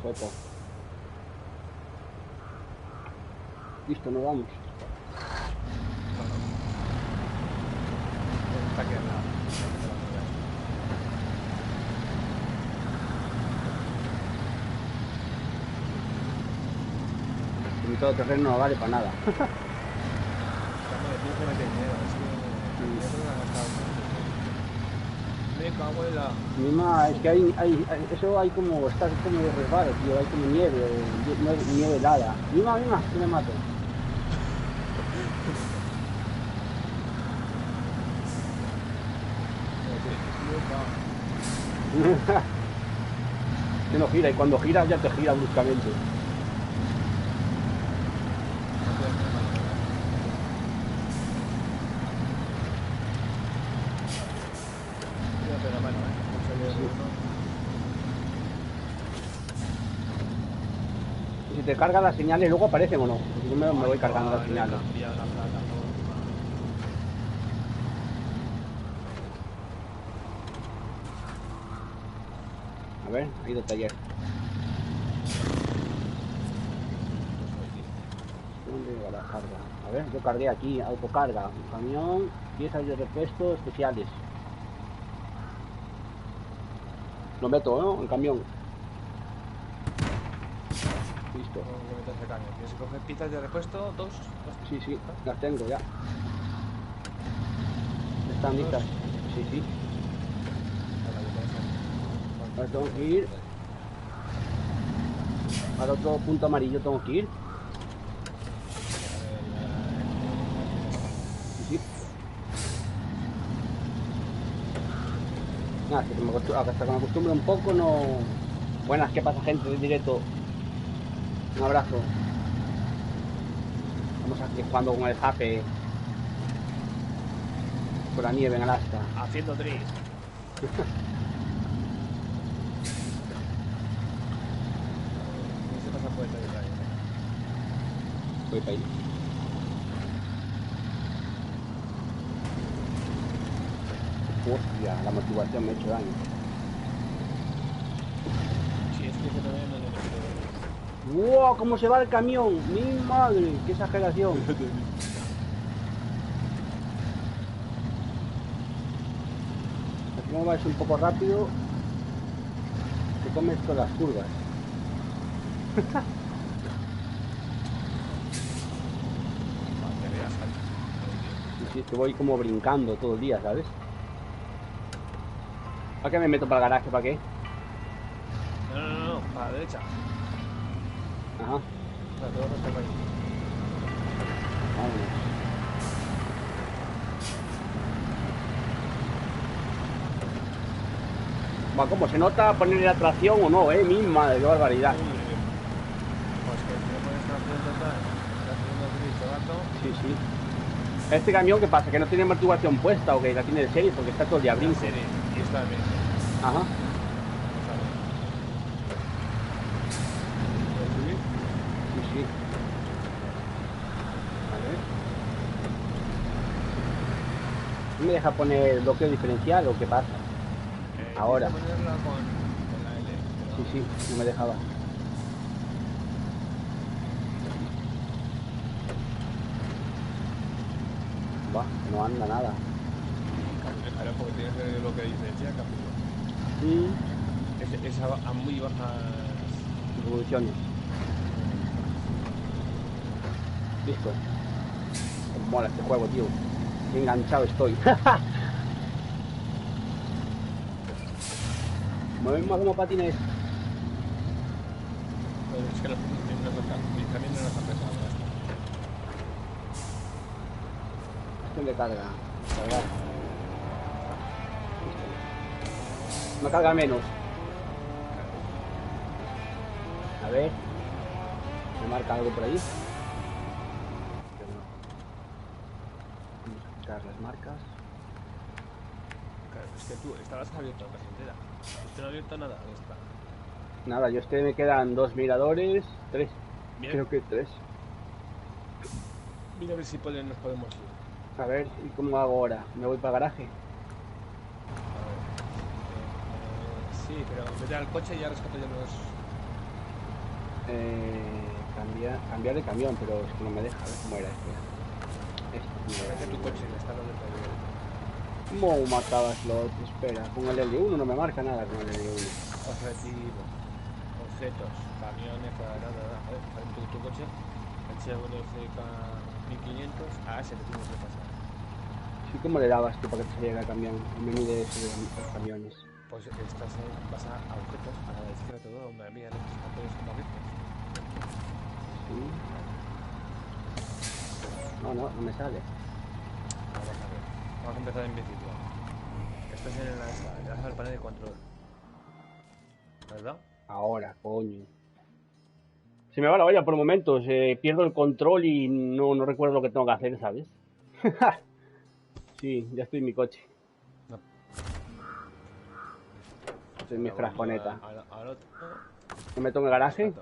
Perfecto. Listo, nos vamos. Está aquí al lado. Mi todoterreno no vale para nada. Estamos de 15 meter dinero. Es que ya creo que han gastado. Me cago en la... Mima, es que eso hay como, está como de resbalo, tío, hay como nieve, nieve helada. Mima, que me mato. Que no gira, y cuando giras ya te gira bruscamente. Y si te cargan las señales, luego aparecen o no. Porque yo me voy cargando las señales. A ver, ha ido el taller. ¿Dónde va la carga? A ver, yo cargué aquí, autocarga, un camión, piezas de repuesto especiales. Lo meto, ¿no? En camión. Listo. Tienes que coger piezas de repuesto, dos. Sí, sí, las tengo ya. Están listas. Sí, sí. Ahora tengo que ir. Al otro punto amarillo tengo que ir. Sí, sí. Nada, hasta que me acostumbre un poco, no... Buenas, ¿qué pasa, gente de directo? Un abrazo. Estamos aquí jugando con el Jape. Con la nieve en Alaska. Haciendo drift. Voy para ahí. Hostia, la motivación me ha hecho daño. Sí, es que todavía no lo ¡Wow! ¿Cómo se va el camión? ¡Mi madre! ¡Qué exageración! Aquí como vais un poco rápido, te comes todas las curvas. Sí, es que voy como brincando todo el día, ¿sabes? ¿Para qué me meto para el garaje? ¿Para qué? No, para la derecha. Ajá. Para todo lo que ahí. Vámonos. Va, ¿cómo se nota ponerle la tracción o no, mi madre, qué barbaridad. Pues que si no pones tracción total, estás haciendo drift todo el rato. Sí, sí. ¿Este camión qué pasa? ¿Que no tiene amortiguación puesta o que la tiene de serie? Porque está todo el día brinco. Y está bien. Ajá. Sí, sí. A ver. ¿No me deja poner bloqueo diferencial o qué pasa? Ahora. Tienes que ponerla con la L. Sí, sí, no me dejaba. Va, no anda nada. Claro, porque tienes que ver lo que dice ya, capítulo. Es a muy bajas Revoluciones. Listo. Mola este juego, tío. Qué enganchado estoy. Mueve más como patines. Es que los también no nos han pesado. Cuestión de carga. Cargar. No carga menos. A ver. ¿Me marca algo por ahí? Vamos a quitar las marcas. Claro, es que tú estabas abierto casi entera. No he abierto nada. Ahí está. Nada, yo me quedan 2 miradores, 3. Bien. Creo que 3. Mira a ver si nos podemos ir. A ver, ¿y cómo hago ahora? ¿Me voy para el garaje? Sí, pero vete al coche y ya rescato yo Cambiar de camión, pero es que no me deja. A ver cómo era este. Vete a tu coche que está donde te digo. ¿Cómo matabas lo otro? Espera, con el L1 no me marca nada con el L1. Objetivo. Objetos. Camiones, nada. A ver, tu coche. El CWCK 1500. Ah, ese que tienes que pasar. Sí, ¿cómo le dabas tú para que te saliera el camión? El menú de ese de los camiones. Pues vas a objetos, a la izquierda todo, una vía eléctrica, puedes morirte. Sí. No me sale. Vamos a ver. Vamos a empezar en principio. Estás en la esta, le das al panel de control. ¿Verdad? Ahora, coño. Se me va la olla por momentos, pierdo el control y no recuerdo lo que tengo que hacer, ¿sabes? Sí, ya estoy en mi coche. No. Estoy en mi frasconeta. Al otro. ¿Me meto en el garaje?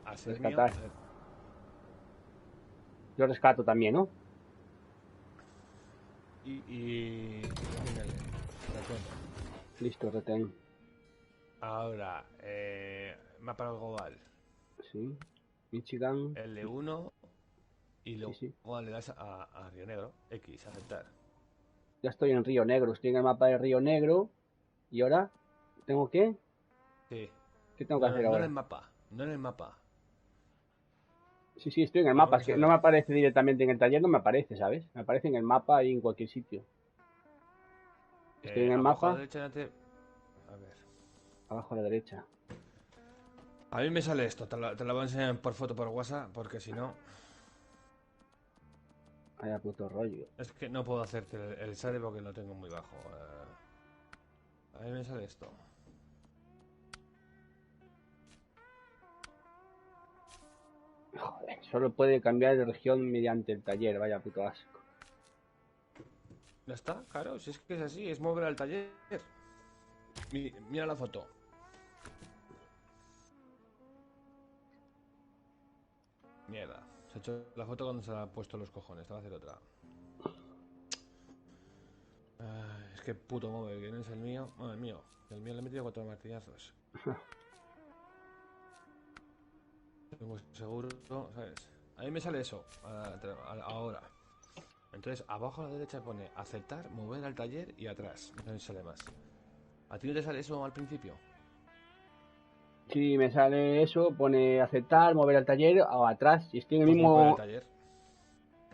A ser Rescatar. mío. Yo rescato también, ¿no? Y recuerdo. Listo, retén. Ahora, mapa global. Sí. Michigan. L1 y luego Sí. le das a Río Negro, X, aceptar. Ya estoy en Río Negro, estoy en el mapa de Río Negro. ¿Y ahora? ¿Tengo qué? Sí. ¿Qué tengo que No, hacer no en el ahora? mapa, no en el mapa. Sí, estoy en el mapa. Es Vamos que a no ver. me aparece directamente en el taller, no me aparece, ¿sabes? Me aparece en el mapa y en cualquier sitio. Estoy en el Abajo a la mapa, derecha, a ver. abajo a la derecha. A mí me sale esto, te la voy a enseñar por foto por WhatsApp, porque si no, Vaya puto rollo. es que no puedo hacerte el sale porque lo tengo muy bajo. A mí me sale esto. Joder, solo puede cambiar de región mediante el taller, vaya puto asco. ¿Ya está? Claro, si es que es así, es mover al taller. Mira la foto. Mierda. Se ha hecho la foto cuando se la ha puesto los cojones. Te va a hacer otra. Es que puto móvil, que no es el mío. No, el mío. El mío le he metido 4 martillazos. Tengo seguro, ¿sabes? A mí me sale eso. Ahora. Entonces, abajo a la derecha pone aceptar, mover al taller y atrás. No me sale más. ¿A ti no te sale eso al principio? Si me sale eso, pone aceptar, mover al taller o atrás. Y estoy en el Pues mover al mismo. taller.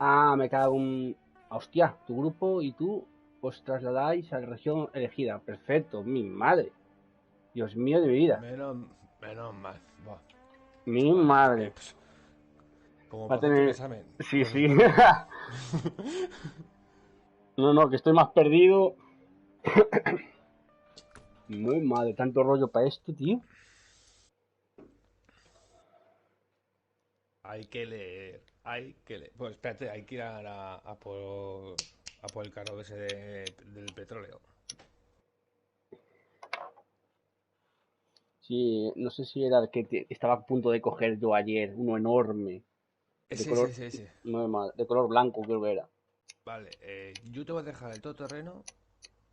Ah, me cago un. Hostia, tu grupo y tú os trasladáis a la región elegida. Perfecto, mi madre. Dios mío de mi vida. Menos mal. Buah. Mi Chaval, madre. pues, como Va a para hacerte un tener. examen. Sí, Pues sí. esto mismo. No, que estoy más perdido. Muy madre, tanto rollo para esto, tío. Hay que leer. Hay que leer. Pues espérate, hay que ir a por el carro ese del petróleo. Sí, no sé si era el que estaba a punto de coger yo ayer, uno enorme, de color, Ese. no, de color blanco creo que era. Vale, yo te voy a dejar el todoterreno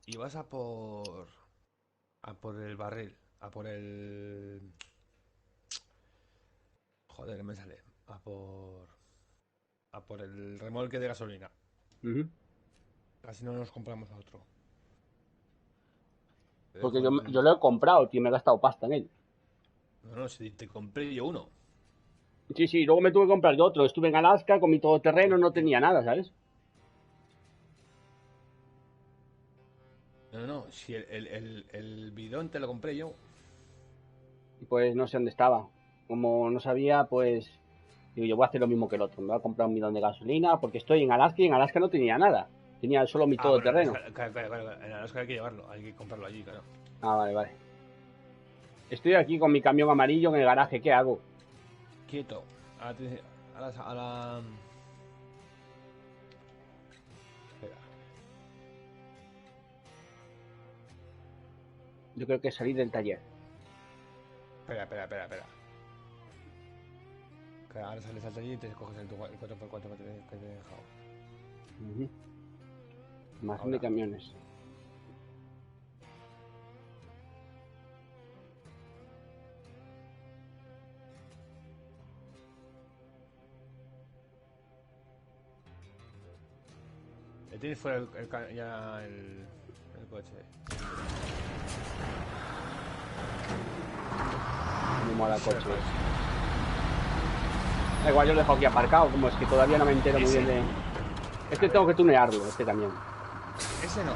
y vas a por el barril, a por el... Joder, me sale. A por el remolque de gasolina. Ujú. Así no nos compramos a otro. Te Porque dejo yo el... lo he comprado, tío, me he gastado pasta en él. No, si te compré yo uno. Sí, luego me tuve que comprar yo otro. Estuve en Alaska con mi todoterreno, Pues, no tenía nada, ¿sabes? no, si el bidón te lo compré yo. Y pues no sé dónde estaba. Como no sabía, pues digo, yo voy a hacer lo mismo que el otro. Me voy a comprar un bidón de gasolina porque estoy en Alaska y en Alaska no tenía nada. Tenía solo mi Bueno, en todoterreno. Alaska, claro, en Alaska hay que llevarlo, hay que comprarlo allí, claro. Ah, vale. Estoy aquí con mi camión amarillo en el garaje, ¿qué hago? Quieto. A la... Espera. Yo creo que salir del taller. Espera. Que ahora sales al taller y te coges el 4x4 que te he dejado. Ujú. Almacén de Ahora, camiones. Ya tienes fuera ya el coche. Muy mola el coche. Da igual, yo lo dejo aquí aparcado, como es que todavía no me entero muy bien de... Este tengo que tunearlo, este camión. Ese no.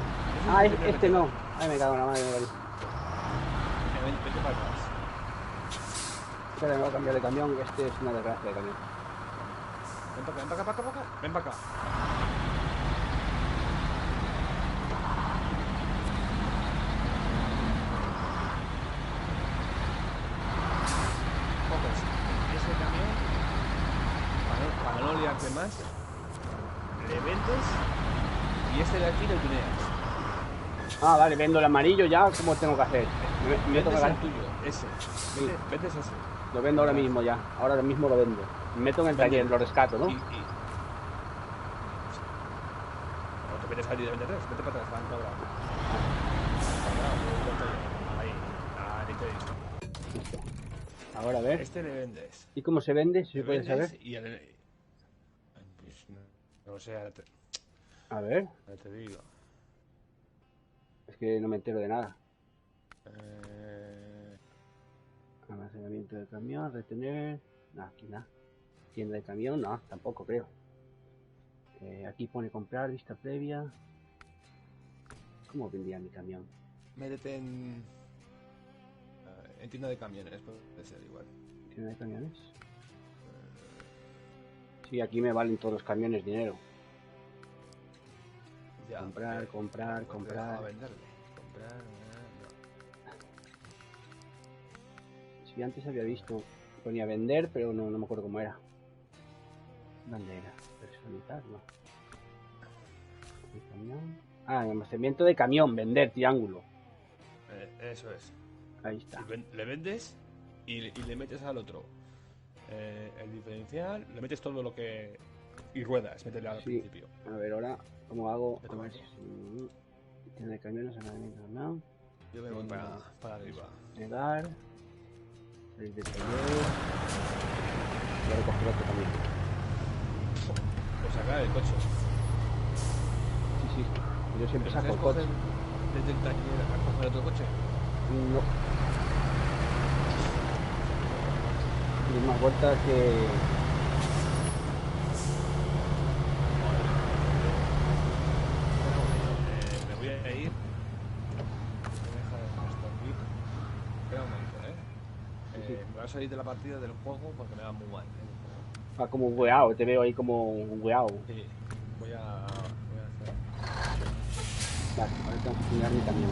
Ah, este no. Ay, me cago en la madre. Vete para atrás. Espera, me voy a cambiar de camión. Este es una desgracia de camión. Ven para acá, ven para acá, ven para acá. Ven para acá. Coges ese camión, para no liarte más, le vendes y este de aquí lo tuneas. Ah, vale, vendo el amarillo ya. ¿Cómo tengo que hacer? Me Vendes toca el tuyo, ese. Sí. Vendes ese. Lo vendo ahora mismo ya. Ahora mismo lo vendo. Me meto en el taller, lo rescato, ¿no? No te metes ahí de vender, vete para atrás, van cuadrado. Ahí te he visto. Listo. Ahora a ver. Este le vendes. ¿Y cómo se vende? Si Le se puede vendes saber. y pues, no sé, ahora A ver. te digo. Es que no me entero de nada. Eh, Almacenamiento de camión, retener. No, aquí nada. Tienda de camión, no, tampoco creo. Aquí pone comprar, vista previa. ¿Cómo vendía mi camión? Métete en tienda de camiones, puede ser igual. ¿Tienda de camiones? Sí, aquí me valen todos los camiones dinero. Ya, Comprar, comprar, comprar. A venderle. Comprar, no. Sí, antes había visto. Ponía vender, pero no me acuerdo cómo era. ¿Dónde era? Personalizar, no. El camión. Ah, almacenamiento de camión, vender, triángulo. Eso es. Ahí está. Le vendes y le metes al otro el diferencial, le metes todo lo que... Y ruedas, métele al principio. A ver, ahora, ¿cómo hago? Vete A ver abajo. si... Tienda de camiones, almacenamiento de camión. Yo me voy para arriba. Negar. Salir del taller. Y ahora coger otro camión. O sacar el coche. Sí. Yo siempre saco el coche. Desde el taller a coger otro coche. No. Y más vueltas que... Me voy a ir. Voy a dejar esto aquí. Espera un momento, Sí. Me voy a salir de la partida del juego porque me va muy mal. Va como bugueado, te veo ahí como bugueado. Sí, voy a hacer. Vale, ahora tengo que tunear mi camión.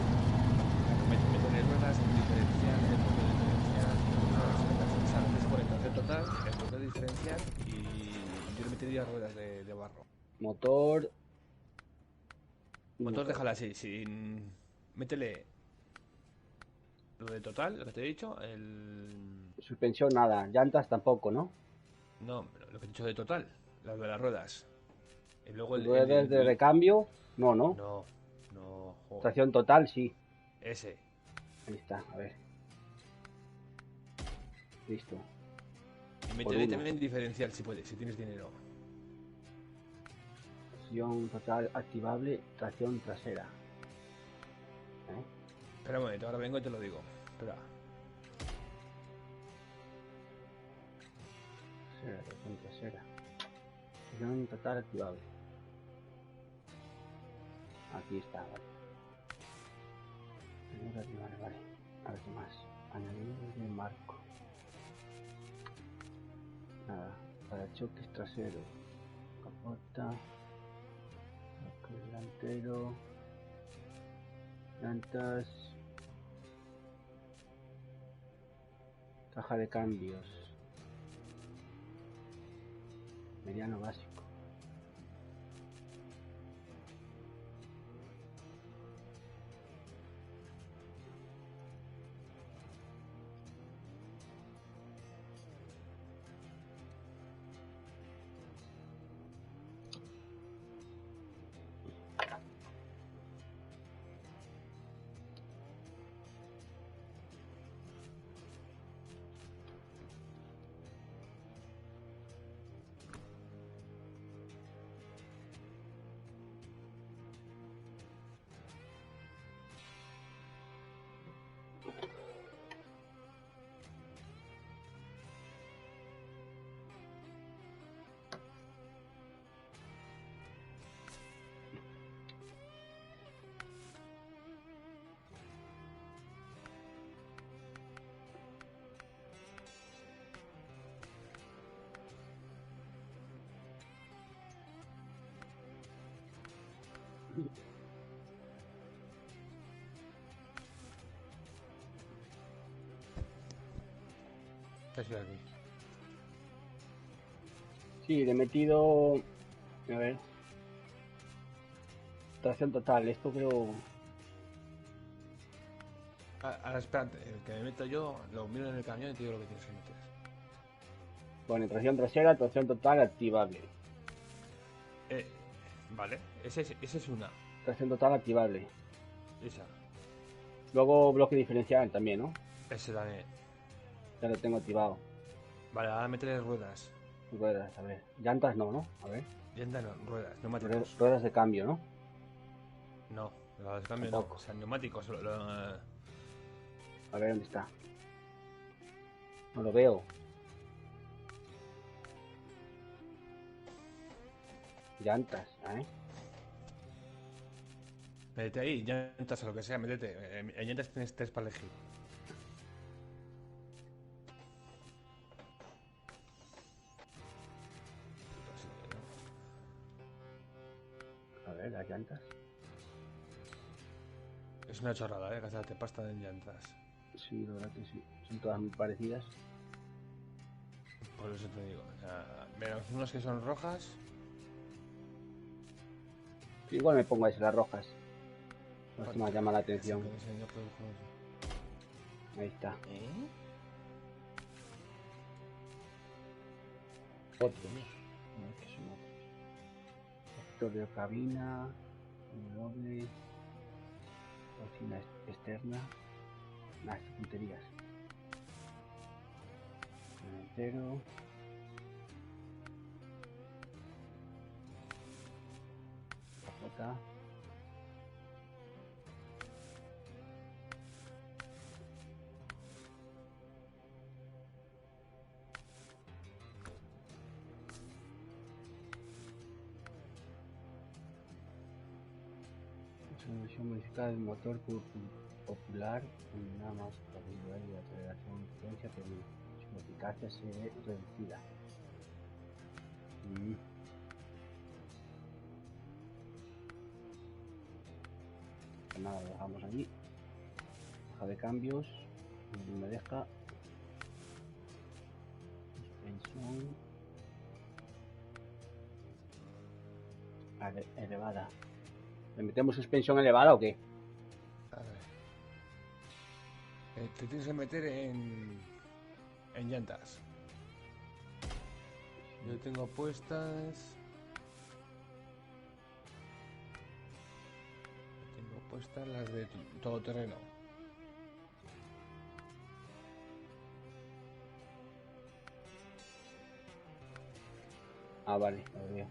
Meter ruedas, el diferencial, el bloque diferencial, antes por el tracción total, el bloque diferencial y yo le metería ruedas de barro. Motor. Motor déjala así, sin... Métele lo de total, lo que te he dicho, el... Suspensión nada, llantas tampoco, ¿no? No, lo que he dicho de total, las de las ruedas. Y luego Ruedas de recambio, no. No, joder. Tracción total, sí. Ese. Ahí está, a ver. Listo. Y métele también diferencial si puedes, si tienes dinero. Tracción total activable, tracción trasera. Espera un momento, ahora vengo y te lo digo. Espera. Tracción trasera. Tracción total activable. Aquí está, vale. Vale. A ver qué más. Añadir el marco. Nada. Para choques traseros. Capota. Bloque delantero. Llantas. Caja de cambios. Mediano básico. ¿Qué ha sido aquí? Sí, le he metido... A ver. Tracción total, esto creo... Ahora espérate, el que me meto yo, lo miro en el camión y te digo lo que tienes que meter. Bueno, tracción trasera, tracción total activable. Eh, vale, ese es una. Tracción total activable. Esa. Luego bloque diferencial también, ¿no? Ese también. Ya lo tengo activado. Vale, ahora meterle ruedas. Ruedas, a ver. Llantas no, ¿no? A ver. Llanta no, ruedas, neumáticos. Ruedas de cambio, ¿no? No, los cambios no. Tampoco. O sea, neumáticos. A ver dónde está. No lo veo. Llantas, ¿eh? Métete ahí, llantas o lo que sea, métete. En llantas tienes 3 para elegir. A ver, las llantas. Es una chorrada, gastarte pasta en llantas. Sí, la verdad que sí. Son todas muy parecidas. Por eso te digo. O sea, menos unos que son rojas. Igual me pongo esas las rojas. Las que más llama la atención. Ahí está. Otro. A ver qué son otros. Sector de cabina. Doble. Cocina externa. Nada, tonterías. Entero. Capota. Solución modificada del motor popular con una más estabilidad y aceleración de potencia, pero su eficacia se ve reducida. Pues nada, lo dejamos allí. Caja de cambios. No me deja. Suspensión. Elevada. ¿Le metemos suspensión elevada o qué? A ver. Te tienes que meter en llantas. Yo tengo puestas. Tengo puestas las de todoterreno. Ah, vale, lo veo.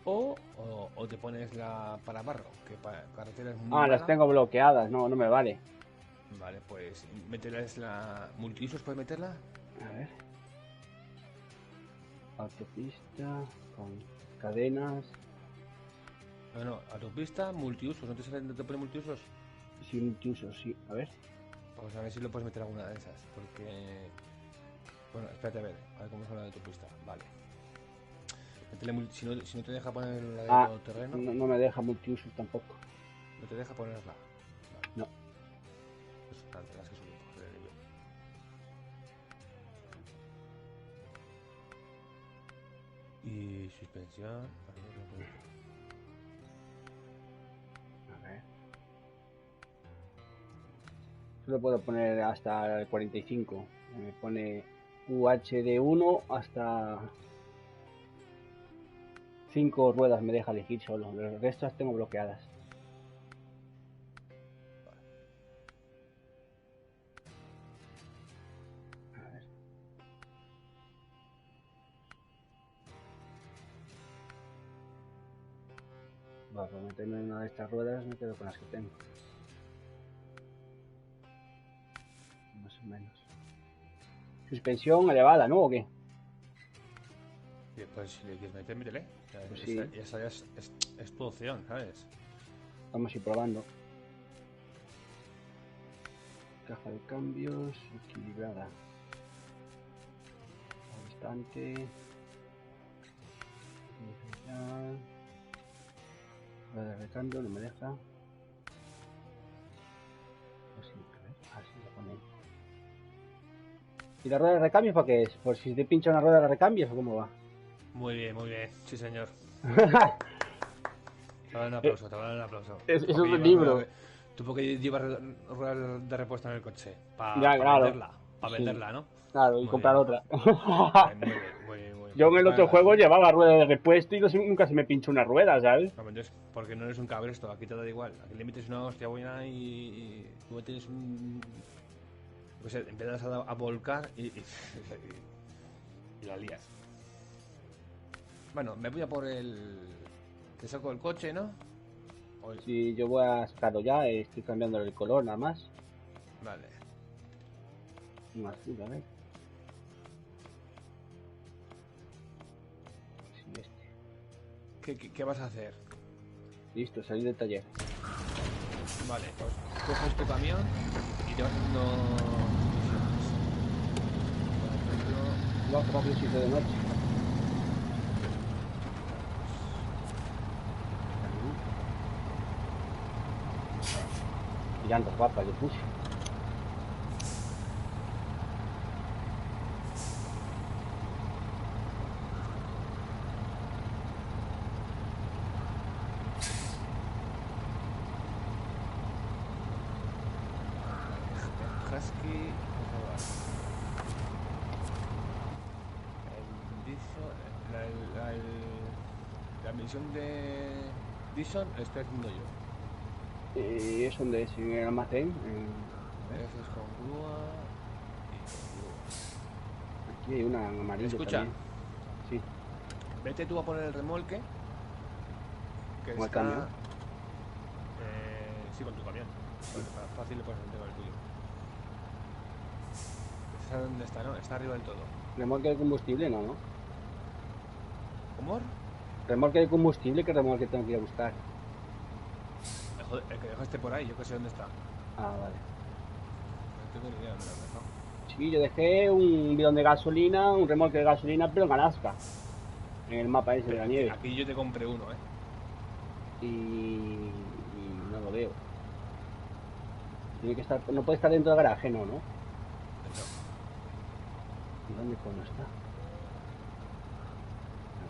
O te pones la para barro, que para carretera es muy Ah, mala. las tengo bloqueadas, no me vale. Vale, pues mételas la multiusos, ¿puedes meterla? A ver. Autopista con cadenas. No, autopista, multiusos, ¿no te sale, no te pone multiusos? Sí, multiusos, sí. A ver. Vamos a ver si lo puedes meter alguna de esas, porque... Bueno, espérate a ver cómo es la de autopista, vale. Si no te deja poner la de todoterreno... No me deja multiusos tampoco. ¿No te deja ponerla? Vale. No. Pues tendrás que subir, joder, y suspensión... A ver. Solo puedo poner hasta el 45. Me pone UHD1 hasta 5 ruedas me deja elegir solo. Los restos tengo bloqueadas. A ver. Va, por meterme en una de estas ruedas me quedo con las que tengo. Más o menos. Suspensión elevada, ¿no? ¿O qué? Pues si le quieres meter, métele. Pues sí. Esa ya es tu opción, ¿sabes? Vamos a ir probando. Caja de cambios equilibrada. Bastante. Rueda de cambio, no me deja. Así, a ver, así lo pone. ¿Y la rueda de recambio para qué es? ¿Por si te pincha una rueda de recambios o cómo va? Muy bien, sí señor. Te voy a dar un aplauso, te voy a dar un aplauso. Es ¿Tú por qué un llevas libro. ¿Tú por qué llevas ruedas de repuesto en el coche? Ya, Para claro. venderla, para Sí. venderla, ¿no? Claro, y Muy comprar bien. otra. Muy bien. Yo en el otro Venga, juego llevaba rueda de repuesto y nunca se me pinchó una rueda, ¿sabes? no, entonces, porque no eres un cabresto, aquí te da igual. Aquí le metes una hostia buena y tú tienes un. Pues empiezas a volcar y la lías. Bueno, me voy a por el. Te saco el coche, ¿no? Si yo voy a sacarlo ya, estoy cambiando el color nada más. Vale. Un azul, a ver. Sí, este. ¿Qué vas a hacer? Listo, salir del taller. Vale, pues coges tu camión y te vas haciendo misiones. Por ejemplo, Va a trabajar 7 de noche. Y llantas guapas, yo puse. Husky. La misión de Dixon la estoy haciendo yo. ¿Es donde es? ¿En el almacén? Eso es con grúa y con grúa. Aquí hay una en amarillo. Escucha. También. Sí. Vete tú a poner el remolque. Que ¿Con el está. camión? Sí, con tu camión. Fácil le puedes meter con el tuyo. ¿Sabes dónde está, no? Está arriba del todo. Remolque de combustible, no, ¿no? ¿Cómo? Remolque de combustible, ¿qué remolque tengo que ir a buscar? Joder, el que dejaste por ahí, yo que sé dónde está. Ah, vale. No tengo ni idea dónde lo has dejado. Sí, yo dejé un bidón de gasolina, un remolque de gasolina, pero en Alaska. En el mapa ese de la nieve. Aquí yo te compré uno, Y no lo veo. Tiene que estar, no puede estar dentro del garaje, no, ¿no? No. ¿Y dónde coño está? A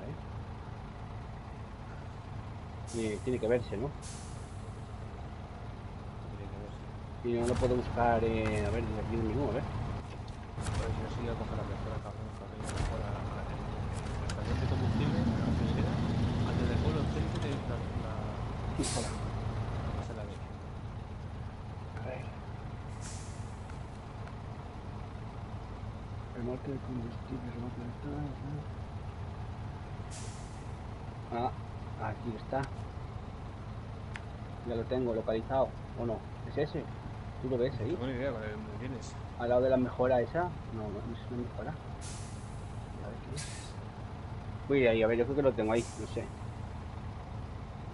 ver. Tiene que verse, ¿no? Y yo no lo puedo buscar, a ver, desde aquí un menú, a ver. Pues yo sí voy a coger la mejora, cabrón, para que mejora la estación de combustible, la gasolinera. Antes del pueblo, enfrente tenéis una Hola. se la ve. A ver. Remolque de combustible, remolque de Ah, aquí está. Ya lo tengo localizado, ¿o no? ¿Es ese? ¿Tú lo ves ahí? No tengo ni idea con el dónde tienes. Al lado de la mejora esa. No, no es una mejora. A ver qué es. Voy ahí, a ver, yo creo que lo tengo ahí, no sé.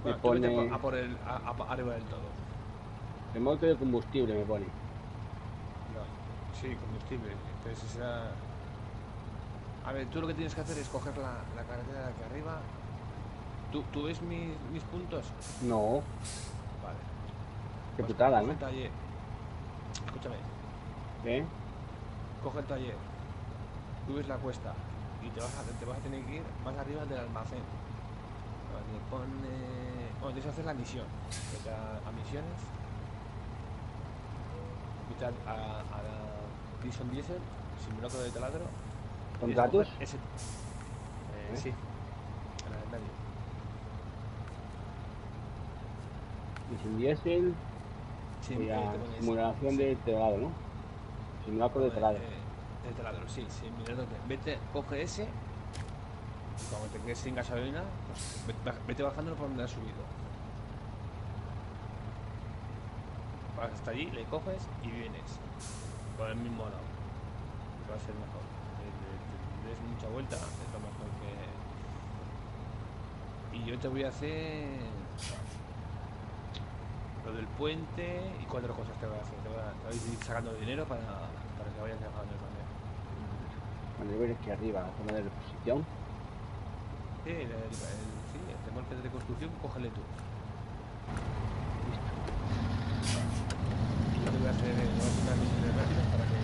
Bueno, Me tú vete pone a por el arriba del todo. remolque de combustible, me pone. No. Sí, combustible. Entonces será. A ver, tú lo que tienes que hacer es coger la carretera de aquí arriba. ¿Tú ves mis puntos? No, Vale. qué Pues putada, coge ¿no? el taller. Escúchame. ¿Eh? Coge el taller. Tú ves la cuesta. Y te vas a tener que ir más arriba del almacén. Donde pone. Bueno, tienes que hacer la misión. Vete a misiones. Vete a la Dixon Diesel, simulacro de taladro. ¿Contratos? Ese. Sí. En la del medio. Y sin diésel. Sí, Y la te pones- simulación sí. de telado, ¿no? Simulacro de telado. De taladro, sí, mira, vete, coge ese y cuando te quedes sin gasolina, pues vete bajándolo por donde has subido. Vas hasta allí, le coges y vienes por el mismo lado. Va a ser mejor. Le des mucha vuelta, es lo mejor que. Y yo te voy a hacer lo del puente y 4 cosas te voy a hacer. Te voy a ir sacando dinero para que vayas dejando el camión. Cuando yo voy aquí arriba, la zona de reposición. Sí, el remolque de construcción, cógele tú. Yo te voy a hacer unas misiones rápidas para que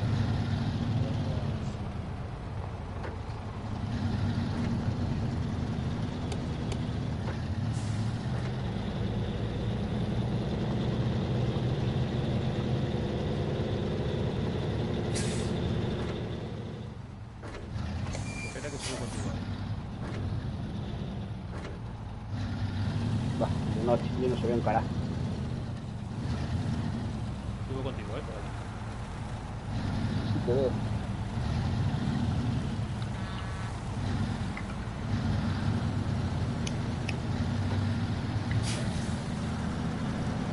subo contigo ahí. Va, de noche, yo no se ve un carajo. Subo contigo, por allí. Sí te veo.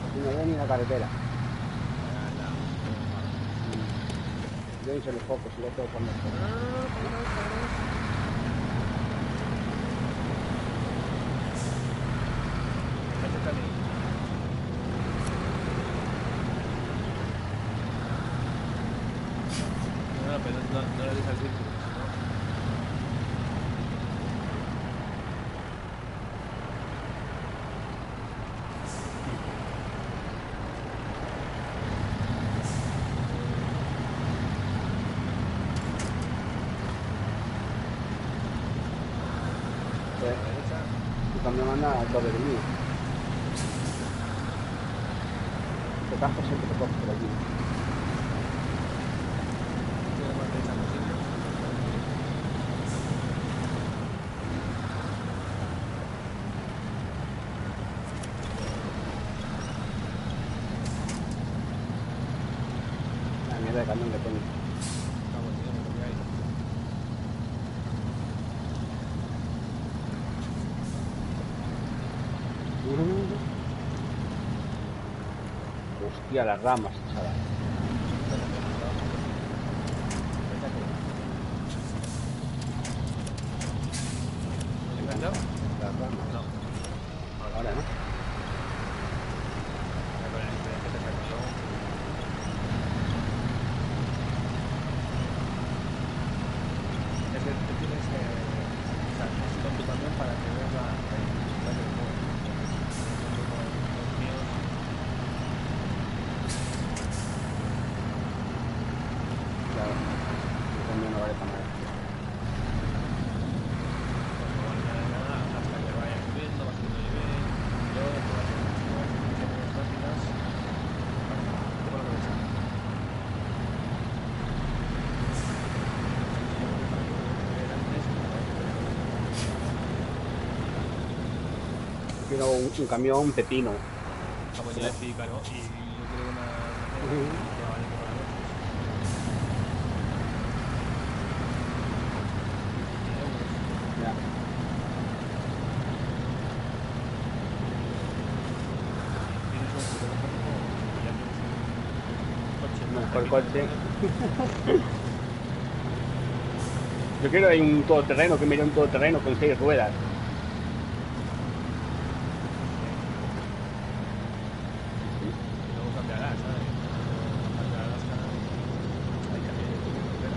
Aquí no veo ni la carretera. Yo hice los focos y ya tengo por medio. No, pero no le dejes al círculo, Tu camión anda al doble del mío. Este casco siempre te coge por aquí. La mierda de camión que tengo. Hostia, las ramas, chaval. Las ramas. No. Ahora, ¿no? Tienes con tu camión para que veas la dificultad del juego. Claro. El camión no vale para nada. Hasta que vaya subiendo, va subiendo nivel, yo te voy a hacer misiones rápidas. Te voy a aprovechar. Quiero un camión pepino. Vamos ya decir, claro, y yo quiero una que vale por la noche. Ya. Tienes un fotógrafo y ya tienes un coche. Mejor coche. Yo quiero ahí un todoterreno, que me dé un todoterreno con 6 ruedas. Luego cambiarás, ¿sabes? Cambiarás cada vez. Hay camiones de carretera.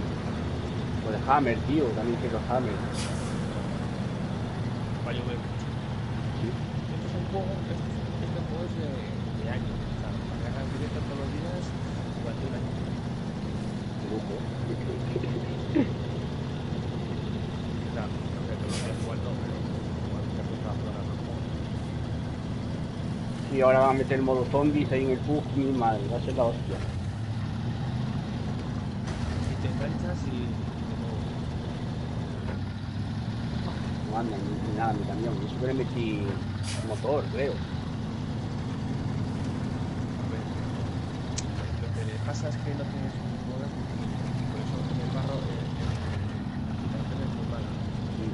O de Hammer, tío, también quiero Hammer. Va a llover mucho. Sí. Este es un juego, este juego es de años. O sea, para que hagas directo todos los días durante un año. Qué lujo. Claro, no sé, todos los días igual no, pero igual te has puesto a jugar al juego. Y ahora van a meter el modo zombies ahí en el PUBG, mi madre, va a ser la hostia. Si te enganchas y de nuevo. No anda ni nada mi camión. Eso que le metí motor, creo. A ver, lo que le pasa es que no tienes un modo y por eso en el barro la situación es muy mala. Sí.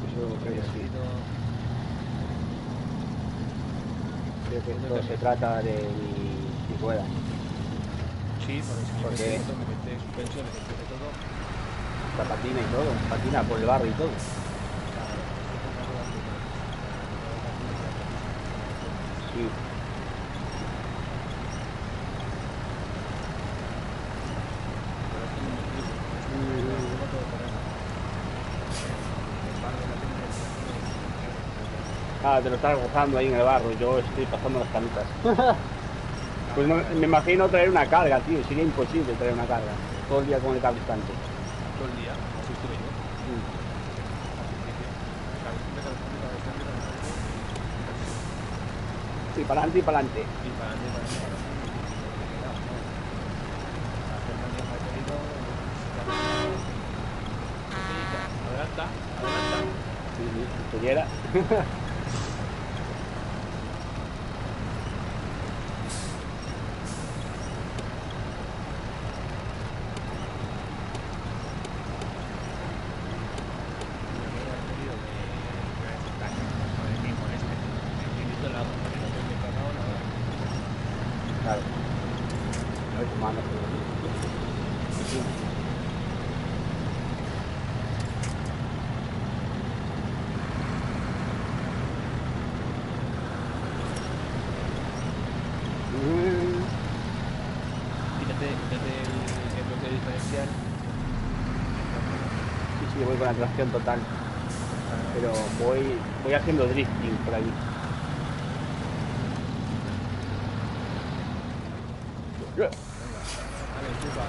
Eso creo que sí. Creo que esto se trata de mi rueda. Sí, porque Porque- si yo me mete suspensiones, empiece todo. La patina y todo. Patina por el barro y todo. Claro, Sí. Ah, te lo estás gozando ahí en el barro. Yo estoy pasando las canutas. Pues no, me imagino traer una carga, tío. Sería imposible traer una carga. Todo el día con el cable estante. todo el día, así estuve yo. Sí, para adelante y para adelante. Y para adelante, para adelante, para adelante. Hacer más bien pedido, a ver adelanta, adelanta. Si pudiera. Claro. A ver cómo anda. Quítate el bloque diferencial. Sí, voy con la tracción total. Pero voy haciendo drifting por ahí. Vale, chupa,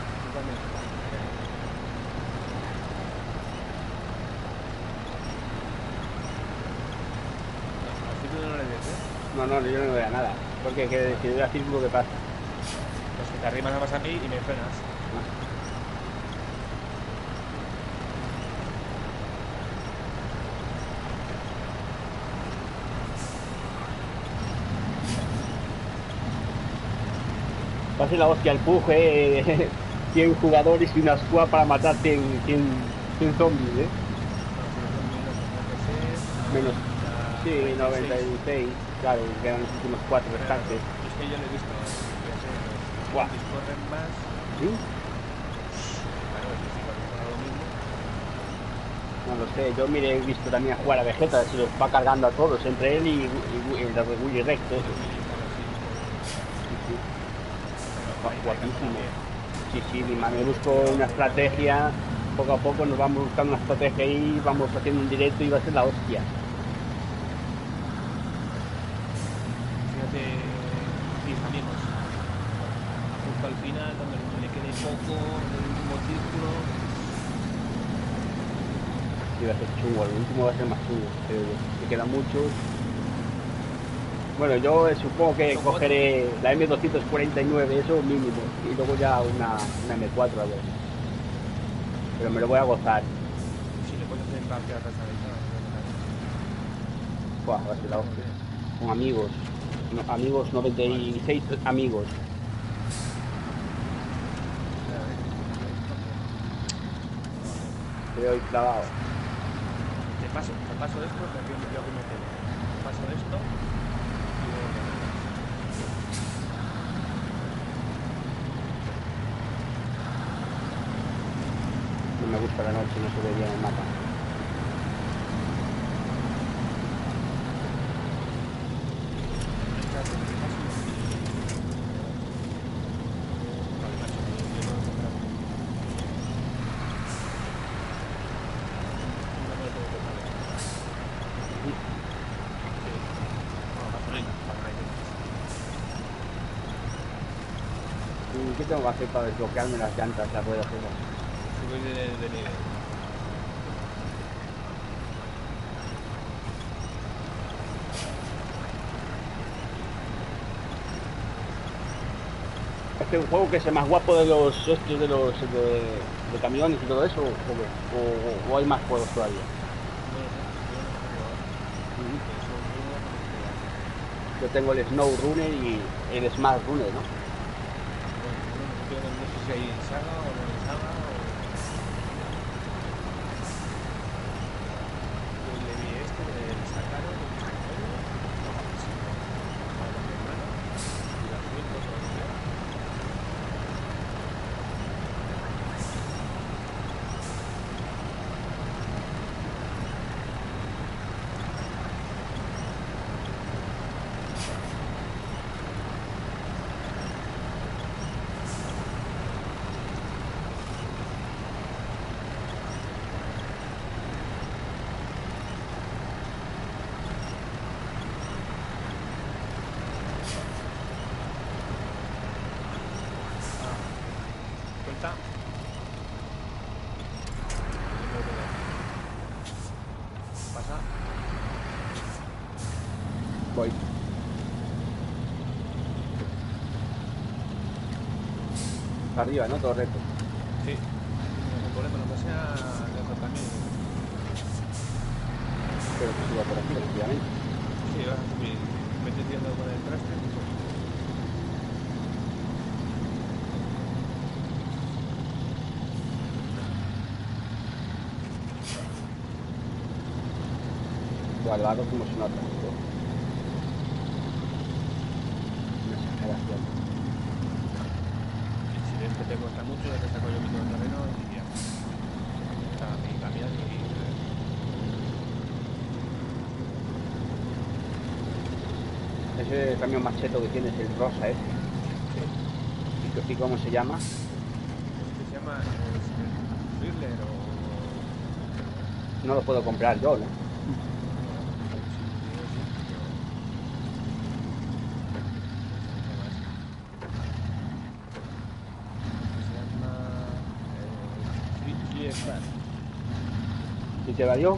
así tú no le ves, ¿eh? No, yo no veo nada. Porque que si doy a círculo, ¿qué pasa? Pues que te arrimas nada más a mí y me frenas. Va a ser la hostia el PUG, 100 jugadores y una squad para matar 100 zombies, ¿eh? Menos, sí, 96, claro, quedan los últimos 4 restantes. Es que yo lo he visto. Buah. Corren más. ¿Sí? Claro, yo sí, cuando corro lo mismo. No lo sé, yo he visto también a jugar a Vegeta, se los va cargando a todos, entre él y el de Willy Rex, eso. Sí. Guapísimo. Sí, me busco una estrategia, poco a poco nos vamos buscando una estrategia y vamos haciendo un directo y va a ser la hostia. Fíjate, mis amigos, justo al final, cuando le quede poco, el último círculo. Sí, va a ser chungo, el último va a ser más chungo, pero que quedan muchos. Bueno, yo supongo que cogeré la M249, eso mínimo, y luego ya una M4 a ver. Pero me lo voy a gozar. Si le puedes hacer parte a personalizar. Buah, va a ser la hostia. Con amigos. No, amigos 96 amigos. Te doy clavado. Te paso esto, pero yo que me quedo. Te paso esto y luego No me gusta la noche, no se ve bien el mapa. ¿Qué tengo que hacer para desbloquearme las llantas, las ruedas esas? subir de nivel. ¿Este es un juego que es el más guapo de los estos de camiones y todo eso? ¿O hay más juegos todavía? Yo tengo el Snow Runner y el Smart Runner, ¿no? Bueno, no sé si hay saga o no hay saga o... le vi este, le sacaron pasa. Voy. Arriba, ¿no? Todo recto. Sí. No hay problema, lo que sea, dejo también. espero que suba por aquí, efectivamente. Sí, vas a subir. Vete tirando con el traste. Igual va como se nota. Una exageración. Si ves que te cuesta mucho, ya te saco yo mi terreno y ya. Está mi camión y... Ese camión macheto que tienes, el rosa ese. Sí. ¿Y cómo se llama? Este se llama Thriller o... No lo puedo comprar yo, ¿no? ¿Y te valió?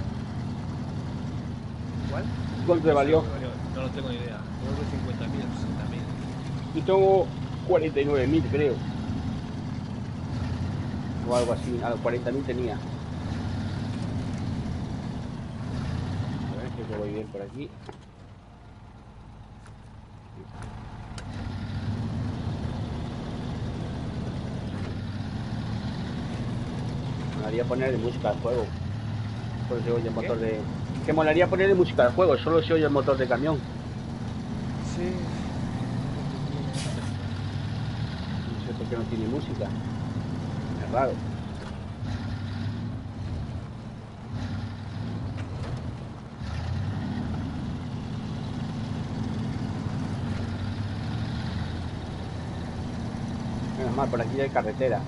¿Cuál? ¿Cuánto te valió? No lo tengo ni idea. Creo que 50.000 o 60.000. Yo tengo 49.000, creo. O algo así, a los 40.000 tenía. A ver si yo voy bien por aquí. Me molaría ponerle música al juego. Solo se oye el motor de... Que molaría ponerle música al juego, solo se oye el motor de camión. Sí. No sé por qué no tiene música. Es raro. Menos mal, por aquí hay carretera.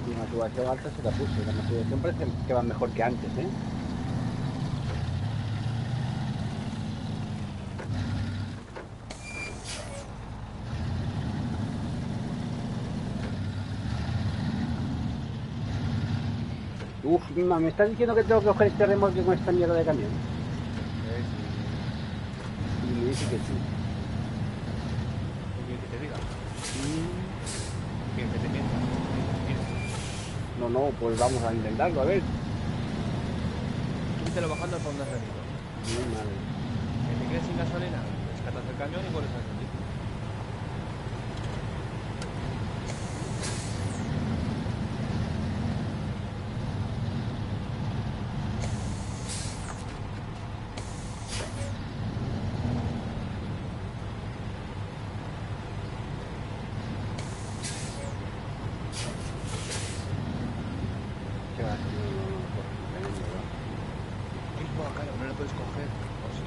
Y la motivación alta se la puse. La motivación parece que va mejor que antes, ¿eh? Uf, me estás diciendo que tengo que coger este remolque con esta mierda de camión. Y me dice que sí. ¿Qué quieres que te diga? ¿Quieres que te mienta? No, pues vamos a intentarlo, a ver. Súbitelo bajando hasta donde has venido. Madre. Que te quedes sin gasolina, rescatas el camión y vuelves a salir. ¿Qué va a hacer? Claro, no lo puedes coger. O sí.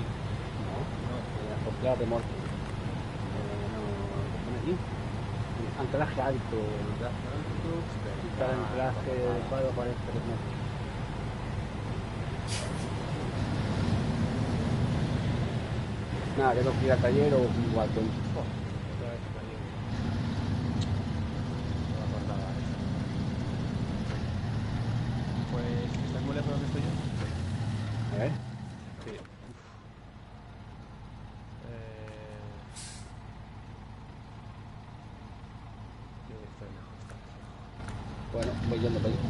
No, acoplar remolque. ¿Qué pone aquí? Anclaje alto. Buscar anclaje adecuado para este remolque. Nada, tengo que ir al taller o igual con... Pues, ¿estás muy lejos de donde estoy yo? A ver. Sí. Estoy lejos. Bueno, voy yendo para allá.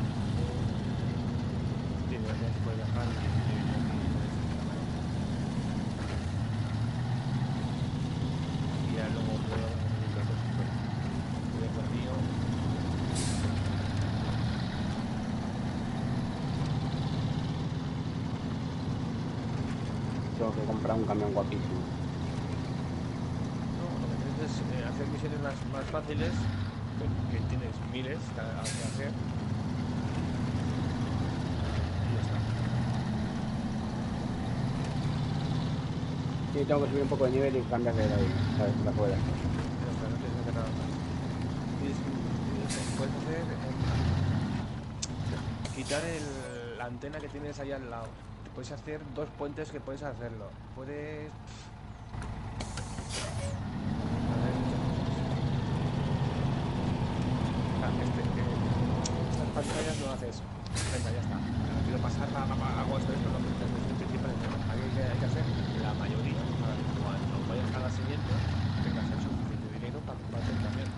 Sí, gracias por dejar. Y ya luego puedo hacer otra cosa. Voy a por mío. Tengo que comprar un camión guapísimo. No, lo que tienes es hacer misiones más fáciles, que tienes miles que hacer. Y ya está. Sí, tengo que subir un poco de nivel y cambiar de ¿sabes? La rueda. Pero claro, no tienes que hacer nada más. Puedes hacer quitar la antena que tienes ahí al lado. Puedes hacer 2 puentes que puedes hacerlo. Puedes... Estas pantallas no haces. Venga, ya está. Quiero pasar hago esto, lo que es el principal. Hay que hacer la mayoría para que cuando vayas a la siguiente tengas el suficiente dinero para comprarte el camión.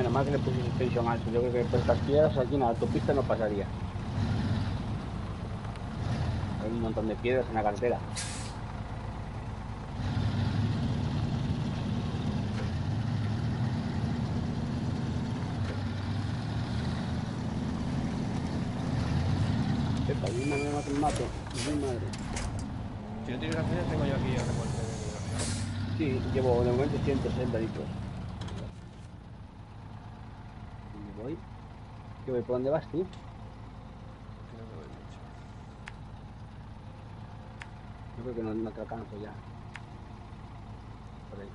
Menos mal que le puse suspensión alto. Yo creo que por estas piedras aquí en la autopista no pasaría. Hay un montón de piedras en la carretera. Epa, y me mato, me mato. Mi madre. Si no tienes gasolina, tengo yo aquí el reporte de gasolina. Sí, llevo de momento 160 litros. ¿Dónde voy? ¿Qué voy? ¿Por dónde vas tú? Creo que voy mucho. Yo creo que no te alcanzo ya. Por ahí.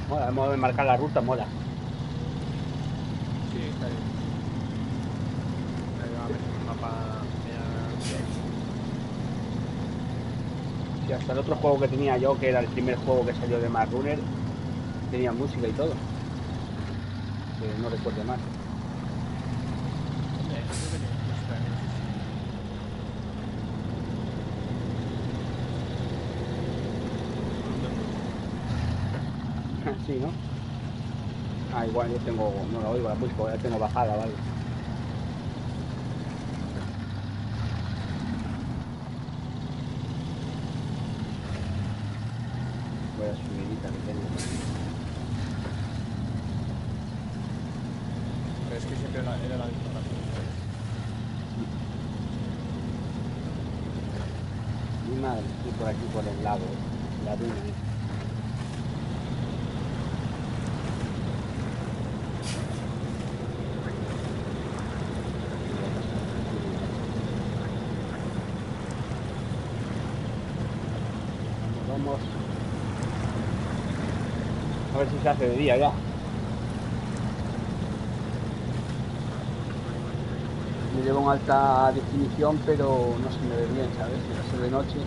Mola, el modo de marcar la ruta mola. Sí, está bien. Ahí va a meter un mapa. Sí, hasta el otro juego que tenía yo, que era el primer juego que salió de Mad Runner, tenía música y todo. Que no recuerdo más. Sí, ¿no? Ah, igual yo tengo, no la oigo la música, ya tengo bajada, ¿vale? Voy a subidita que tengo. Pero es que siempre era la misma rápida. Mi madre, estoy por aquí por el lago, la duna, Vamos. A ver si se hace de día ya. Me llevo en alta definición, pero no se me ve bien, ¿sabes? Si va a ser de noche,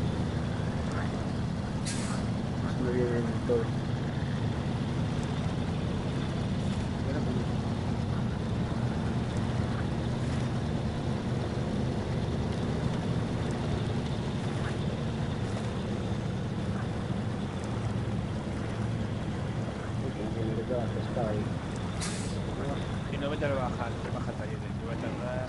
no se me ve bien del todo. Y no me te lo baja el taller, te va a tardar.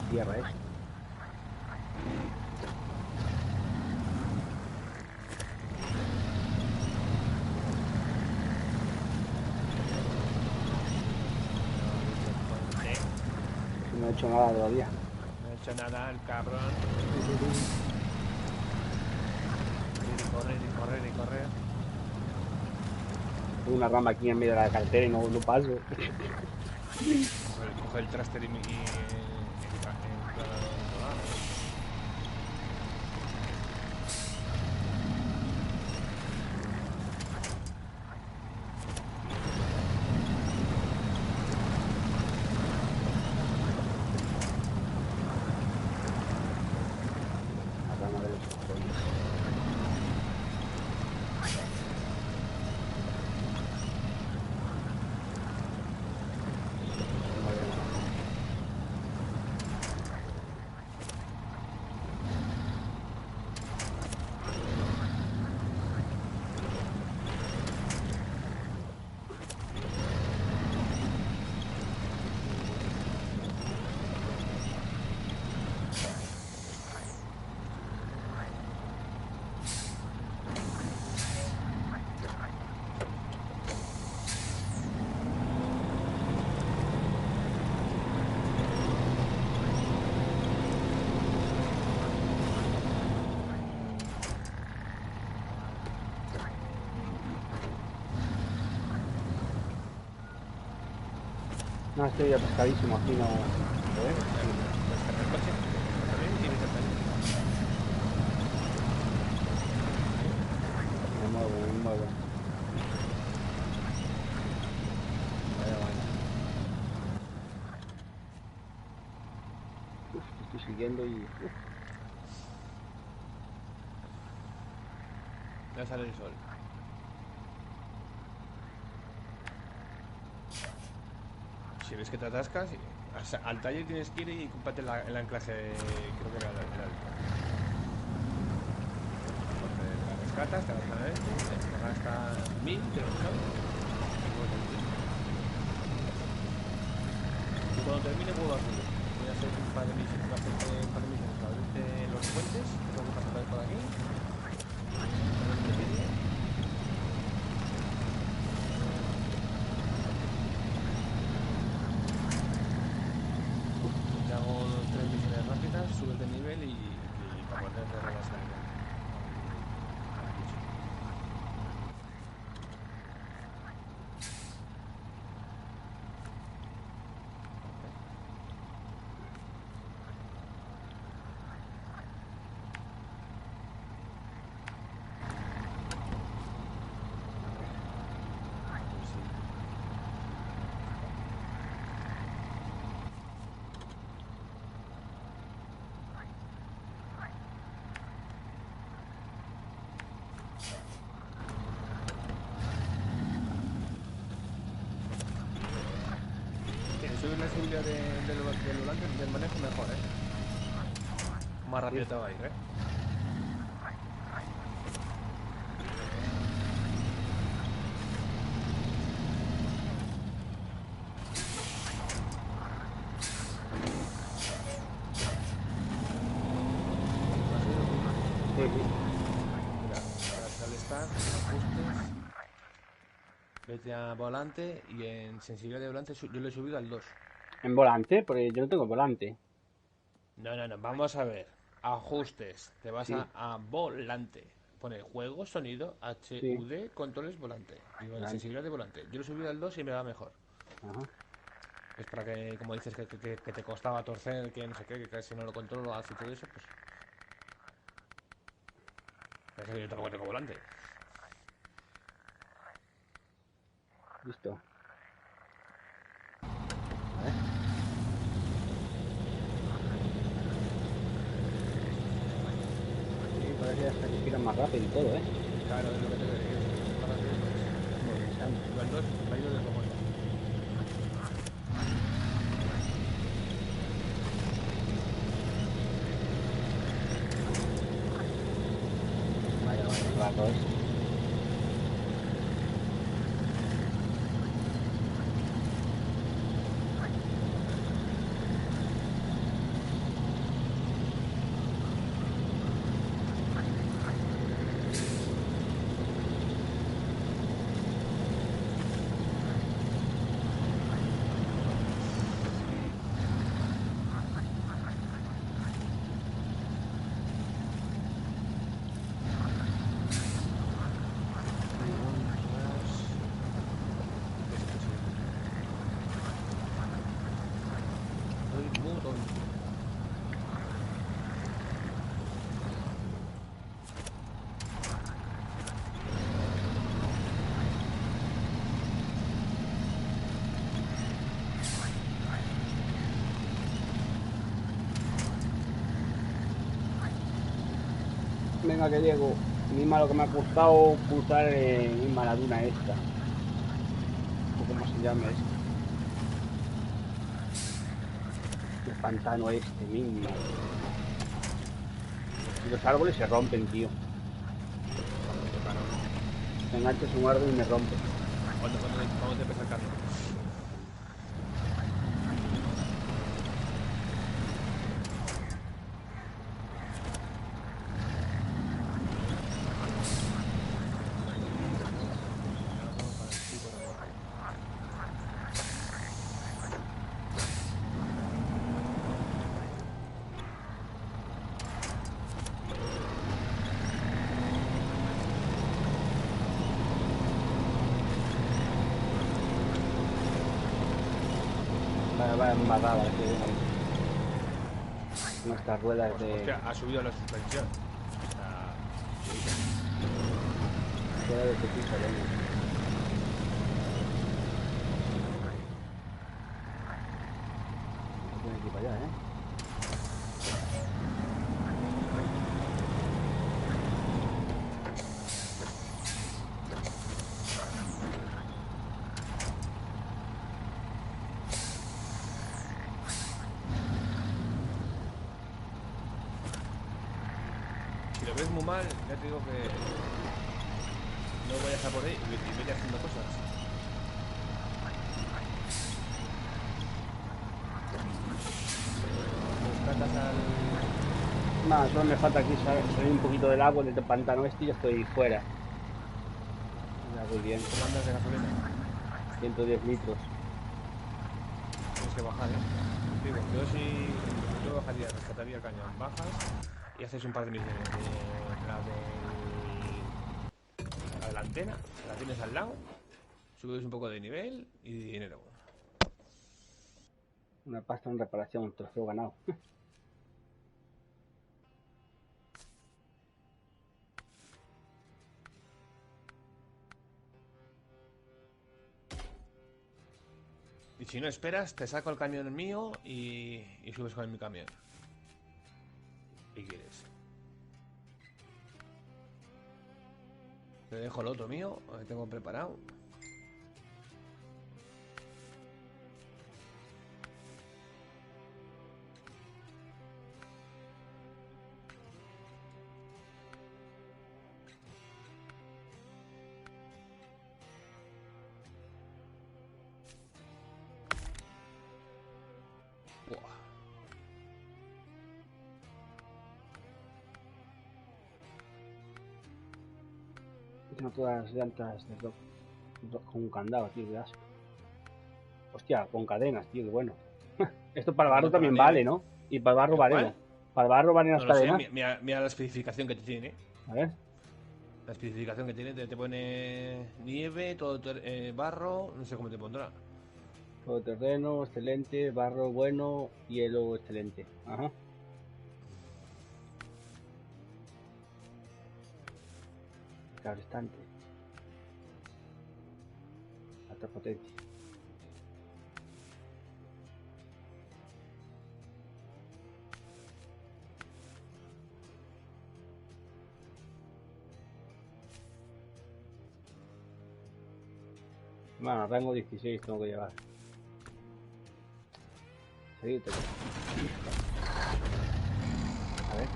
Tierra esto. No he hecho nada todavía. No he hecho nada, el cabrón. Y correr. Tengo una rama aquí en medio de la carretera y no paso. Coge el traster y La rama de los cojones. No, estoy ya pescadísimo aquí, no. A ver. el coche. También y vete al taller. Me muevo. Uf, te estoy siguiendo y... uf. Ya sale el sol. Si ves que te atascas, al taller tienes que ir y cómprate el anclaje, creo que era el alto. Porque la rescatas, te vas a ver, te gasta 1000, creo, ¿sabes? Y cuando termine vuelvo a subir. Voy a hacer un par de misiones, voy a hacer un par de misiones para abrirte los puentes, tengo que pasar por aquí. Te hago 3 misiones rápidas, subes de nivel y para poder cerrar la salida. Subir la sensibilidad del volante, del manejo mejor, más rápido te va a ir, Sí, sí. Mira, ahora sale Start, ajustes, vete a volante y en sensibilidad de volante yo lo he subido al 2. En volante, porque yo no tengo volante. No, vamos a ver. Ajustes, te vas Sí, a volante. Pone juego, sonido, sí, HUD, controles, volante. Y en volante. sensibilidad de volante. Yo lo he subido al 2 y me va mejor. Ajá. Es para que, como dices, que te costaba torcer, que no sé qué, que casi no lo controlo, hace todo eso, pues. Es que yo te lo cuento con volante. Listo. A ver. Sí, parece hasta que gira más rápido y todo, ¿eh? Claro, es lo que te decía. Yo al 2 me ha ido de como yo. Vaya, rato es. Soy muy tonto. Venga, que llego. Misma lo que me ha costado cruzar misma la duna esta. O como se llame esto. El pantano este mismo. Y los árboles se rompen, tío. Te enganchas un árbol y me rompe. Cuando te empieza el cambio. Va embarrada que nuestras ruedas Pues, de hostia, ha subido la suspensión. O sea, ruedas de piso, tiene que ir para allá, lo ves muy mal, ya te digo que no vayas a por ahí y vete haciendo cosas. Rescatas al... Nada, solo me falta aquí salir un poquito del agua, del pantano este y ya estoy fuera. Ya voy bien. ¿Cómo andas de gasolina? 110 litros. Tienes que bajar, Digo, yo bajaría, rescataría el cañón, bajas y haces un par de misiones de la de la antena, la tienes al lado, subes un poco de nivel y dinero. Una pasta en reparación, un trofeo ganado. Y si no esperas, te saco el camión mío y subes con mi camión. ¿Qué quieres? Te dejo el otro mío, lo que tengo preparado. Buah. Tengo todas las llantas de con un candado, tío, qué asco. Hostia, con cadenas, tío, qué bueno. Esto para el barro No, para también nieve. vale, ¿no? Y para el barro ¿El vale, cuál? ¿no? Para el barro valen las No lo sé, cadenas. mira la especificación que te tiene. A ver. La especificación que tiene te pone nieve, todo barro, no sé cómo te pondrá. Todo terreno, excelente, barro bueno, hielo, excelente. Ajá. Cabrestante. Alta potencia. Bueno, rango 16 tengo que llevar. Seguirte. A ver.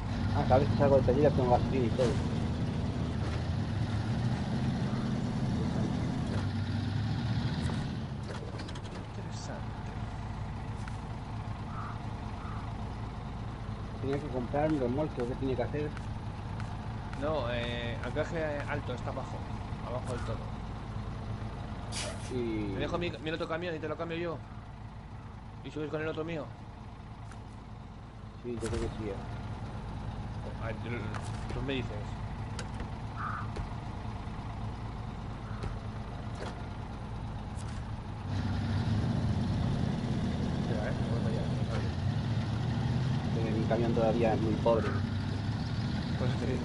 Cada vez que salgo del taller ya tengo gasolina y todo. Interesante. Tenía que comprar un remolque, ¿o qué tenía que hacer? No, anclaje alto, está abajo del todo. Y... Te dejo mi otro camión y te lo cambio yo. Y subes con el otro mío. Sí, yo creo que sí. A ver, tú me dices. Espera, voy para allá, no sabes. Mi camión todavía es muy pobre. Pues te digo.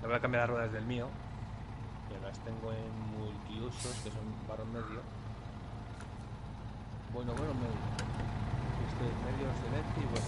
Le voy a cambiar las ruedas del mío, que las tengo en multiusos, que son barro medio. Bueno, medio. Este medio excelente y bueno.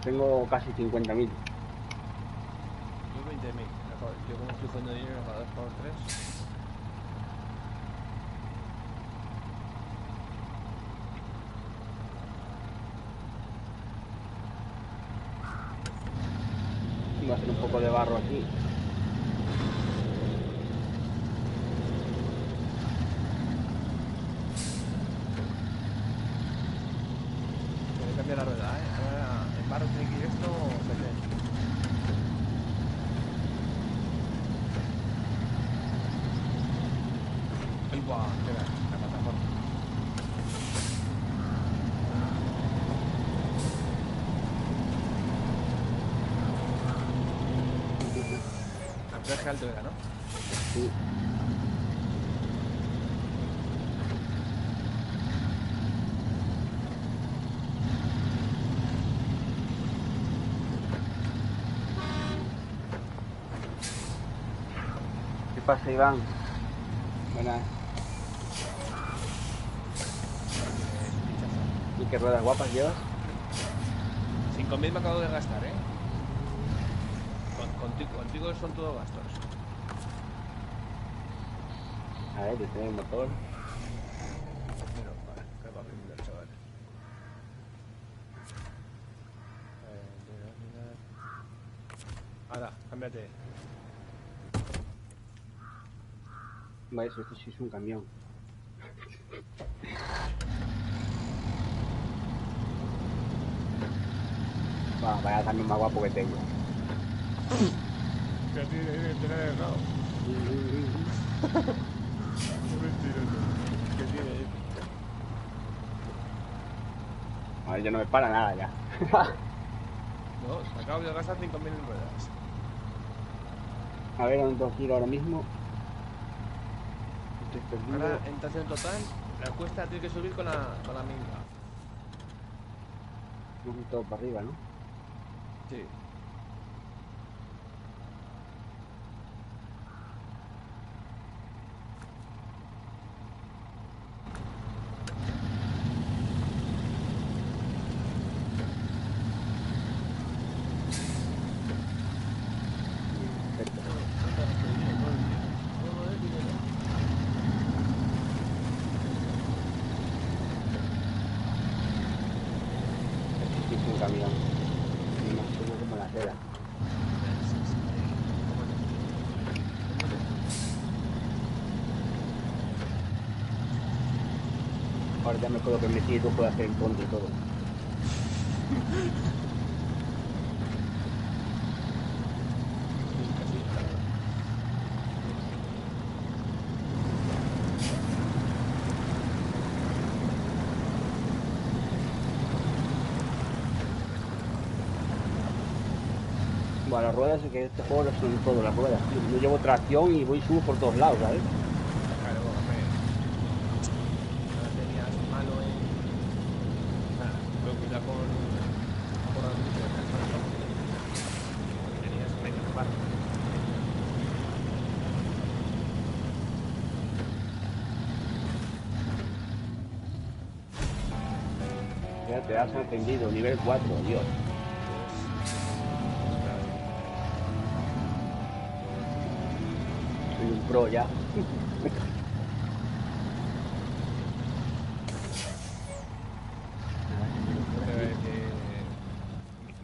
Tengo casi 50.000. Yo 20.000. Yo como estoy jugando dinero para 2x3. Voy a hacer un poco de barro aquí. Buah, mira, la plataforma. Anclaje alto era, ¿no? Sí. ¿Qué pasa, Iván? Buenas. ¿Y qué ruedas guapas llevas? 5.000 me acabo de gastar, ¿eh? Contigo son todos gastos. A ver, yo tengo el motor. Pero, vale, que va a aprender, chaval. Ahora, cámbiate. Vale, eso, esto sí es un camión. Va, vaya camión más guapo que tengo. Que a ti te lo he dejado. ¿Qué tiene? A ver, ya no me para nada ya. No, me acabo de gastar 5.000 en ruedas. A ver, ¿dónde tengo que ir ahora mismo? Estoy perdido. Ahora, en tracción total, la cuesta tiene que subir con la minga. No todo para arriba, ¿no? Sí. Perfecto. Esto sí es un camión. Y más chulo como la seda. Ahora ya me puedo permitir, tú puedes hacer en contra y todo. Bueno, las ruedas es que este juego son todas las ruedas. Yo llevo tracción y voy y subo por todos lados, ¿sabes? Claro, hombre. Ahora tenías malo en. Nada, pero cuidado con las luces. Tenías medio barro. Ya te has encendido, nivel 4, Dios. Soy un pro ya.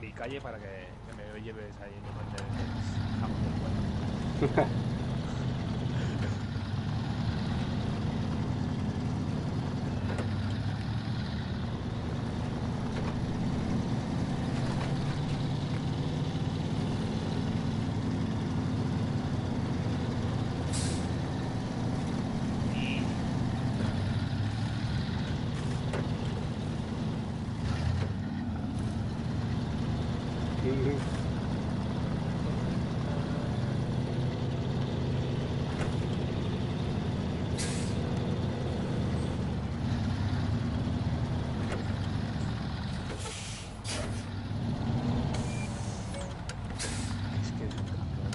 Mi calle para que me lleves ahí en el jamón del pueblo. Es que es un campeón.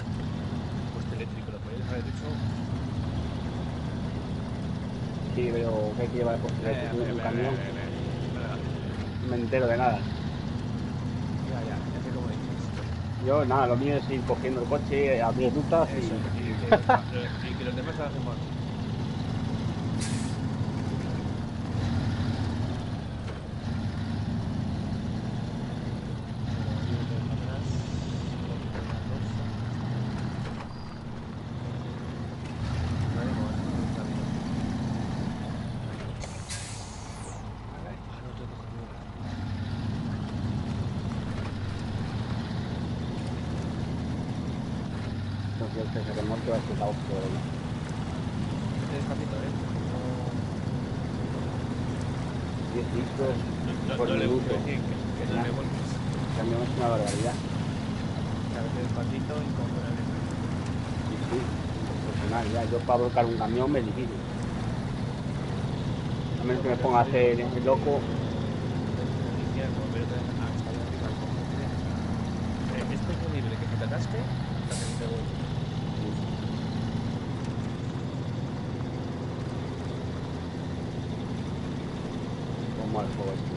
Puesto eléctrico, lo podéis haber hecho. Sí, pero que hay que llevar por un camión. No me entero de nada. Ya sé cómo dices. Yo, nada, lo mío es ir cogiendo el coche, abrir rutas Eso, y... y que los demás se hacen mal. Entonces ese remonte va a ser la hostia, ¿verdad? Despacito, 10 litros por No le minuto. gusta decir que no le vuelves. El camión es una barbaridad. A veces despacito y con buena letra. Sí, sí, profesional. Ya, yo para volcar un camión me divido. A menos que me ponga a hacer el loco. Es preferible que se te atasque hasta que se te vuelva. Como el juego este.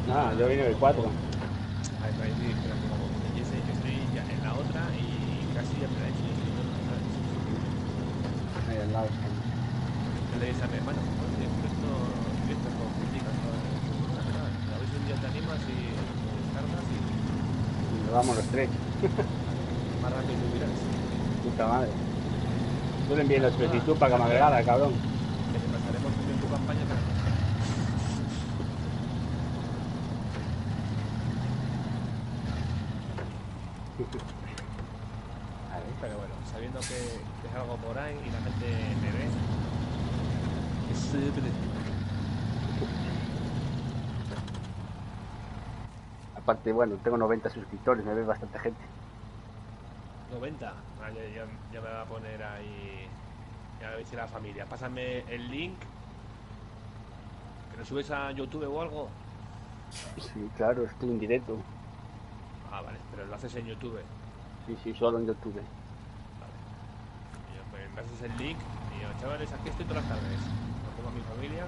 Nada, yo vine del 4. Estoy ya en la otra y casi ya me la he hecho. Ahí al lado está. Le dices a mi hermano, oye, esto con críticas, a veces un día te animas y descargas y Nos vamos los 3. más rápido subirás. Puta madre. Tú le envíes la solicitud para que me agregara, cabrón. Que te pasaremos en tu campaña para pero bueno, sabiendo que salgo por ahí y la gente me ve, es simple. Aparte, bueno, tengo 90 suscriptores, me ve bastante gente. 90. Ah, ya me va a poner ahí. Ya veis la familia. Pásame el link. ¿Que lo subes a YouTube o algo? Sí, claro, estoy en directo. Ah, vale, pero lo haces en YouTube. Sí, sí, solo en YouTube. Vale. Y yo, pues, me haces el link y yo, chavales, aquí estoy todas las tardes. Lo pongo a mi familia.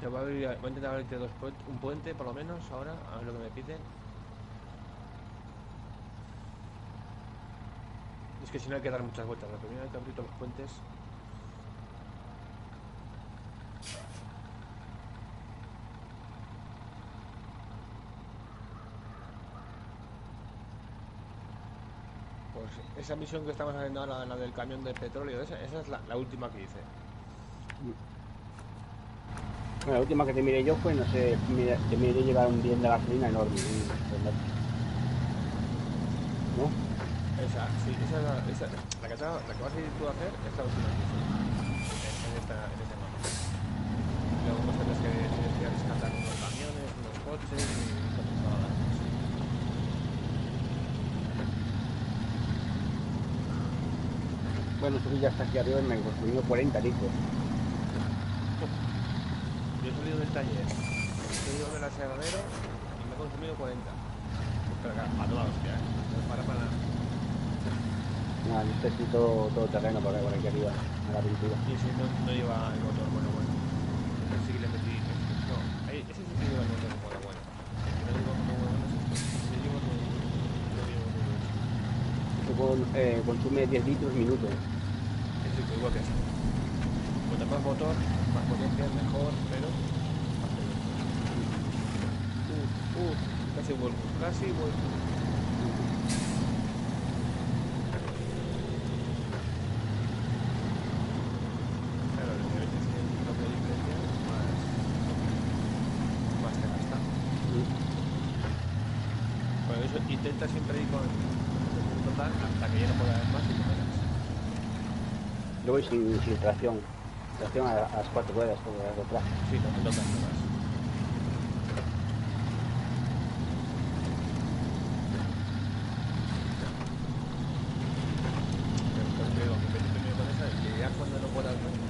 Yo voy a intentar abrirte un puente por lo menos ahora, a ver lo que me piden. Es que si no hay que dar muchas vueltas, la primera vez que abrí todos los puentes. Pues esa misión que estamos haciendo ahora, la del camión de petróleo, esa es la última que hice. Bueno, la última que te miré yo fue, no sé, te miré llevar un bien de gasolina enorme. ¿No? Esa, sí, la que vas a ir tú a hacer es la última que hice en este mapa. Luego pues tienes que rescatar unos camiones, unos coches y cosas para dar. Bueno, subí ya hasta aquí arriba y me consumió 40 litros. Yo he salido del taller, he salido del aserradero y me he consumido 40. Pero claro, a toda hostia, no para nada. Nada, necesito todo terreno por aquí arriba, a la pintura. Y ese no lleva el motor, bueno. Ese sí que le metí. No, ese sí que lleva el motor bueno. Si no lleva como bueno, ese lleva muy Eso consume 10 litros minuto. ese que igual que ese. Cuanto más motor, más potencia, mejor, pero más peor. Casi vuelvo. Claro, el nivel que tiene un cambio de diferencia, más te gasta. Por eso intenta siempre ir con el total hasta que ya no pueda más y menos. Yo voy sin tracción. Tracción a las 4 ruedas, todo de atrás. Sí, no te toca más. días cuando no puedas ver.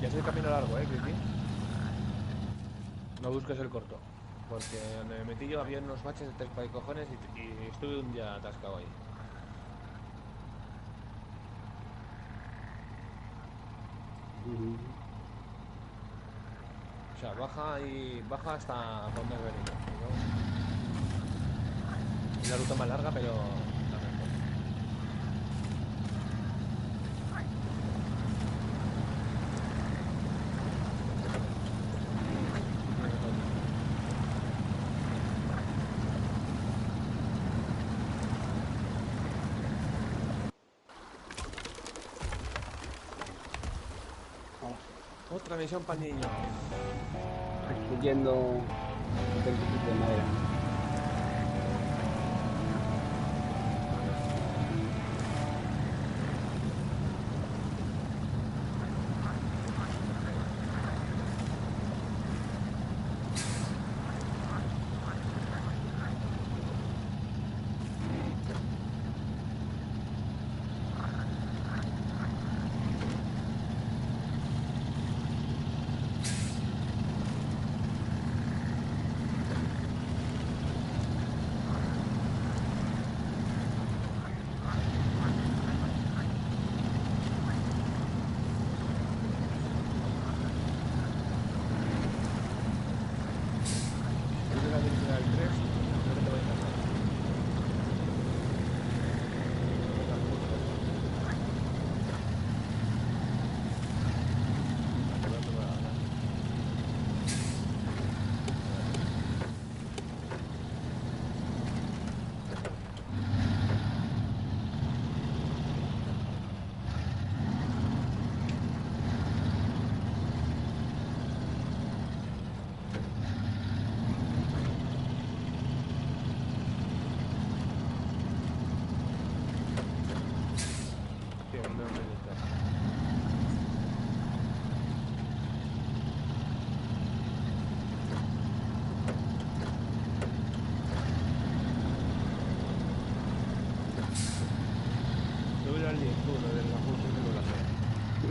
Ya es el camino largo, Cristi. No busques el corto. Porque donde me metí yo había unos baches de 3 cojones y estuve un día atascado ahí. O sea, baja hasta donde has venido. Es la ruta más larga, pero la mejor. Otra misión para niños. Construyendo utensilios de madera.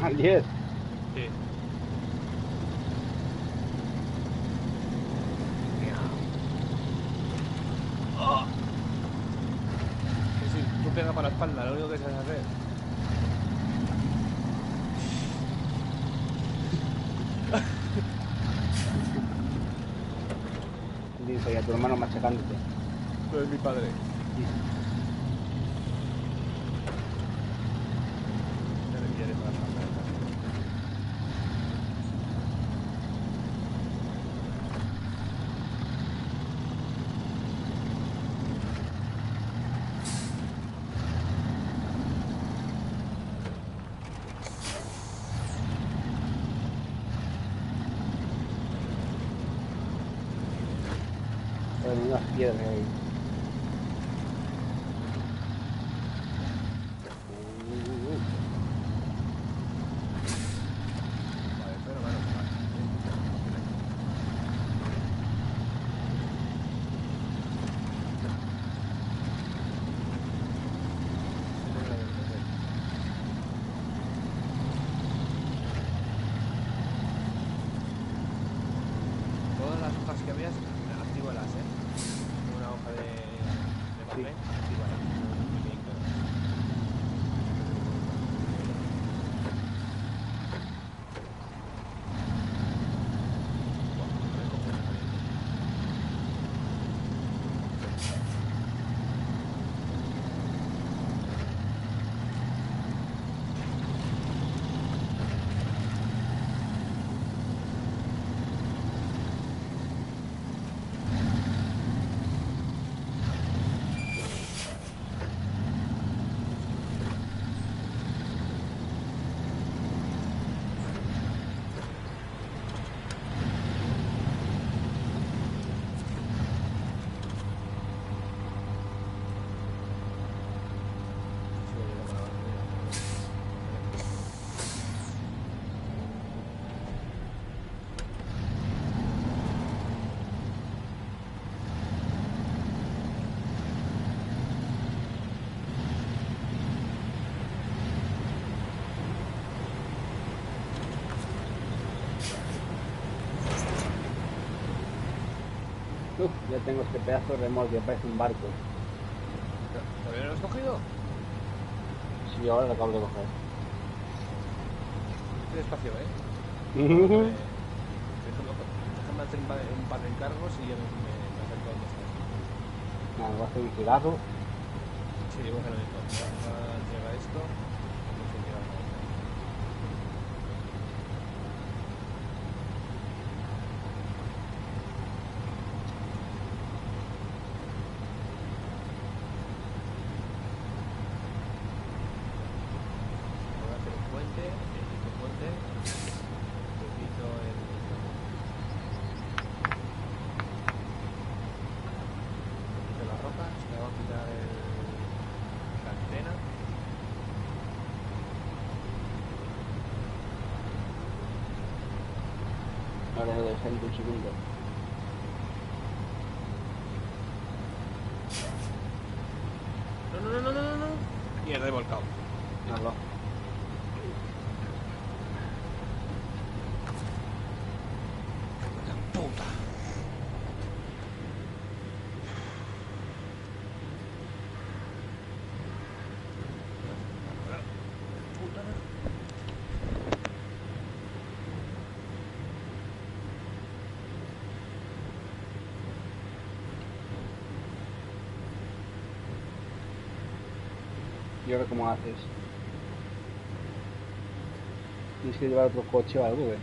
Al 10. Sí. ¡Oh! Sí, tú pega para la espalda, lo único que sabes hacer. y a tu hermano machacándote. Tú eres mi padre. Sí. Ya le pillaré para la cabeza. Pero unas piedras ahí. Vale, pero menos mal. Todas las hojas que veas, actívalas, ¿eh? Una hoja de papel, actívalas. Muy bien, claro. Buah, no me cojo nada. Sí, voy a llegar a la batería. Ya tengo este pedazo de remolque, parece un barco. ¿Todavía no lo has cogido? Sí, ahora lo acabo de coger. Estoy despacio, ¿eh? Ujú. Déjame hacer un par de encargos y ya me acerco donde estás. Nada, voy a hacer un cigarro. Sí, voy a hacer lo mismo. Ahora llega esto. Vamos a llegar a la otra. Voy a hacer un puente, necesito un puente. Necesito el... Necesito las rocas, me voy a quitar la antena. Ahora lo dejé un segundo. No. Mierda, he volcado. Hazlo. Puta. ¿Y ahora cómo haces? ¿Tienes que llevar otro coche o algo, güey?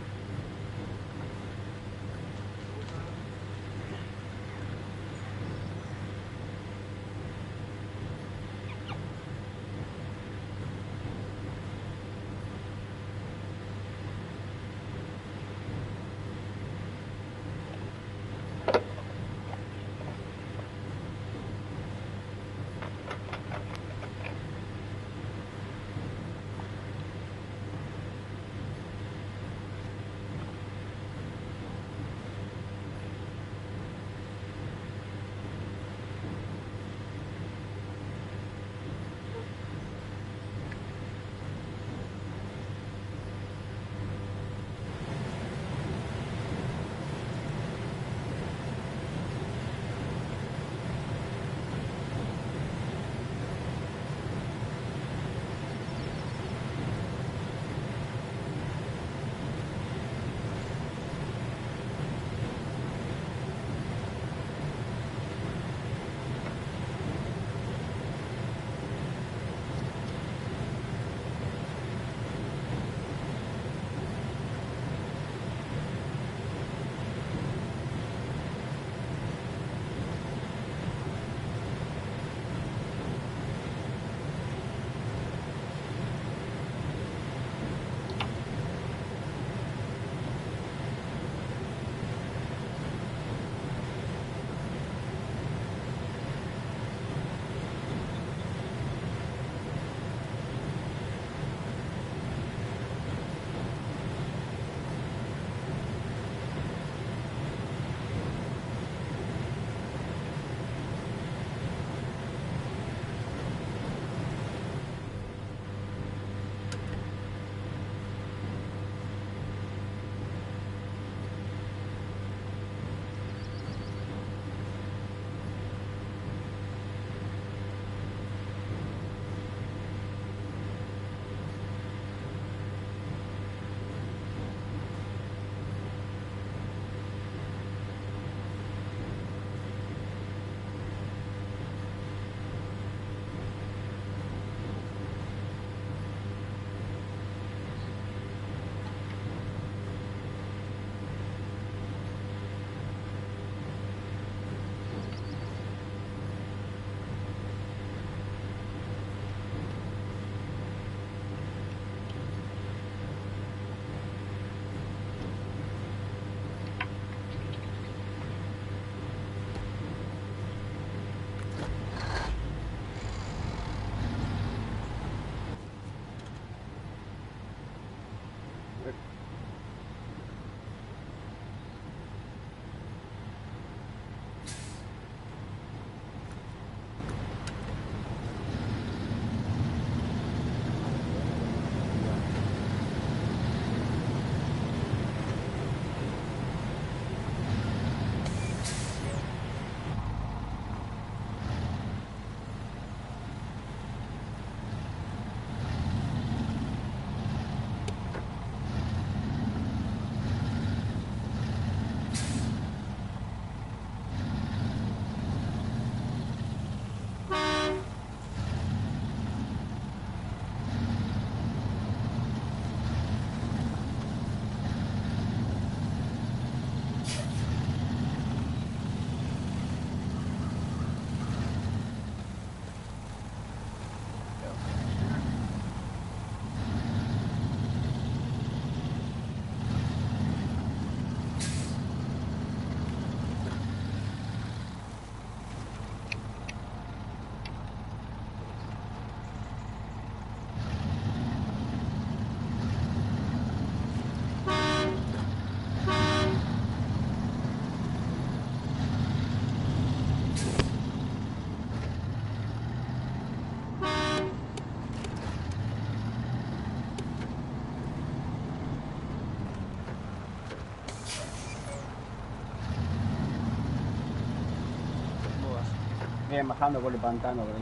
siguen bajando por el pantano por ahí.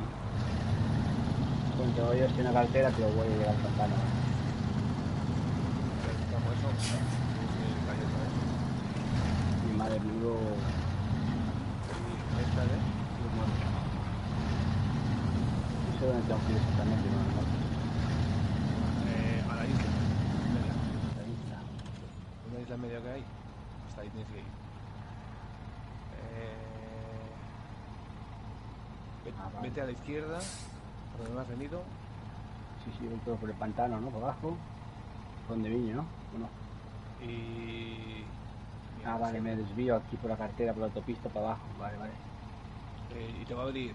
Cuando voy a hacer una cartera, pero voy a llegar al pantano. Como eso, sí, cayó otra vez. Mi madre vivo. Y esta vez, No sé dónde tengo que ir exactamente, no. a la isla media. La isla. Una isla media que hay. Hasta ahí tienes que ir. Vale. Vete a la izquierda, por donde me has venido. Sí, voy todo por el pantano, ¿no? Por abajo. Donde vine, ¿no? Bueno. Y... Vale, me desvío aquí por la carretera, por la autopista para abajo. Vale. y te va a abrir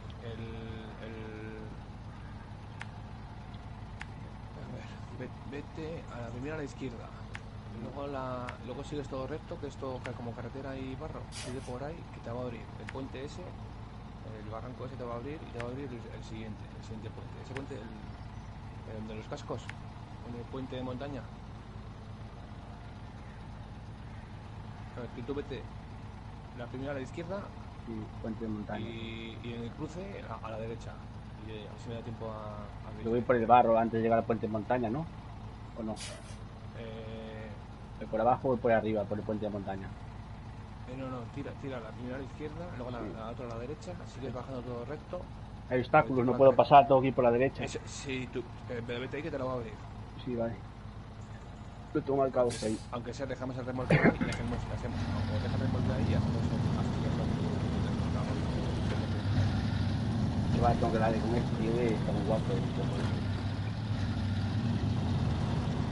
a ver, vete a la primera a la izquierda. Luego sigues todo recto, que esto como carretera y barro. Sigue por ahí, que te va a abrir el puente ese, el barranco ese te va a abrir y te va a abrir el siguiente puente. Ese puente, el de los cascos, en el puente de montaña. A ver, que tú vete la primera a la izquierda. Sí, puente de montaña. Y en el cruce a la derecha. Y así me da tiempo a Yo voy por el barro antes de llegar al puente de montaña, ¿no? ¿O no? ¿Por abajo o por arriba, por el puente de montaña? No, tira la primera a la izquierda, luego la otra a la derecha, sigues bajando todo recto. Hay obstáculos, no puedo pasar, tengo que ir por la derecha. Sí, tú, vete ahí que te lo va a abrir. Sí, vale. Lo tengo marcado ahí. Aunque sea, dejamos el remolque ahí y hacemos o deja el remolque ahí y hacemos Tengo que darle con esto, tío, está muy guapo.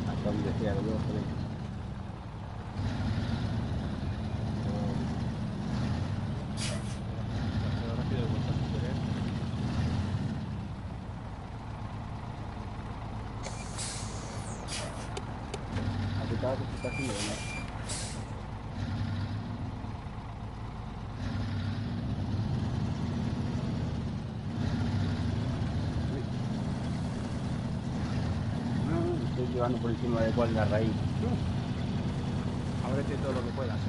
Hasta donde sea, lo veo, joder. rápido de vuelta sin querer. Apretado que se está haciendo, ¿no? Estoy llevando por encima de cuál la raíz. Ábrete todo lo que puedas.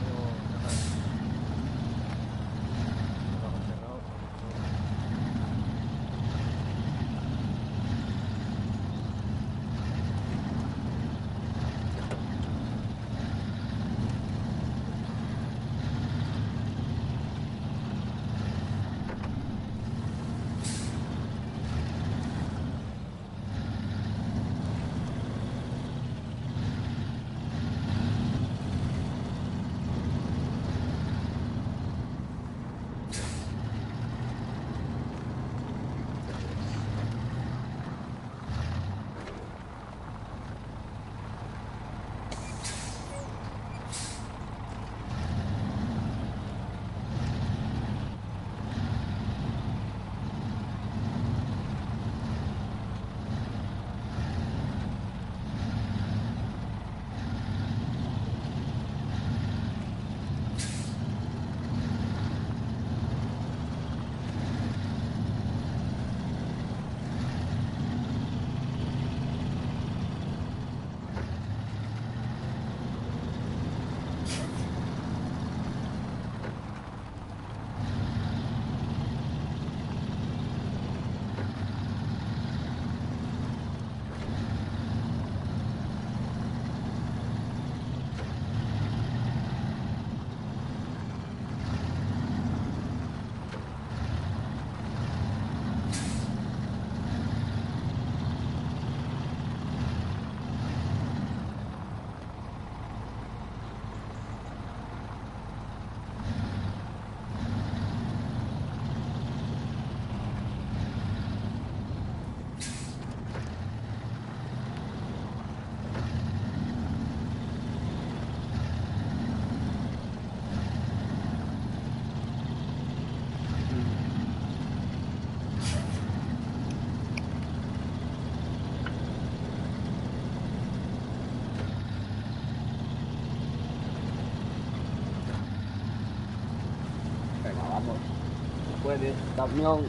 Puedes, camión.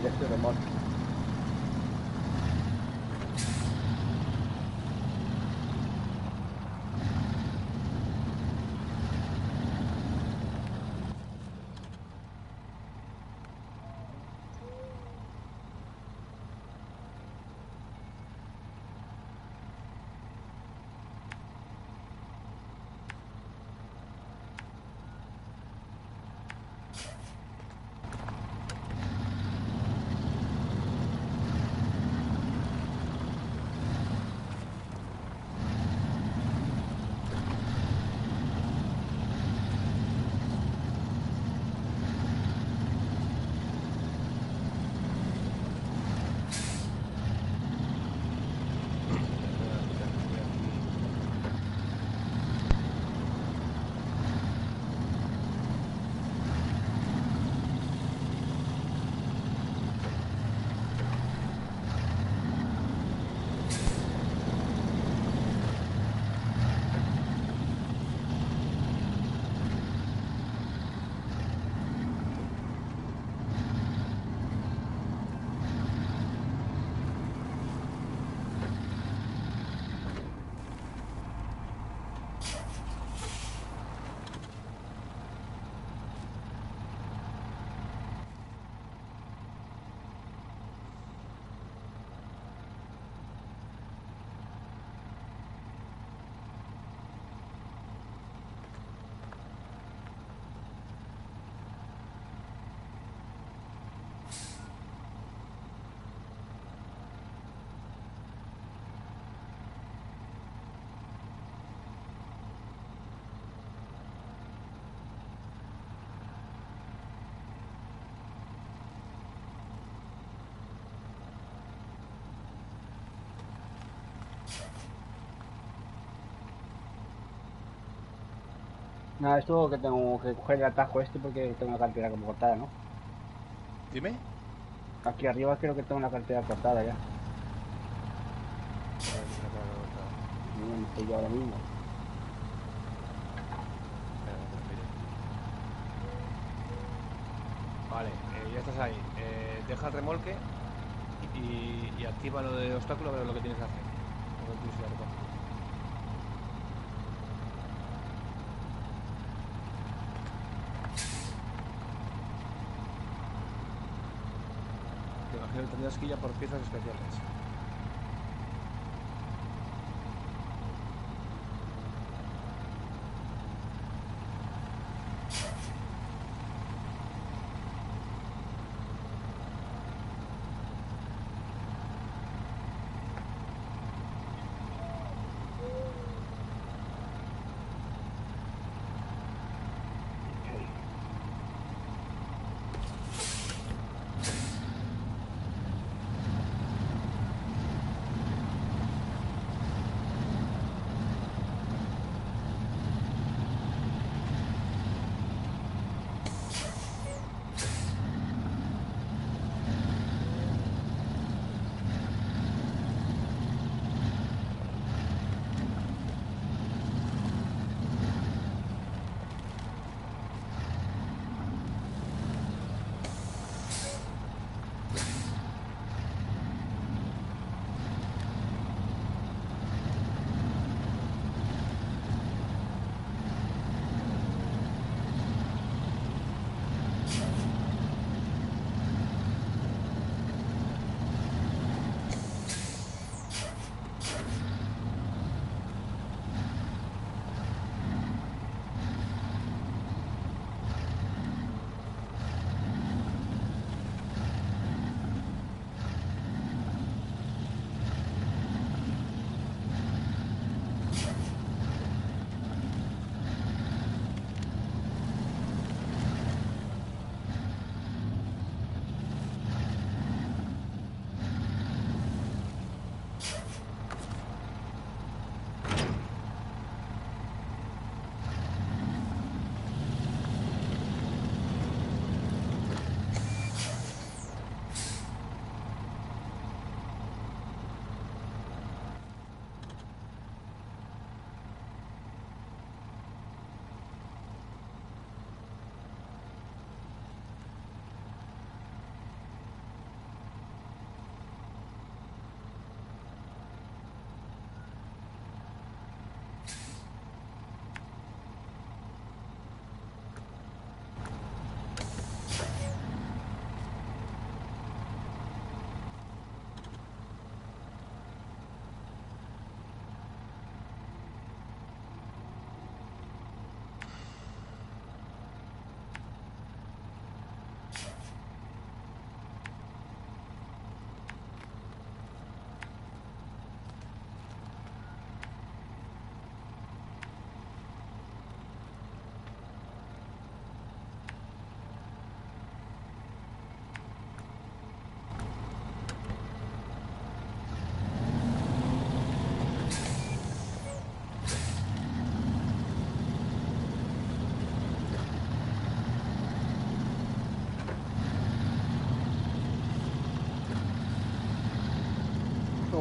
de este remolque. Nada, esto que tengo que coger el atajo este porque tengo la cartera como cortada, ¿no? Dime. Aquí arriba creo que tengo la cartera cortada ya. No estoy yo ahora mismo. Vale, ya estás ahí. Deja el remolque y activa lo de obstáculo, pero lo que tienes que hacer. Porque tú sí la recoges. Te imagino que tendrás que ir a por piezas especiales.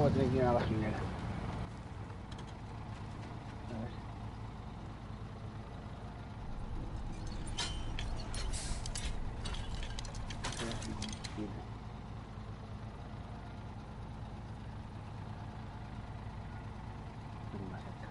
voy a tener que ir a la gasolinera. A ver. Queda sin combustible. Tengo más cerca.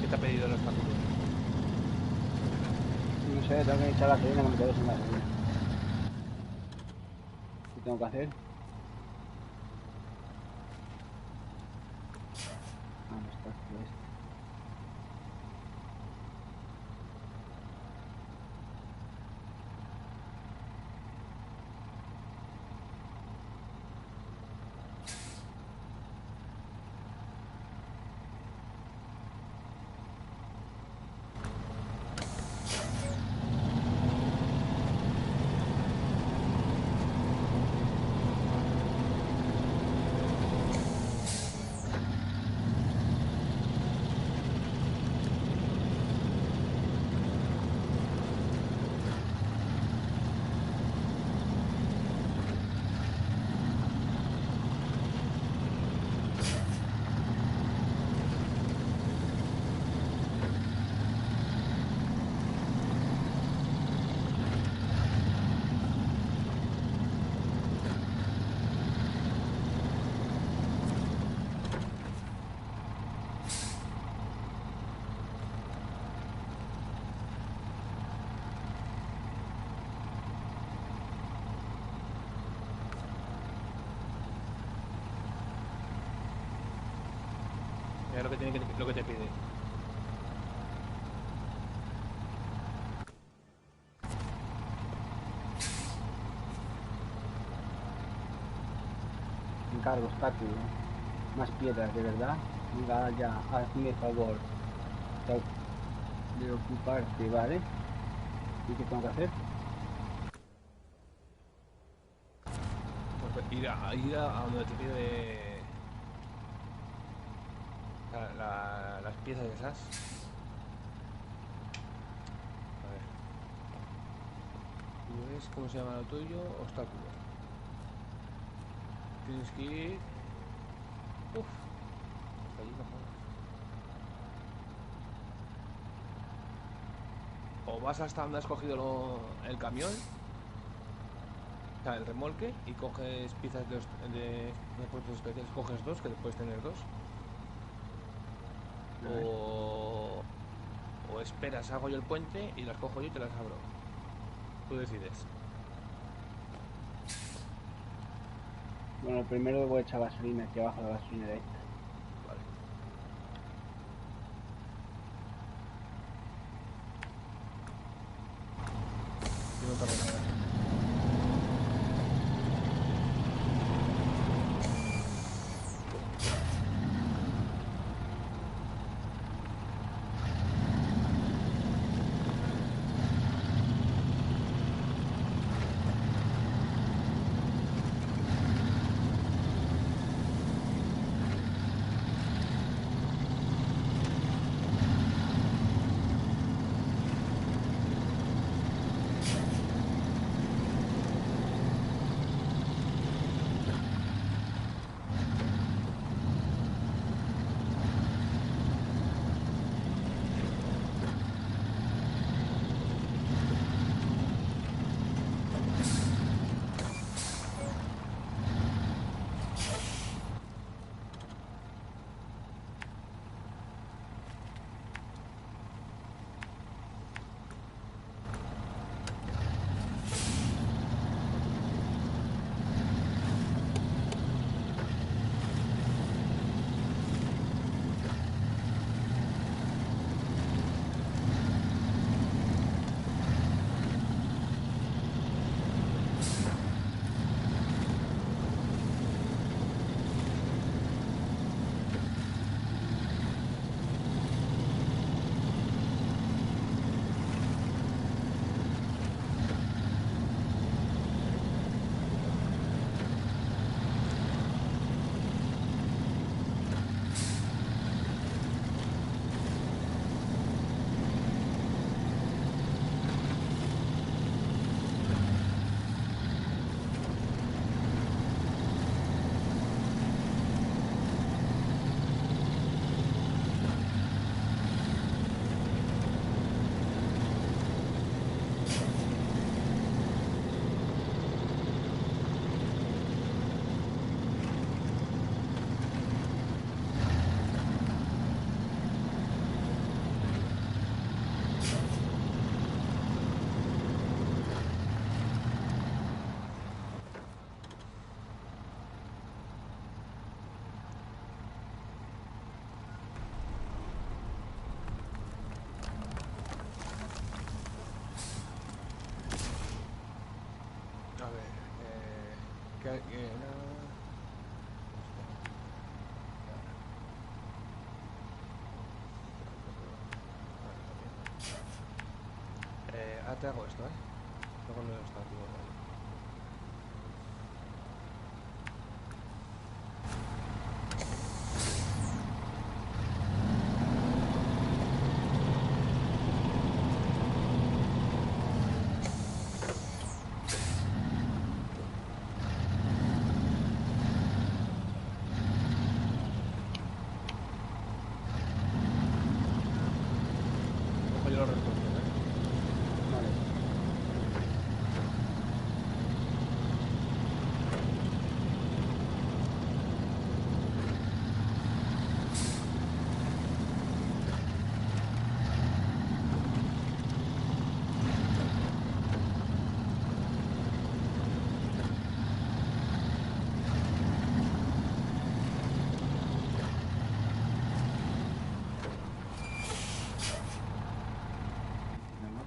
¿Qué te ha pedido el obstáculo? No sé, tengo que echar la gasolina que me quedo sin gasolina. ¿Qué tengo que hacer? Ah, el obstáculo este. Mira lo que te pide. Encargo obstáculo. Más piedras, de verdad. Venga, ya, hazme favor de ocuparte, ¿vale? ¿Y qué tengo que hacer? Pues ir a donde te pide las piezas esas. A ver. ¿Tú ves cómo se llama lo tuyo? Obstáculo. Tienes que ir. Uf. Hasta allí no jodas. O vas hasta donde has cogido el camión, o sea, el remolque, y coges piezas de repuestos especiales, coges dos, que puedes tener dos. A ver. O esperas, hago yo el puente y las cojo yo y te las abro. Tú decides. Bueno, primero voy a echar gasolina aquí abajo de la gasolinera esta. Vale. Yo no tardo nada. Ahora te hago esto, ¿eh? Luego no está activo todavía. Cojo yo los repuestos, ¿eh? Vale. Venga.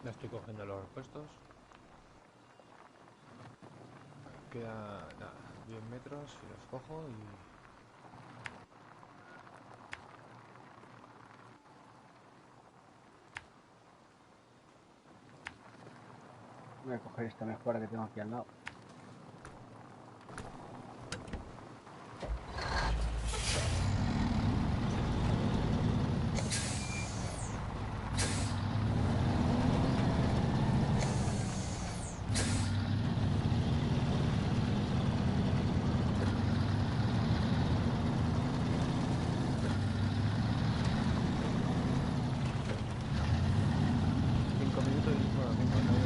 Ya estoy cogiendo los repuestos. Queda nada, 10 metros y los cojo y... Voy a coger esta mejora que tengo aquí al lado. Cinco minutos y bueno, 5 minutos.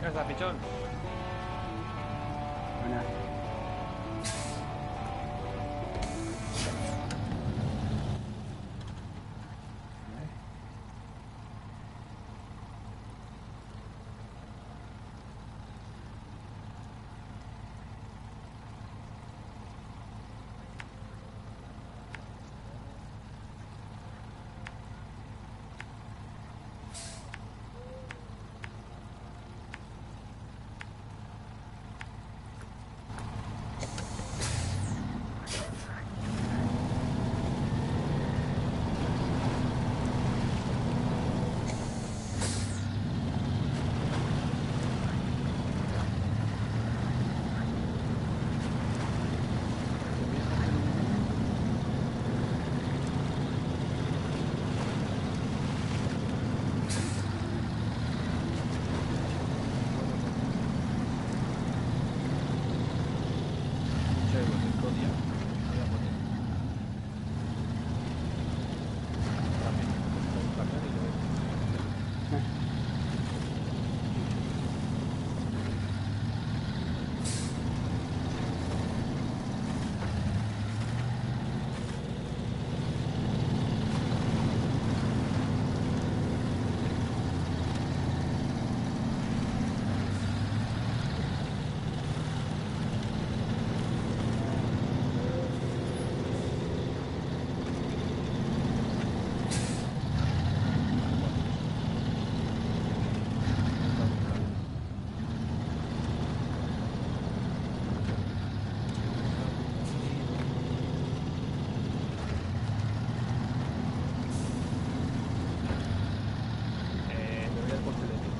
Ya está, pichón. Buena. Me voy al poste eléctrico.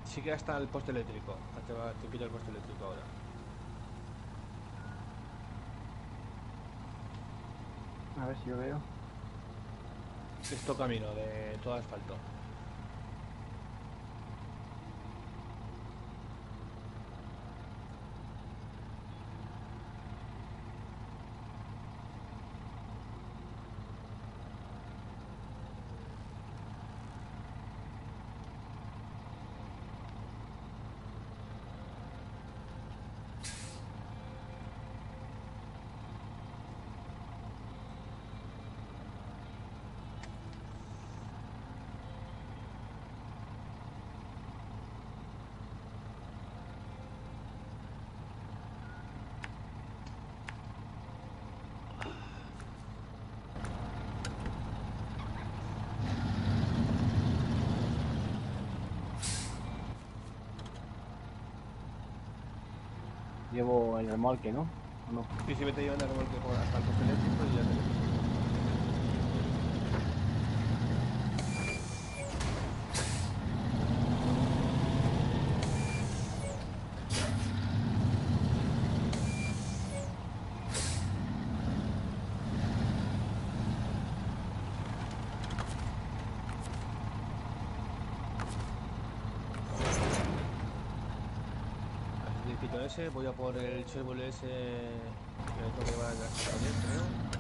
Sí que hasta el poste eléctrico. Te pillo el poste eléctrico ahora. A ver si lo veo. Esto camino de todo asfalto. Llevo el remolque, ¿no? ¿O no? Y si me te llevan el remolque hasta el poste eléctrico y ya te... Ese, voy a por el Chevrolet ese que tengo que llevar a casa también, creo.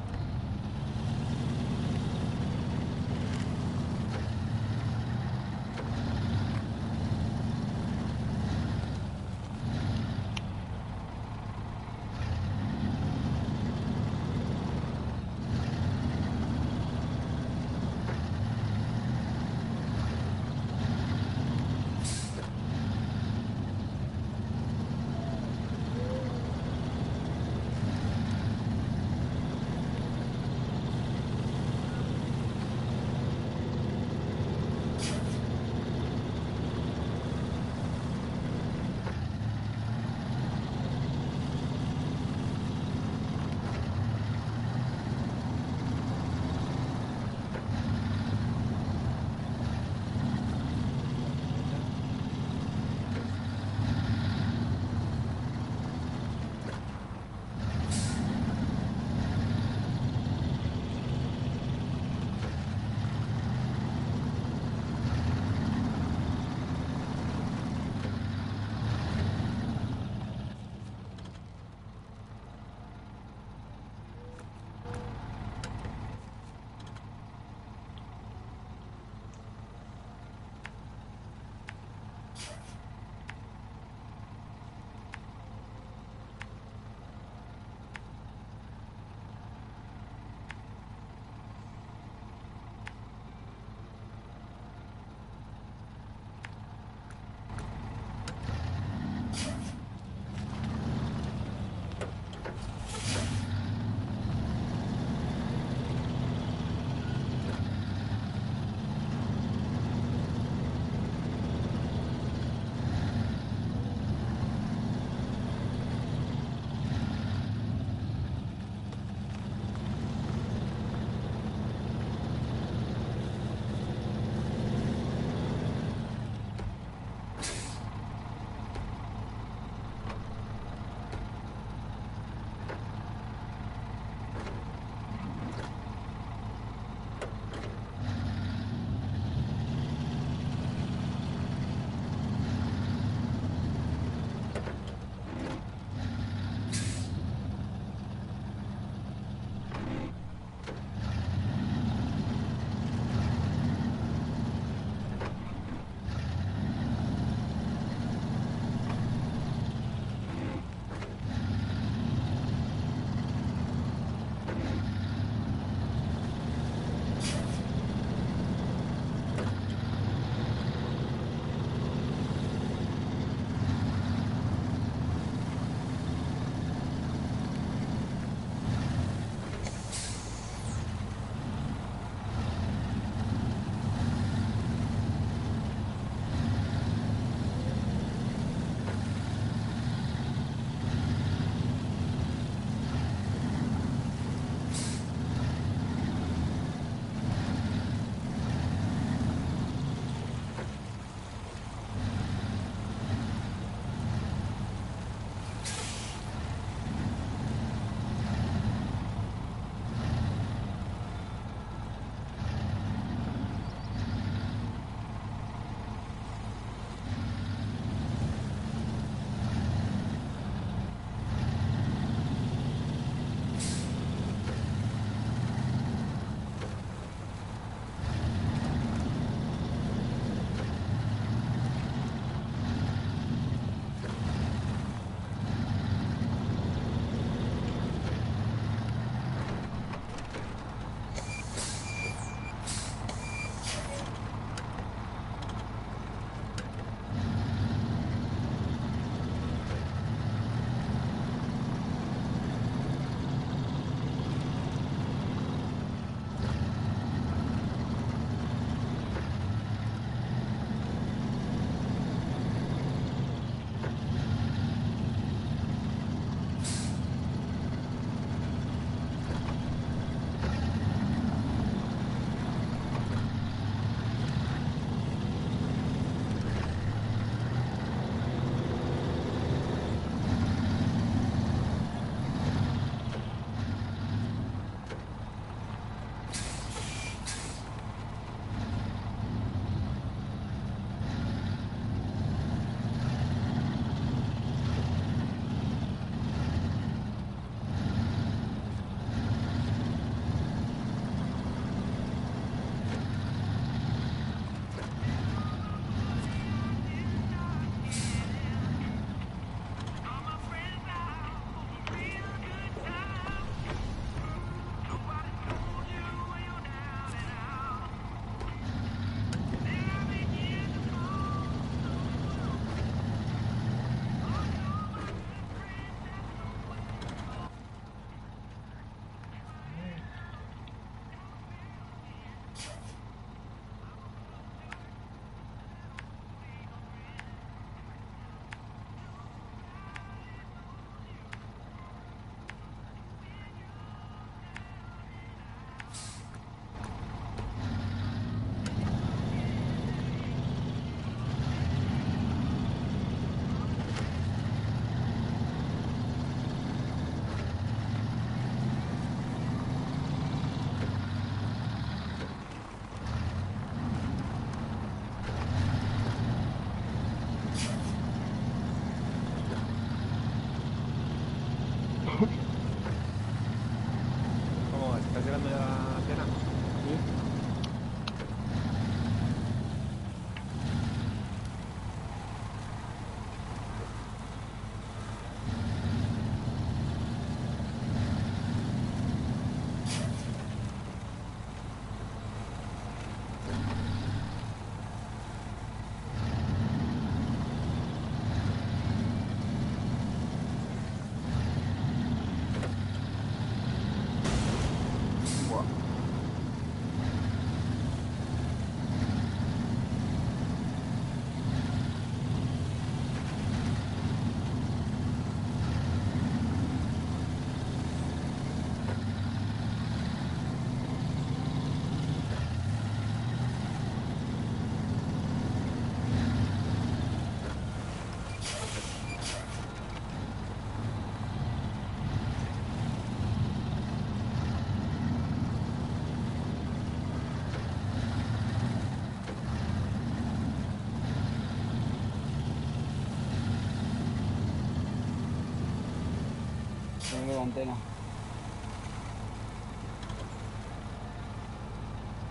no veo antena.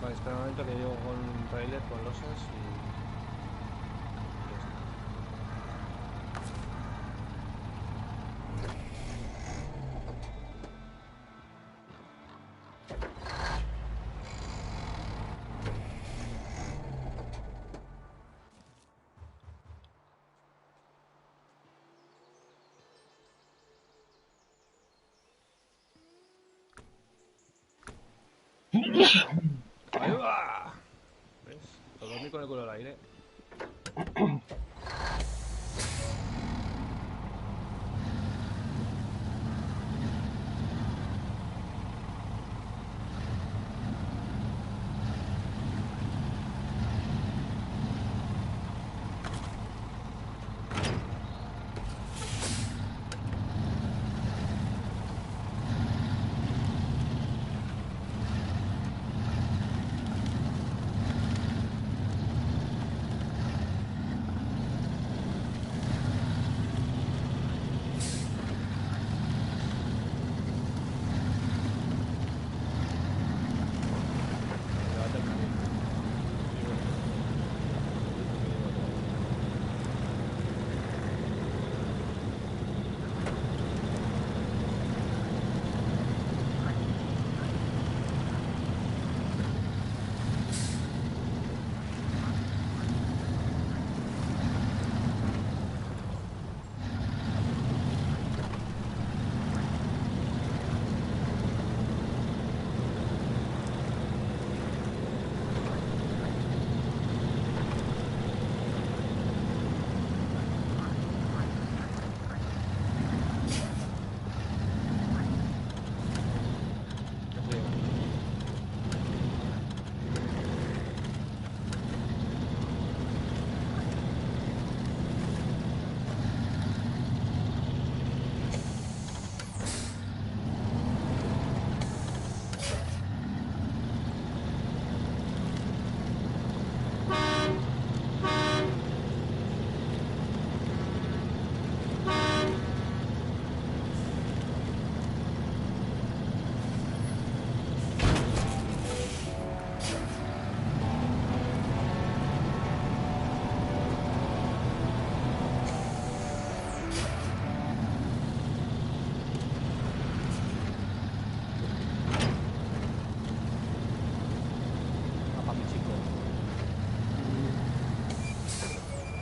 Vale, espera un momento que llego con un trailer con losas y... ¡Ahí va! ¿Ves? Lo dormí con el culo al aire. Levanta el camino. Papá, mi chico.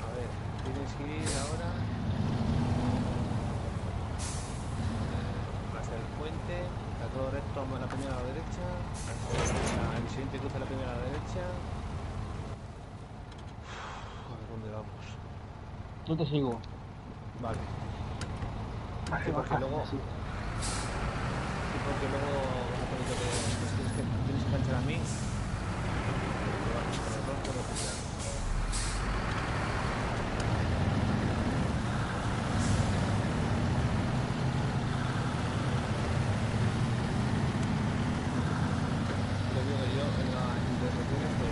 A ver, tienes que ir ahora hacia el puente, a todo recto, la primera a la derecha, el siguiente cruza la primera a la derecha. A ver dónde vamos. No te sigo. Vale. Más Sí, que porque bajar, luego, así. sí, porque luego tienes que enganchar a mí. Pero vamos, con el rostro lo que sea. Lo digo yo en las intersecciones de...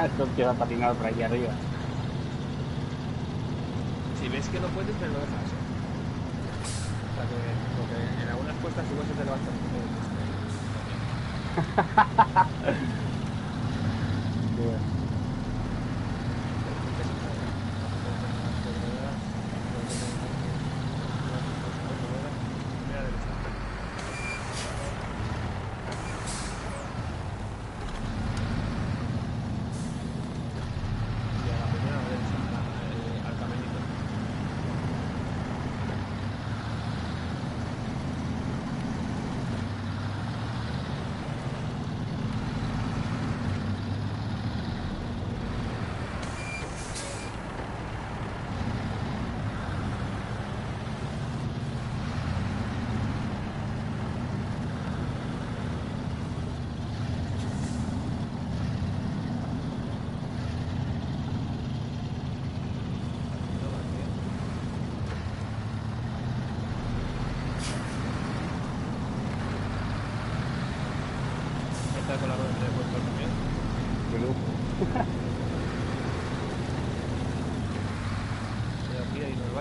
Esto queda patinado por aquí arriba. Si ves que no puedes, te lo dejas. O sea que, porque en algunas puestas igual se te levanta un poco. Bueno. Al caminito.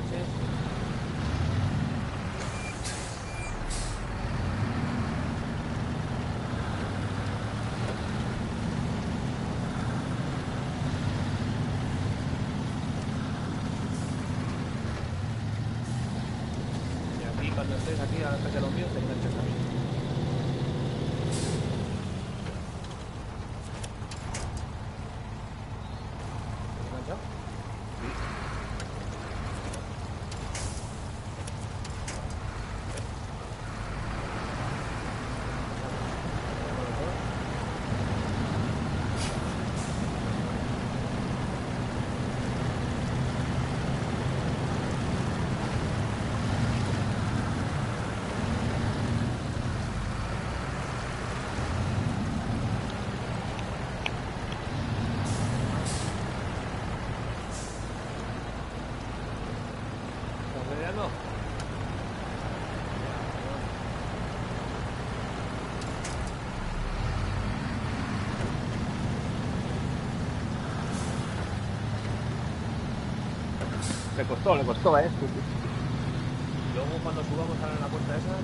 baches. Y aquí, cuando estés aquí, ahora que los míos, te enganchas también. ¿Te has enganchado? ¿Estás peleando? Le costó, ¿eh? Luego cuando subamos a la puerta esa,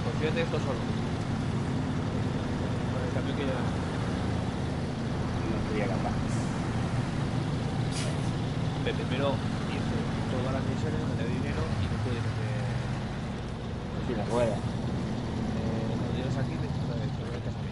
confíate esto solo. Con el cambio que llevas. No sería capaz. Primero hice todas las misiones, meter dinero y no puedes hacer. Si la rueda. Cuando llegues aquí, te metes a mí.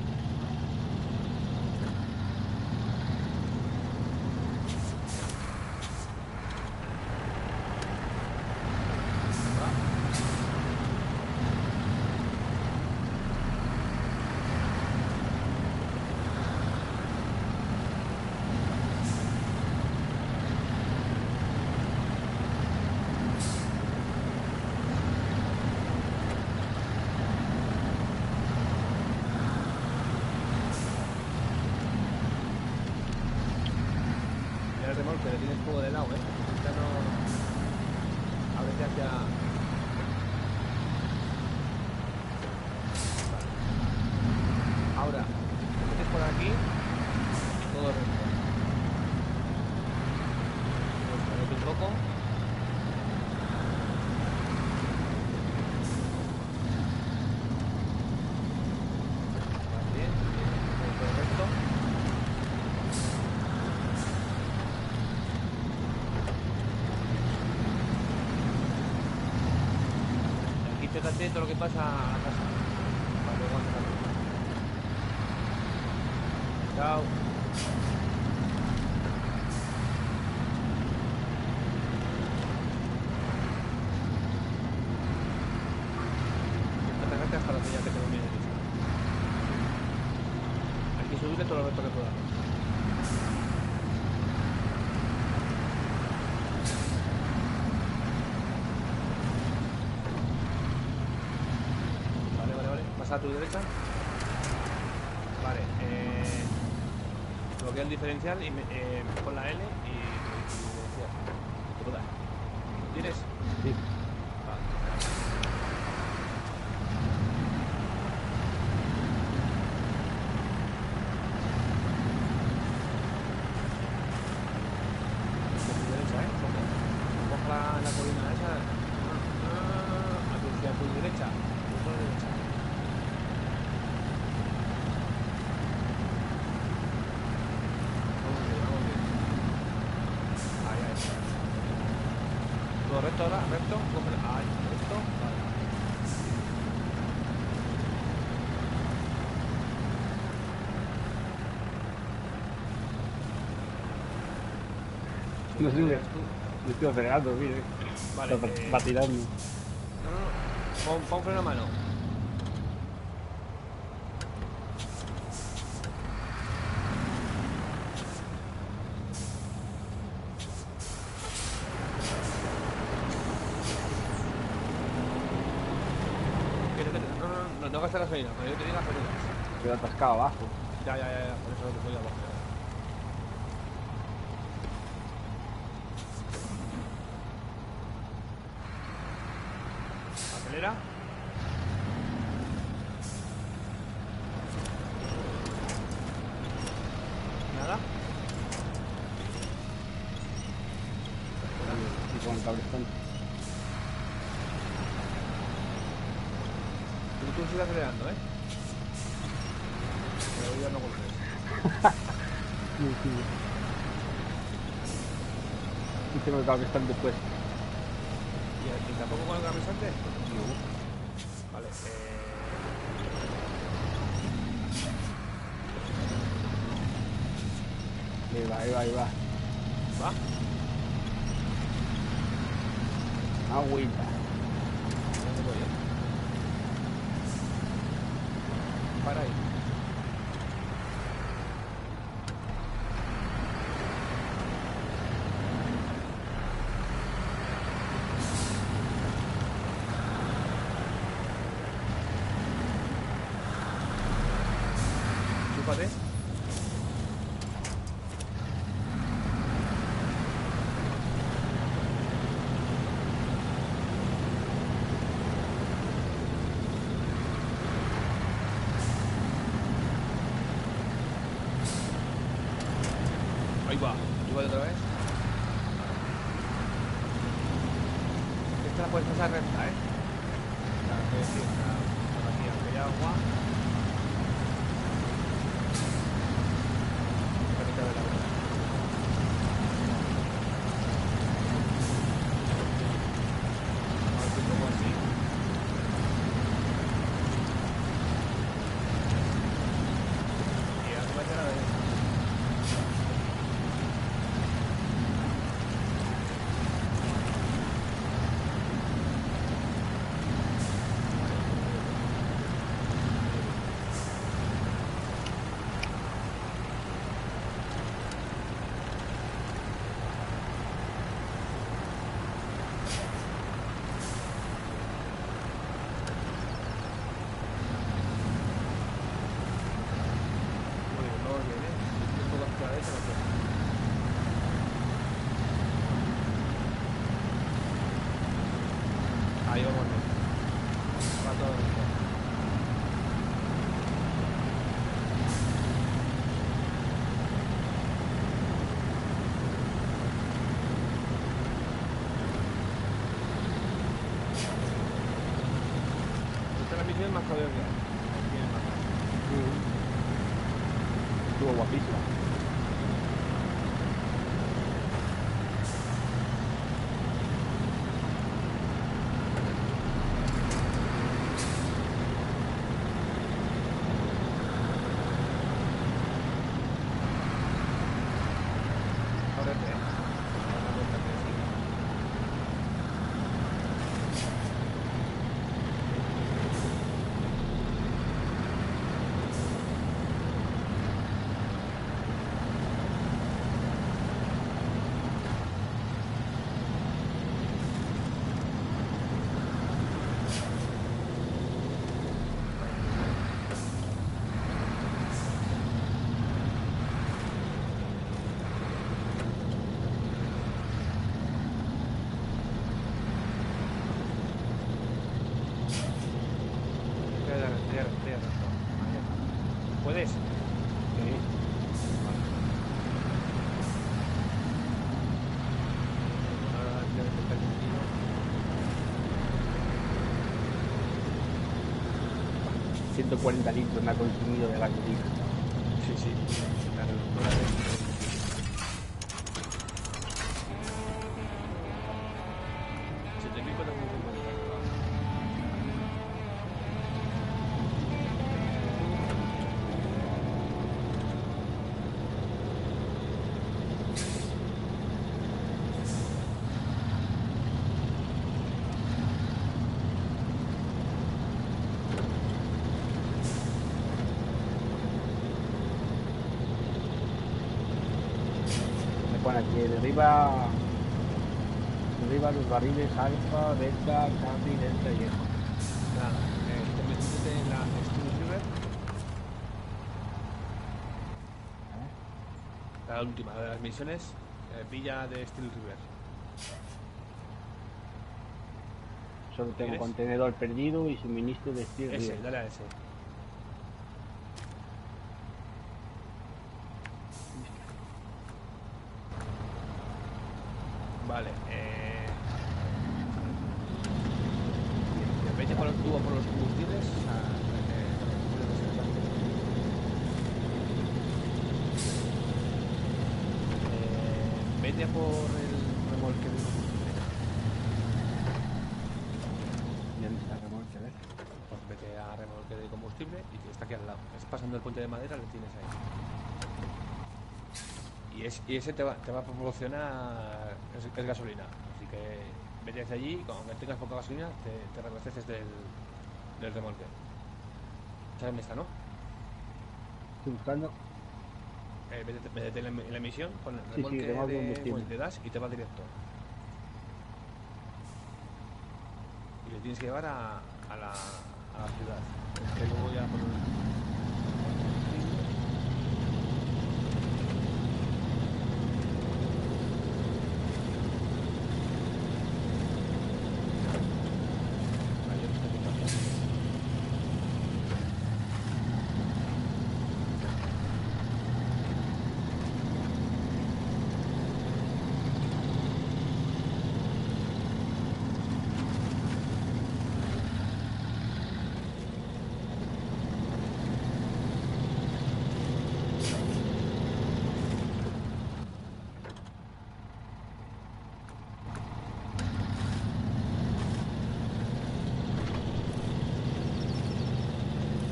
Mira el remolque, le tienes fuego de lado, Ya no. Ábrete hacia. Vale. Ahora, te metes por aquí y todo recto. Pues ponete un poco. Bien, todo recto. Y aquí fíjate todo lo que pasa a casa. Vale, aguanta. Chao. Atacarte hasta la señal que te lo mires. Aquí subirle todo lo recto que pueda. Vale. Pasa a tu derecha. Vale. Bloquea el diferencial y pon la L y diferencial. Te lo das. ¿Lo tienes? Sí. Vale. A tu derecha, coja la colina esa. Hacia tu derecha. Tu derecha. Vamos bien. Ahí. Todo recto ahora, recto. Ahí, recto. Vale. No sé, me estoy acelerando, mire. Vale, Va tirando. No. Pon freno a mano. No gastes gasolina, cuando yo te diga gasolina. Estoy atascado abajo. Ya, por eso te voy abajo. Acelera. cabrestón. Tú sigues acelerando, ¿eh? Pero ya no golpes. Sí, sí. Y tengo el cabrestón después. ¿Y tampoco con el cabezante? No. Vale, Ahí va. ¿va? Agüita. ¿Dónde voy, Para ahí. Chúpate. Ahí va. Chúpate otra vez. Esta la puedes pasar recta, ¿eh? Claro, es decir, por aquí aunque haya agua. La mitad de la hora. Vamos un poco así. Y a tu vez a la derecha. Muy bien, vamos bien, ¿eh? Un poco hacia la derecha, no sé. Ahí vamos bien. Va todo bien. Esta es la misión más jodida que hay. Aquí en el mapa. Estuvo guapísimo. Ábrete, ¿eh? Da una vuelta que sí. Tira recto. Ahí está. ¿Puedes? Sí. Ahora tira de el tiro. 140 litros me ha consumido de gasolina. Sí, sí. La reductora de... Me pone aquí derriba los barriles alfa, beta, charlie, delta y eco. Nada, convirtiéndote en la Steel River. La última de las misiones, pilla de Steel River. Solo tengo ¿Quieres? contenedor perdido y suministro de Steel Ese, River. dale a ese. Vale, vaya por el remolque de combustible. Ya no está remolque, a ver. Pues vete a remolque de combustible y que está aquí al lado. Es pasando el puente de madera, lo tienes ahí. Y ese te va a proporcionar es gasolina. Así que vete hacia allí y cuando tengas poca gasolina te reabasteces del remolque. ¿Sabes dónde está, no? Estoy buscando. Vete en la emisión con el Sí, remolque remolque de combustible. le das y te va directo. Y le tienes que llevar a la ciudad. Es que luego ya por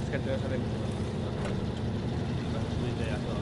es que te vas a ver. Vas a subirte ya todo.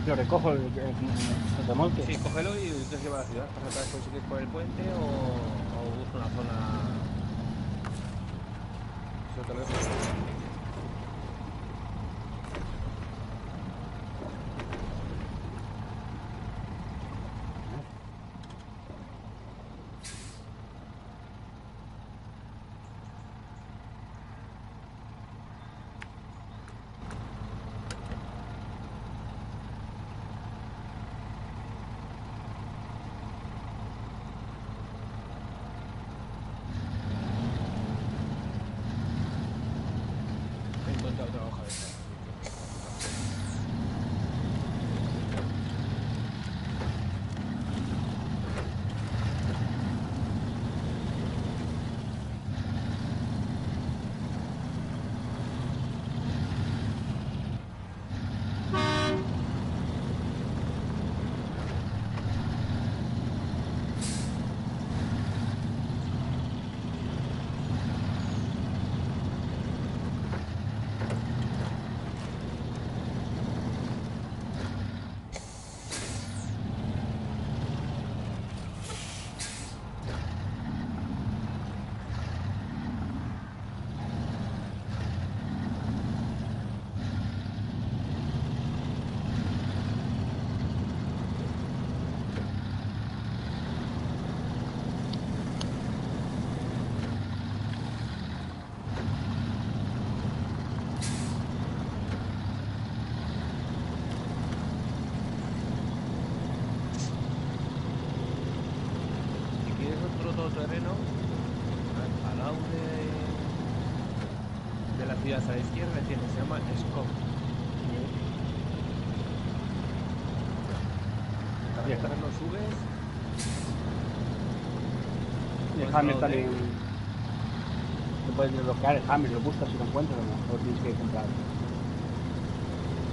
Lo recojo el remolque. Sí, cógelo y te lleva a la ciudad. Pasa otra vez si quieres por el puente o busca una zona. Eso te lo dejo. terreno, al lado de la ciudad a la izquierda tiene, se llama Scom. Para Ya está. terreno subes. Y el Hammer también. Te puedes desbloquear el Hammer, lo buscas si lo encuentras o no, o tienes que comprar.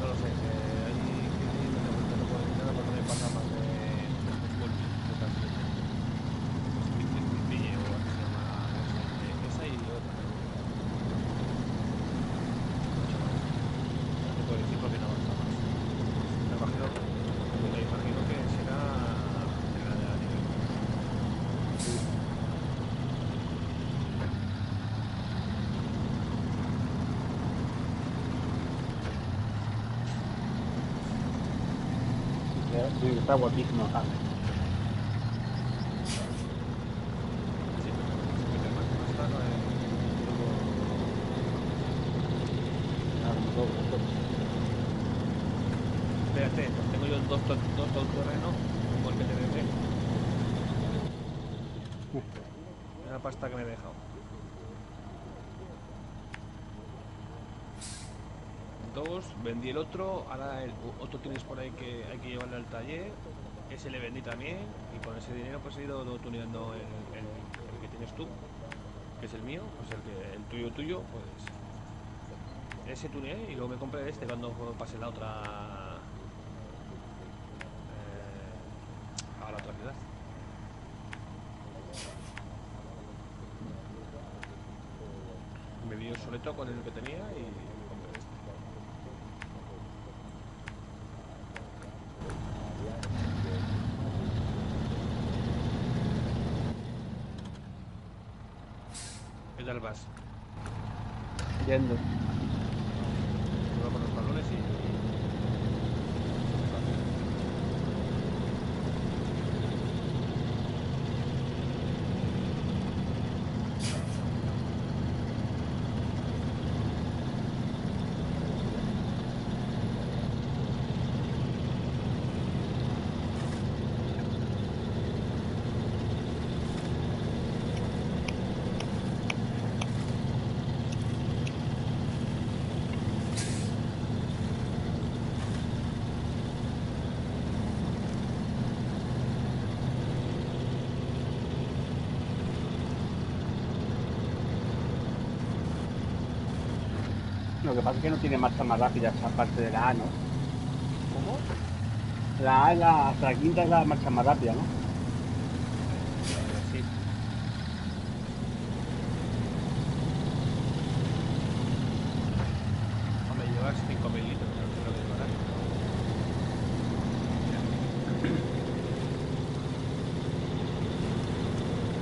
No lo sé, ahí no puedo decir nada porque me pasa más de Wolf, de Translate. Pille o así se llama, no sé, esa y otra. No te puedo decir porque no avanza más. Me imagino que será la de la nivel. Sí, está guapísimo el Hammer. Sí, pero más tarde, Ah, como todo, como todo. espérate, pues tengo yo dos todoterreno como el que te dejé. Mira la pasta que me he dejado. Dos, vendí el otro, ahora el otro tienes por ahí que hay que llevarle al taller, ese le vendí también y con ese dinero pues he ido tuneando el que tienes tú, que es el mío, pues el tuyo, pues ese tuneé y luego me compré este cuando pasé la otra a la otra ciudad. Me vi soleto con el que tenía y me compré este. ¿Qué tal vas? Yendo. Prueba con los balones y Lo que pasa es que no tiene marchas más rápidas aparte de la A, ¿no? ¿cómo? La A, hasta la quinta es la marcha más rápida, ¿no? Sí. Hombre, llevas 5.000 litros, no sé lo que llevarás.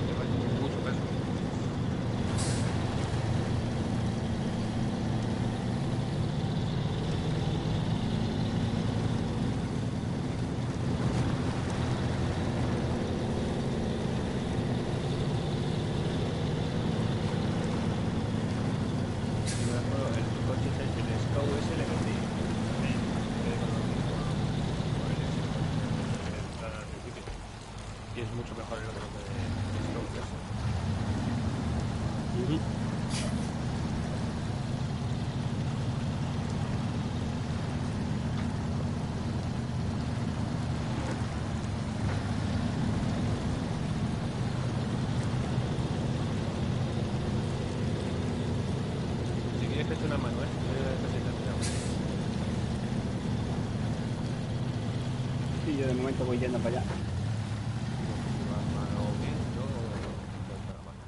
Llevas mucho peso. El coche el Scout ese le vendí. También. Quedé con lo mismo con el al principio. Y es mucho mejor el otro que el Scout ese. Si quieres te echo una mano, casi terminado. Sí, yo de momento voy yendo para allá. Si vas mano bien, yo voy para mano.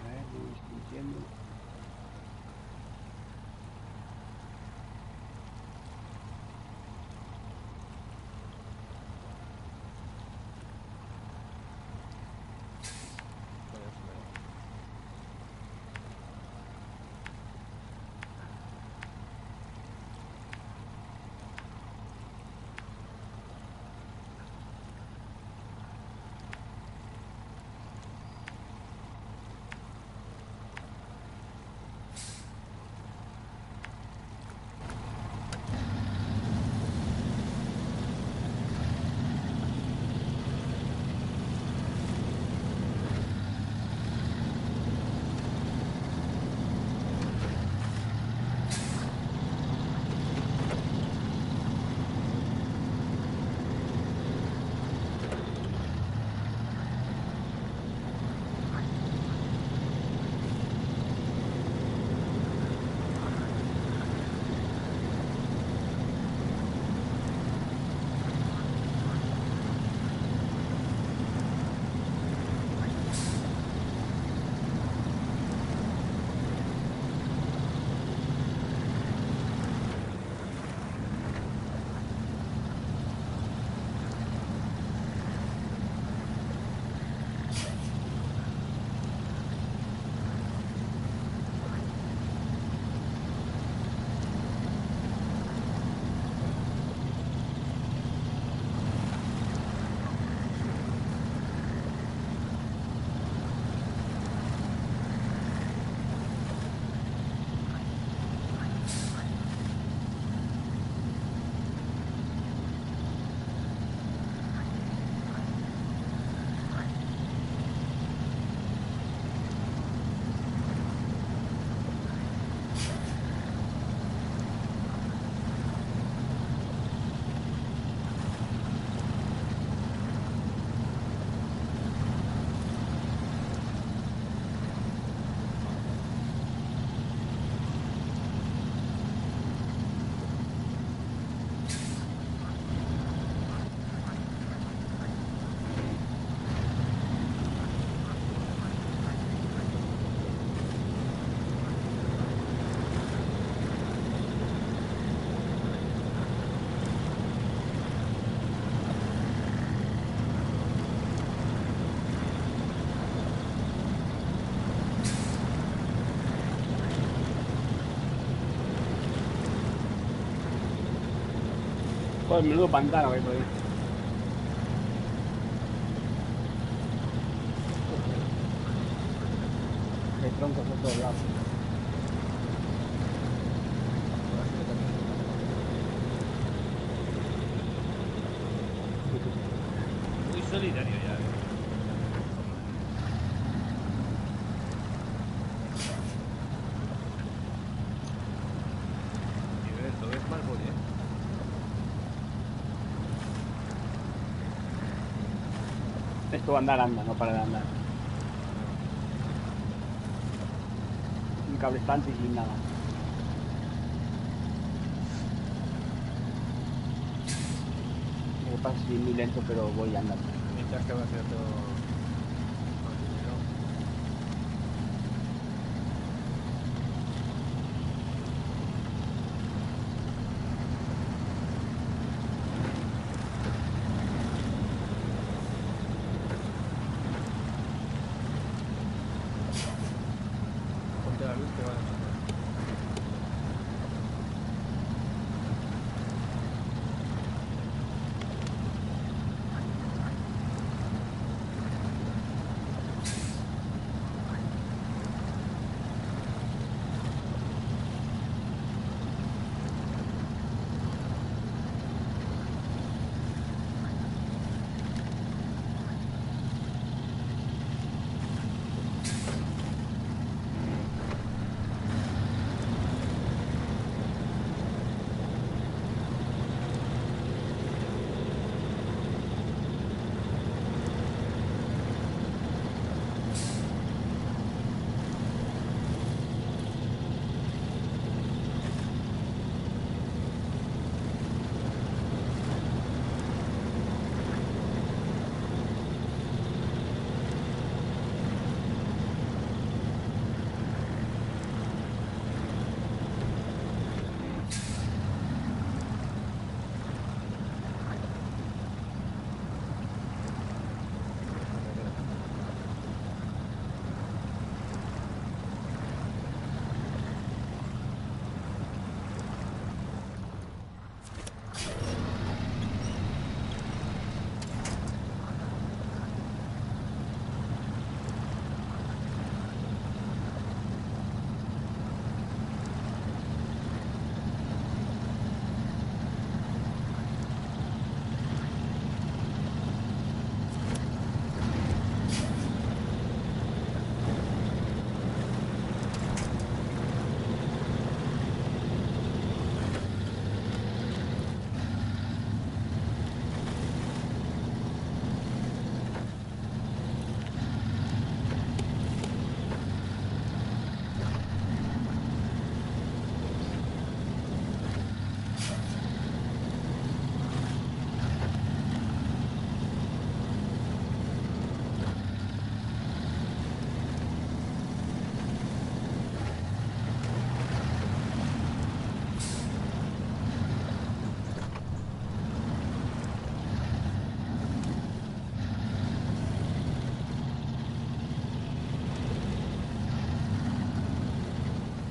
A ver, no estoy yendo. Joder, menudo pantano que hay por ahí. Hay troncos por todos lados. Muy solidario ya. Y ves, lo ves mal, Boli, ¿eh? Esto va a andar, anda, no para de andar. Sin cable estante y sin nada. Lo que pasa es que es muy lento, pero voy andando. Mientras que va haciendo más dinero. Ponte la luz que va a dejar.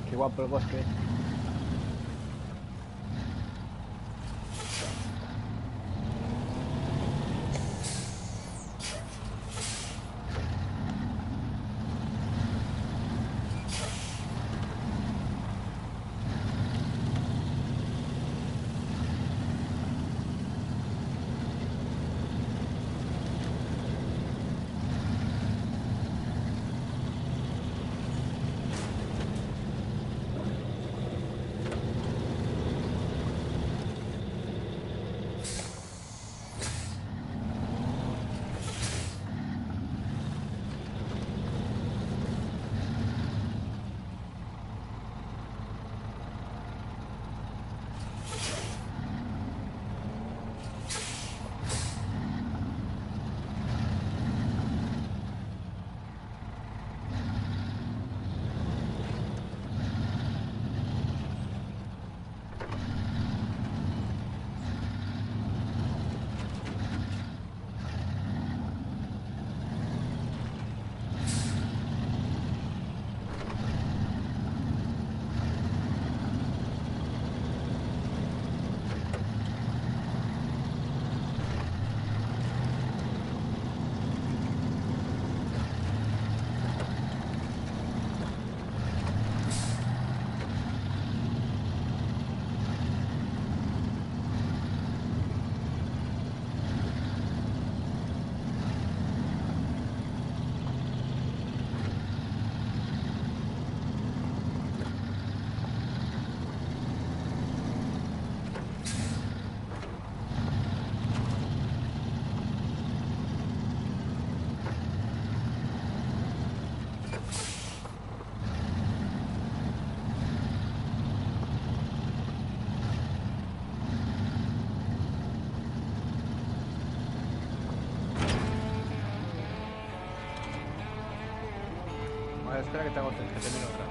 Qué guapo el bosque. Espera que te hago que termine otra.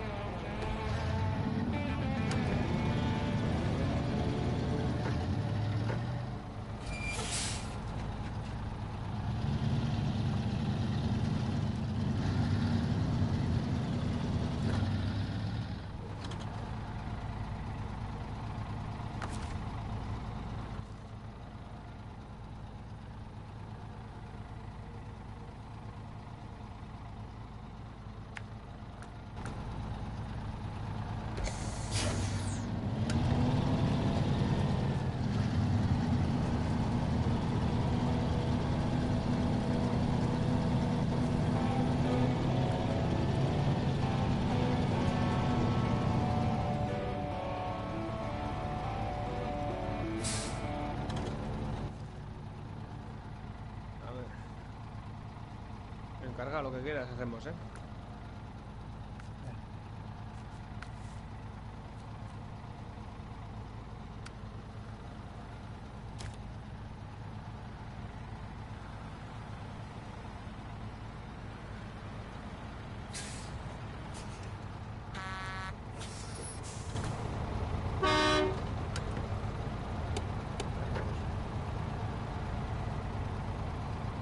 Encarga lo que quieras, hacemos, ¿eh?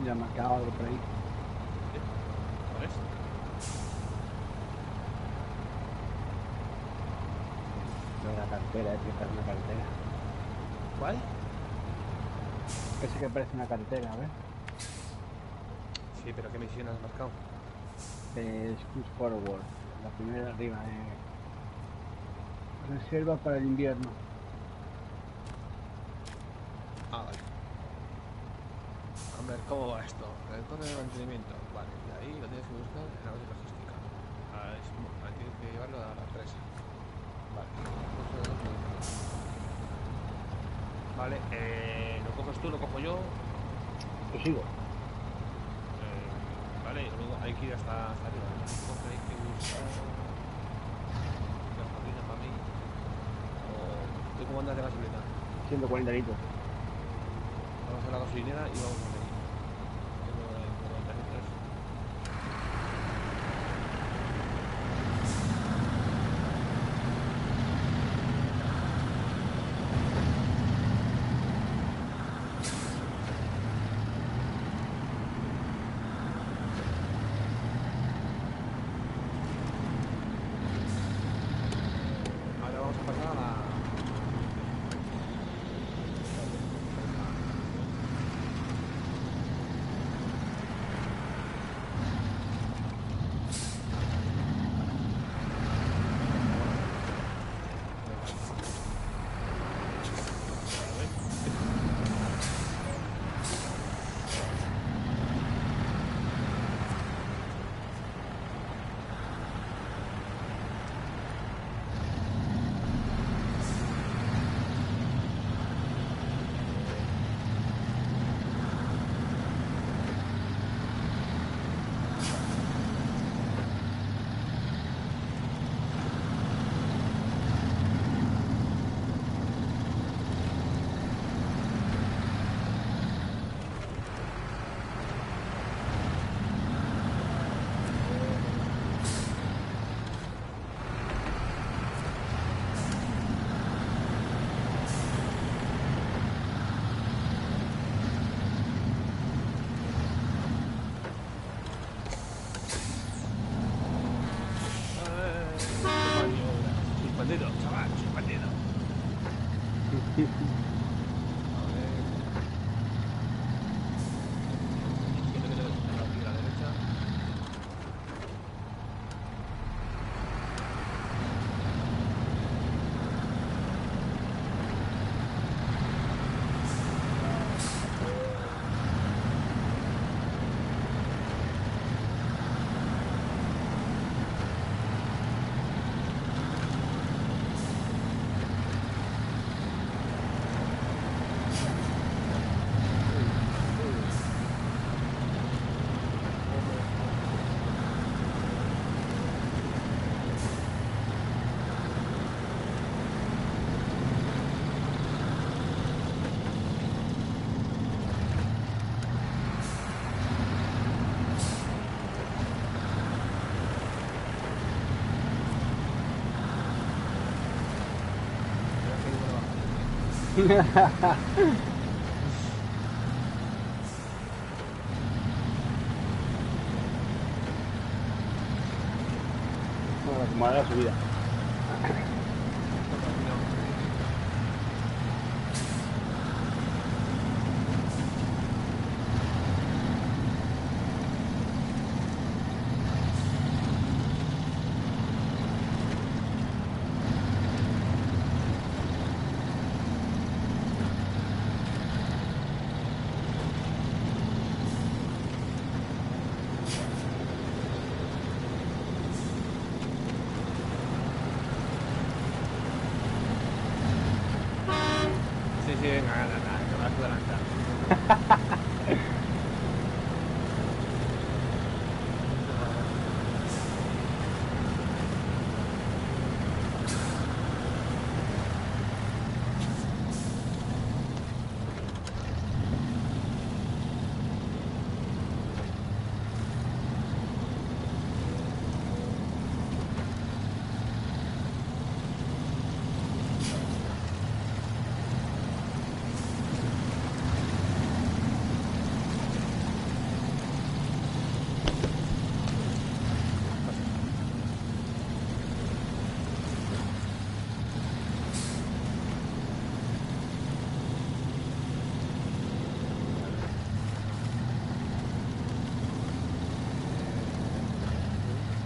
Ya me ha quedado algo por ahí. ¿Cuál es? Lo de la cartera, que parece una cartera. ¿Cuál? Ese que parece una cartera, a ver. Sí, pero ¿qué misión has marcado? Scoot Forward, la primera de arriba. Reserva para el invierno. Ah, vale. A ver, ¿cómo va esto? El coste de mantenimiento. Vale, y ahí lo tienes que buscar en la base logística. Ahí tienes que llevarlo a la empresa. Vale. Vale, lo coges tú, lo cojo yo. Yo sigo. Vale, y luego hay que ir hasta arriba. Entonces hay que buscar gasolina para mí. O ¿tú cómo andas de gasolina? 140 litros. Vamos a la gasolinera y vamos a seguir. Tengo 90 litros. Ahora vamos a pasar a la... Suspendido, chaval, suspendido. A ver. Aquí a la derecha. Bueno, como ahora la subida. Sí, venga, nada, que me vas a adelantar.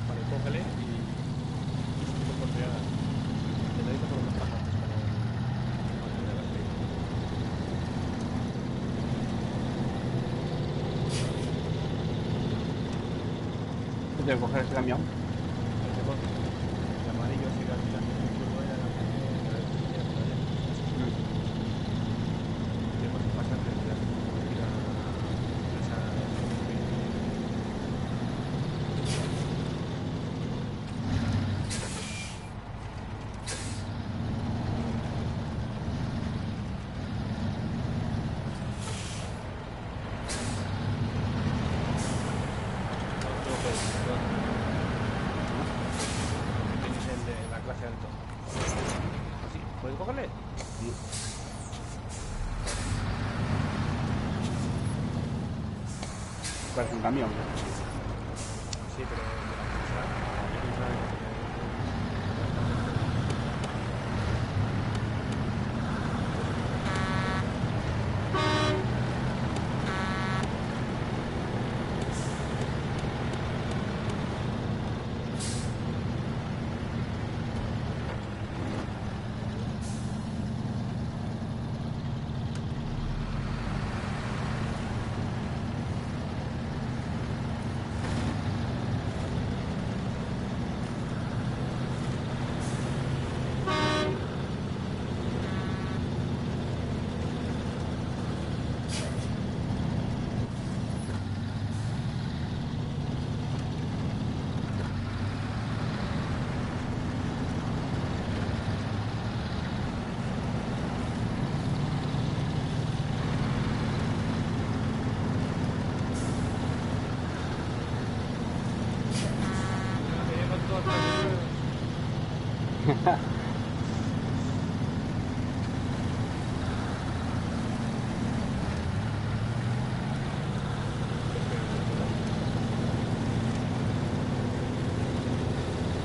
Vale, cógele y por oportunidad. Intentadito por unos pasantes para el aceite. Tengo que coger ese camión. El amarillo sigue al final. Tienes el de la clase alto. ¿Sí? ¿Puedes cogerle? Sí. Parece un camión. Sí, pero de la clase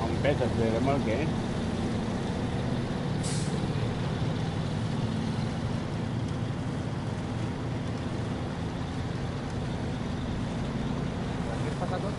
Con pesos de remolque, ¿eh? ¿Qué pasa con?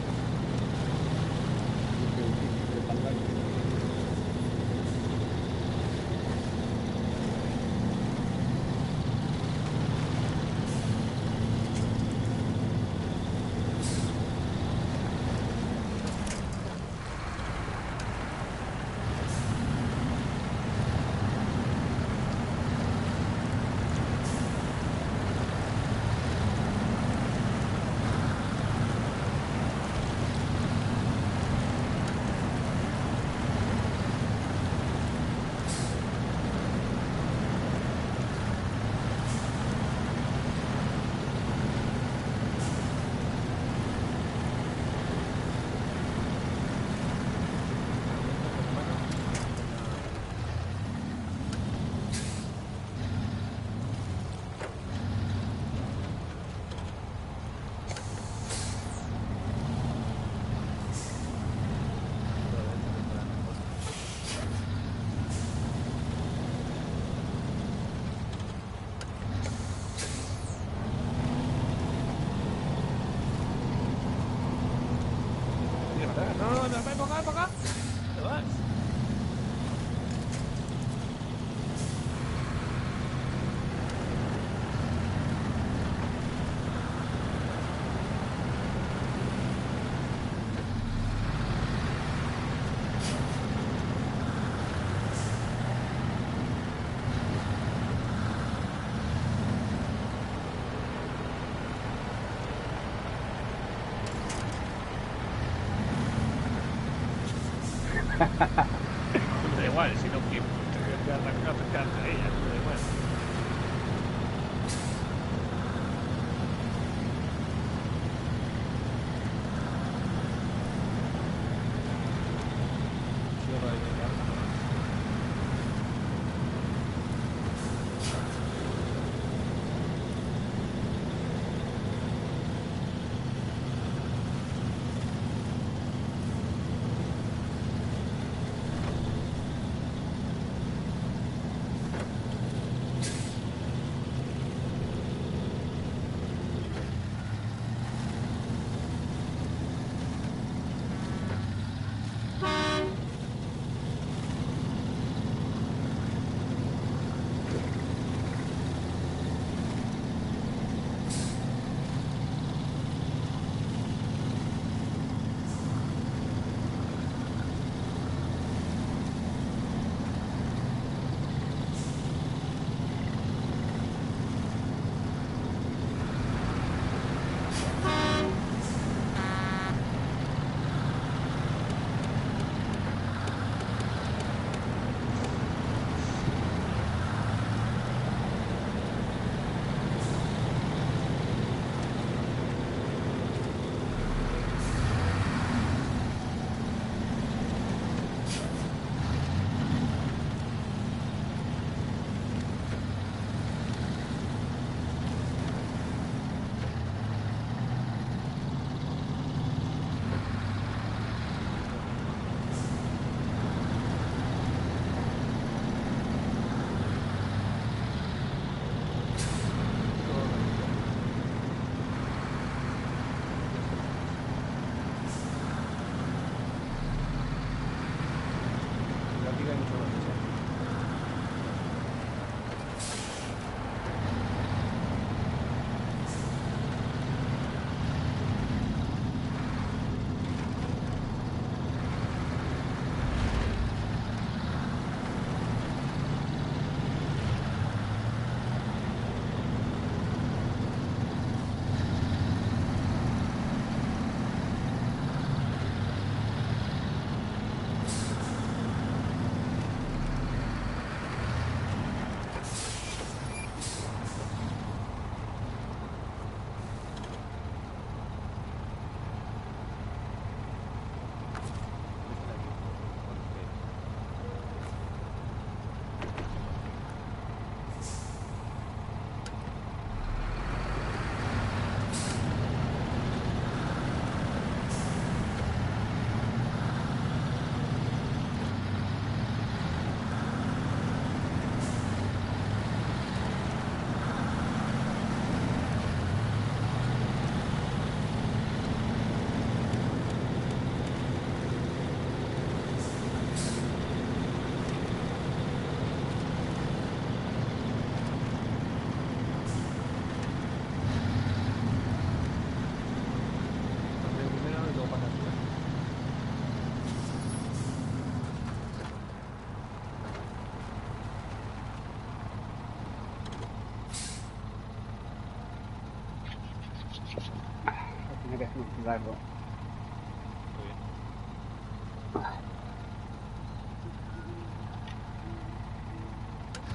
ven para acá, para acá. ¿Dónde vas? Da igual, si no que te arrancar a ella, da igual. Cierra ahí, ¿verdad? La pica hay mucho más. Primero y luego pasas tú. Tiene que hacer un cigarro. Muy bien.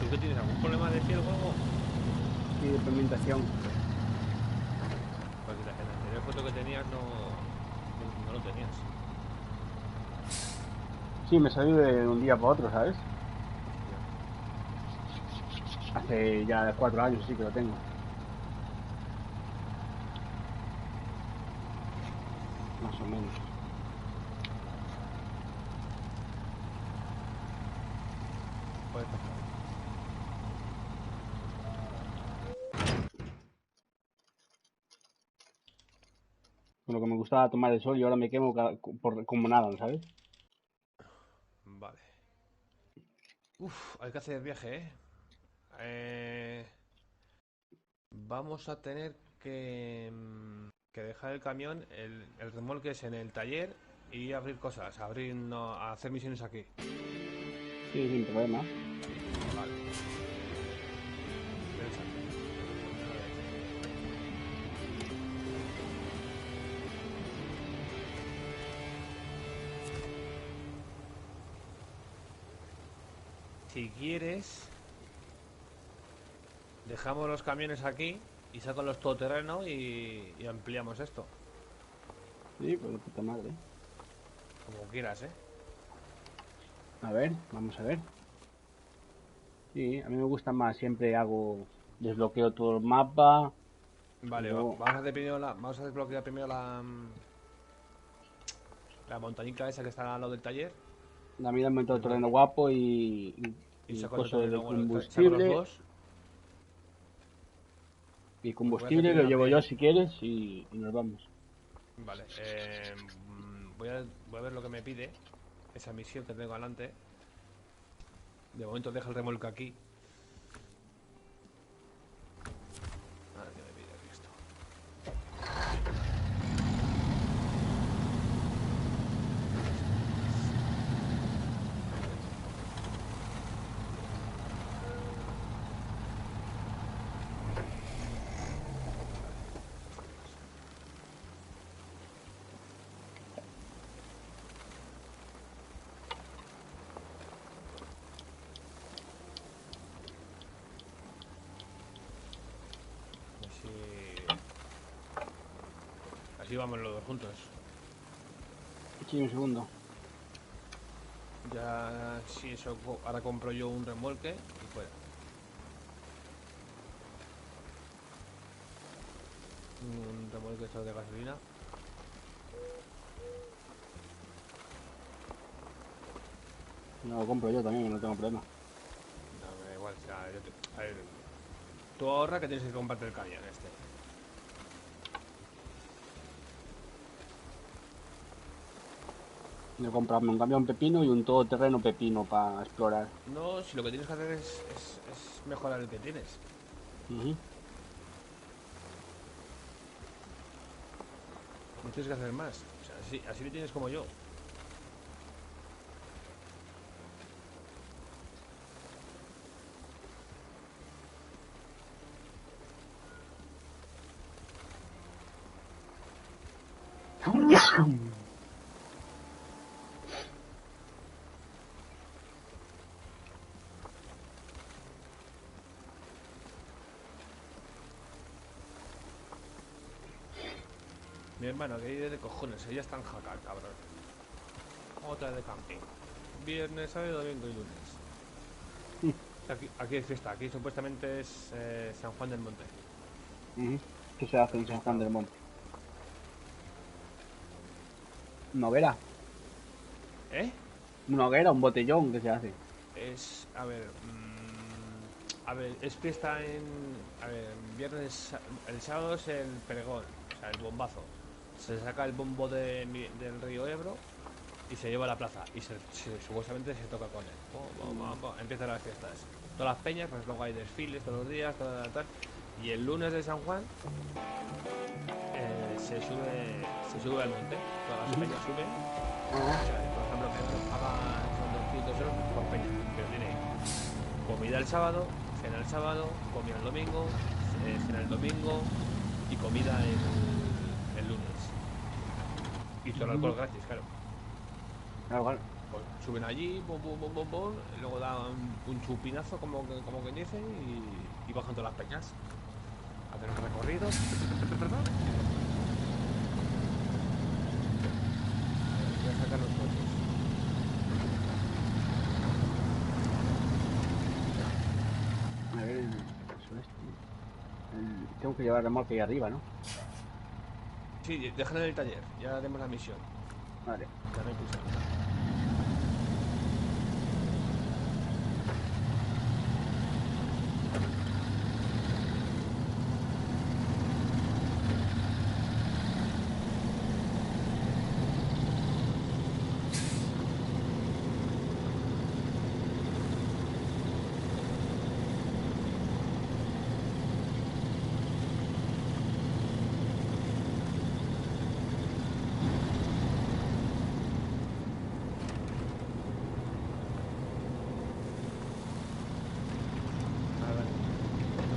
¿Tú que tienes algún problema de piel o algo? Y de pigmentación. Porque en la anterior foto que tenías no lo tenías. Sí, me salió de un día para otro, ¿sabes? Hace ya 4 años sí que lo tengo. Más o menos. Puede pasar. Con lo que me gustaba tomar el sol y ahora me quemo como nada, ¿sabes? Vale. Uf, hay que hacer viaje, ¿eh? Eh, Vamos a tener que dejar el camión, el remolque es en el taller y abrir cosas, abrir, no, hacer misiones aquí. Sí, sin problema. Vale. Interesante. Si quieres, dejamos los camiones aquí y saco los todoterreno y ampliamos esto. Sí, pues de puta madre. Como quieras, ¿eh? A ver, vamos a ver. Sí, a mí me gusta más, siempre hago, desbloqueo todo el mapa y Vale, luego vamos a hacer primero vamos a desbloquear primero la montañita esa que está al lado del taller. la vida me todo Después, terreno guapo y saco el coso todoterreno, de bueno, saco los combustible. dos. Y Pues voy a hacer combustible lo primero llevo yo si quieres y nos vamos. Vale, voy a ver lo que me pide esa misión que tengo adelante. De momento deja el remolque aquí. A ver qué me pide aquí esto. Así, así vamos los dos juntos. Sí, un segundo. Ya, si eso, ahora compro yo un remolque y fuera. Un remolque esto de gasolina. No lo compro yo también, no tengo problema. No, me da igual, o sea, a ver, tú ahorra que tienes que comprarte el camión este. Yo comprarme un camión pepino y un todoterreno pepino para explorar. No, si lo que tienes que hacer es mejorar el que tienes. Ujú. No tienes que hacer más. O sea, así lo tienes como yo. Mi hermano, que vive de cojones, ella está en Jaca, cabrón. Otra de camping. Viernes, sábado, domingo y lunes. Aquí es fiesta, aquí supuestamente es San Juan del Monte. Ujú. ¿Qué se hace La en San Juan fiesta del Monte? ¿Una hoguera? ¿Eh? ¿Una hoguera? ¿Un botellón? ¿Qué se hace? Es, a ver, es fiesta a ver, viernes, el sábado es el pregón, o sea, el bombazo. Se saca el bombo del río Ebro y se lleva a la plaza y supuestamente se toca con él. Empiezan las fiestas. Todas las peñas, pues luego hay desfiles todos los días, tal. Y el lunes de San Juan se sube al monte. Todas las peñas suben. O sea, por ejemplo, que pagan son 200 euros por peña, pero tiene comida el sábado, cena el sábado, comida el domingo, cena el domingo y comida el lunes. Y todo el alcohol gratis, claro. Claro, claro. Pues suben allí, pum, y luego dan un chupinazo, como que dicen, y bajan todas las peñas. Hacen un recorrido. Voy a sacar los coches. A ver, eso es. Tengo que llevar el remolque ahí arriba, ¿no? Sí, déjalo en el taller, ya haremos la misión. Vale. Ya no hay prisa.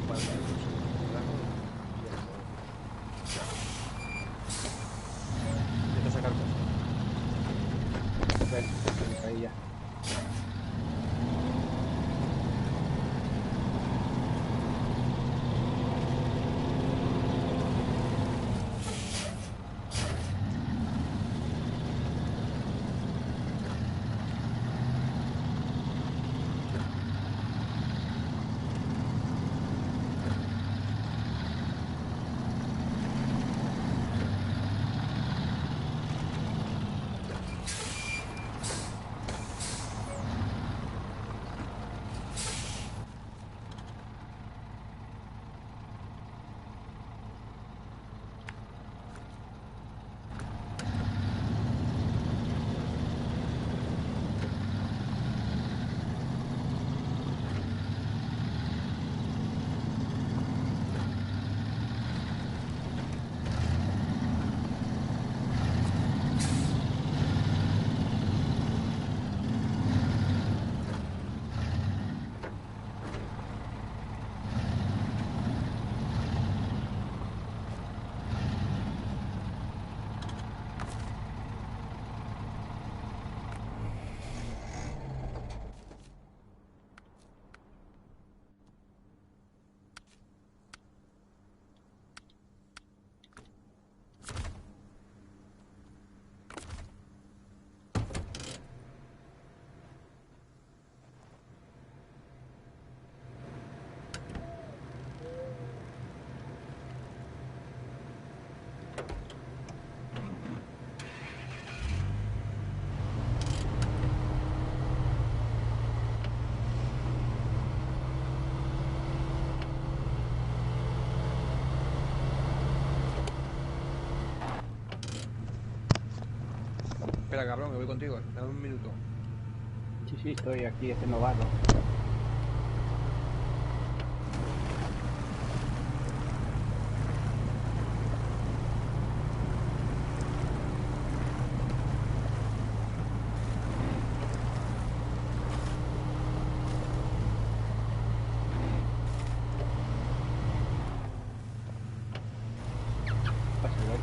Vale, intento sacar cosas. Ven, ahí ya. Espera, cabrón, que voy contigo. Dame un minuto. Sí, estoy aquí haciendo barro. Pásalo.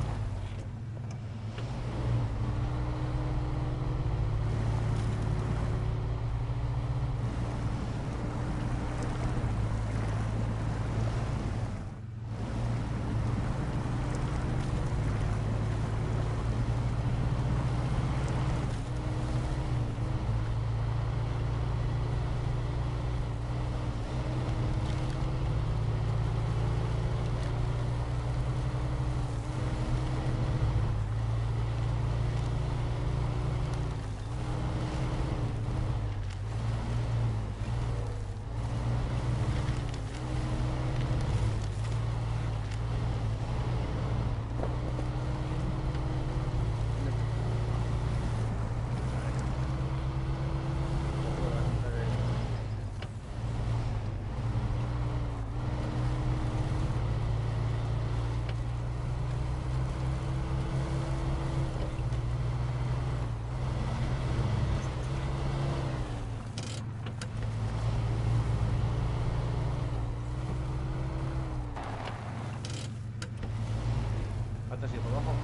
¿Falta así por abajo?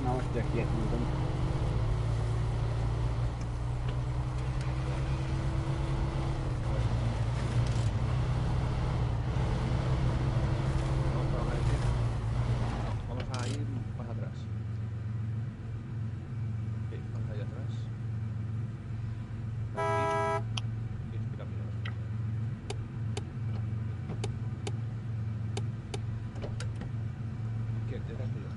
No, estoy aquí haciendo un tonto. Vamos a ir. Vamos a ir más atrás. Sí, vamos a ir atrás. Aquí. Y este camino. ¿Qué? Detrás tuyo.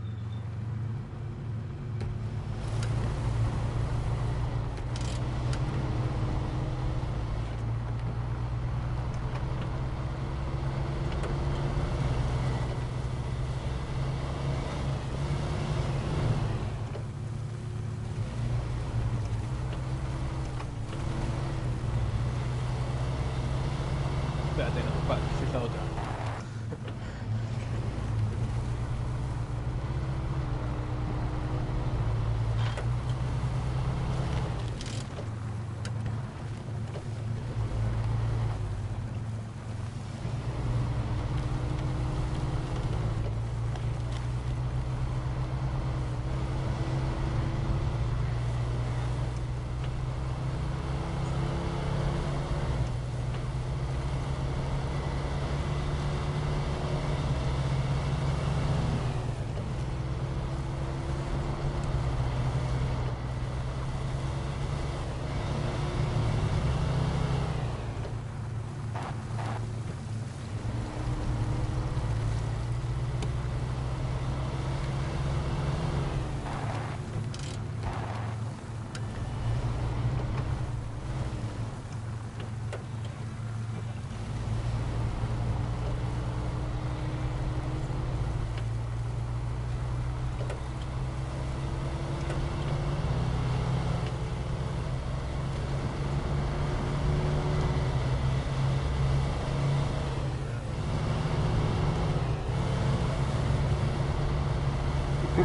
Y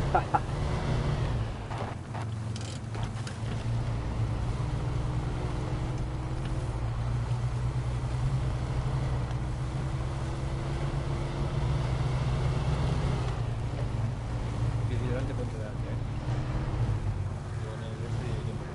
delante, ponte delante, Yo en el este y tiempo.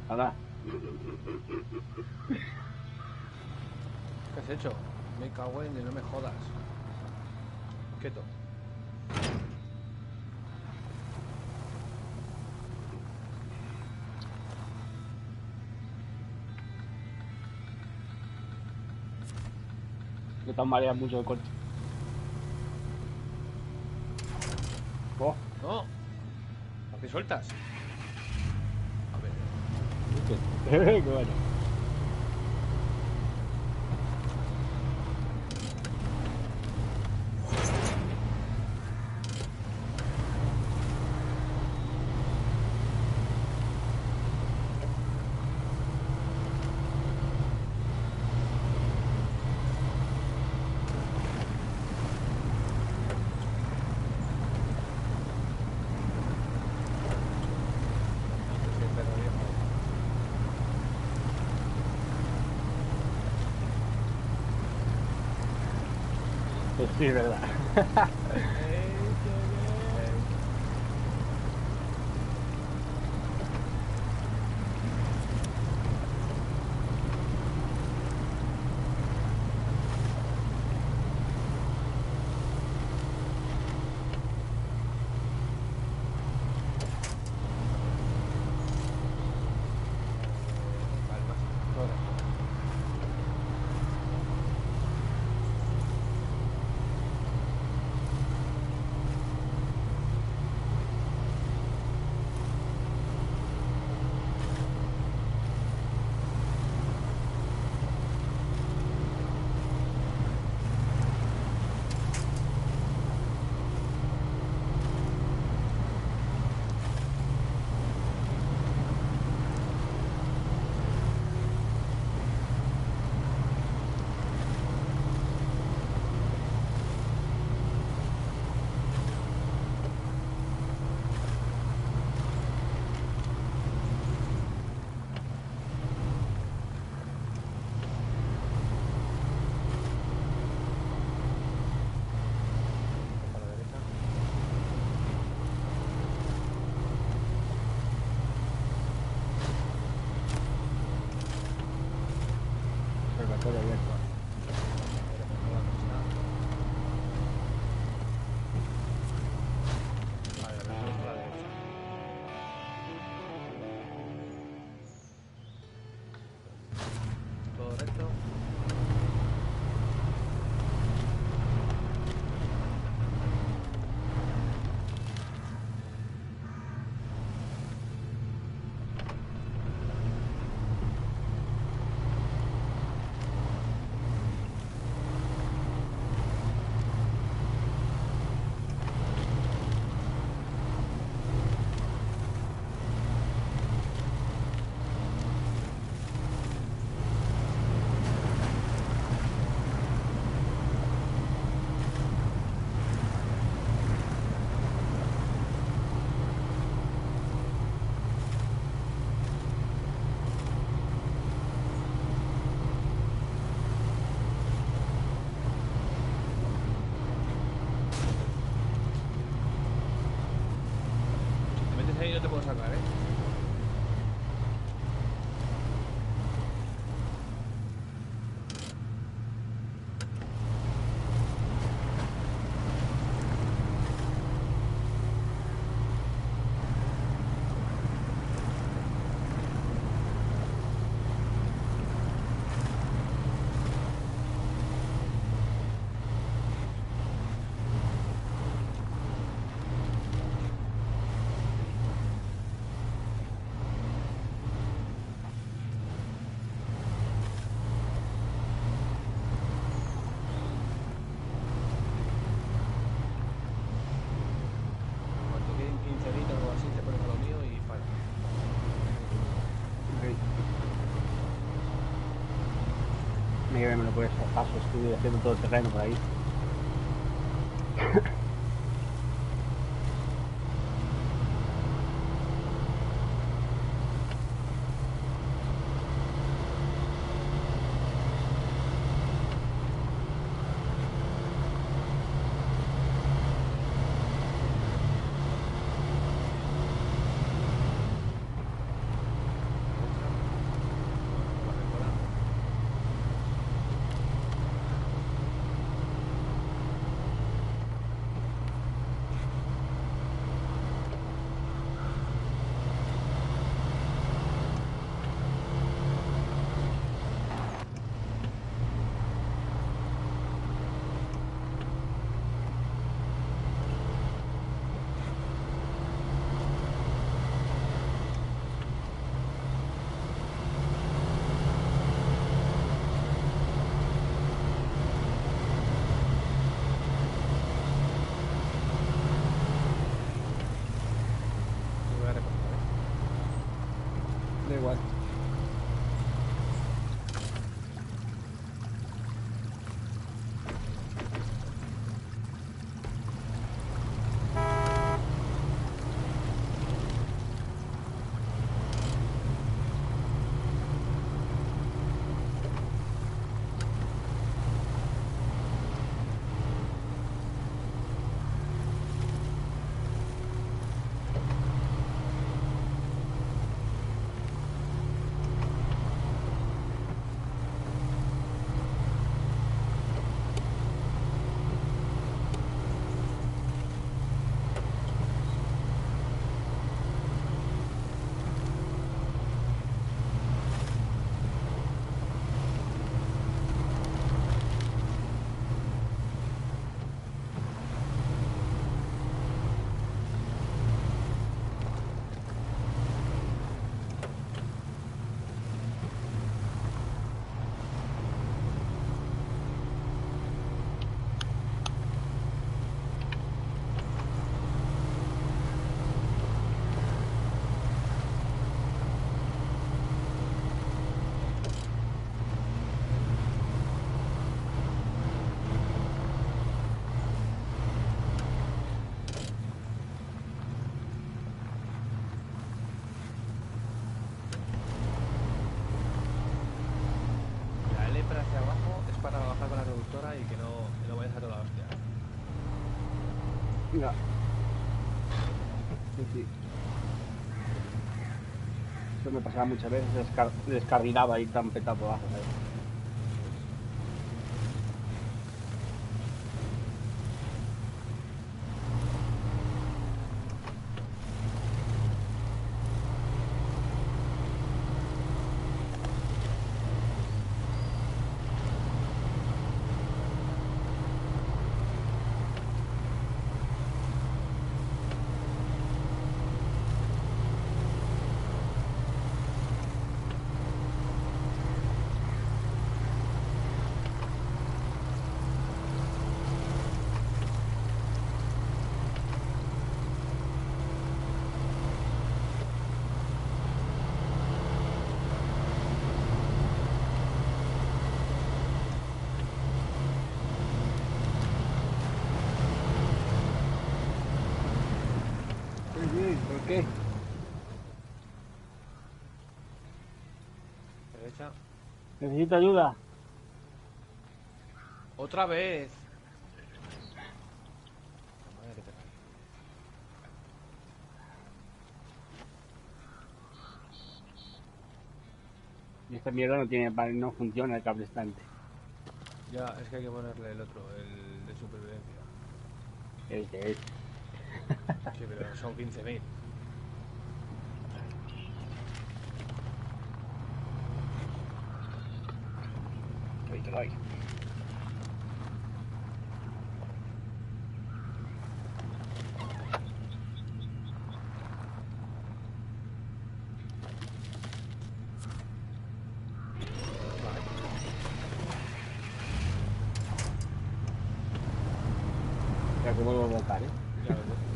Ahora, ¿Qué has hecho? Me cago en, no me jodas. Quieto. que te mareas mucho el coche. Oh, ¡No! ¿A qué sueltas? A ver. qué bueno. Qué perro viejo. Pues sí, es verdad. Qué bien. Vale, más. Todo recto. A la derecha. Observatorio abierto. Vale, la derecha está a la derecha. Todo recto. Hay que verme por esos pasos, estuve haciendo todo el terreno por ahí. Voy a recortar, Da igual. La L para hacia abajo es para bajar con la reductora y que no vayas a toda la hostia. Venga. Sí, sí. Eso me pasaba muchas veces, descarrilaba ahí tan petado abajo, ¿sabes? ¿Por qué? Derecha. Necesito ayuda. ¡Otra vez! Madre que te cae. Y esta mierda no funciona el cable estante. Ya, es que hay que ponerle el otro, el de supervivencia. Es. Sí, pero son 15.000. Ahí te lo doy. Ya que vuelvo a volcar, ¿eh? Ya lo veo.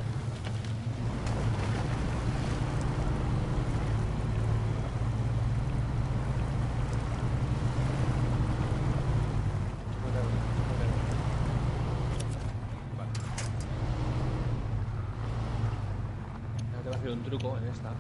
un truco en esta.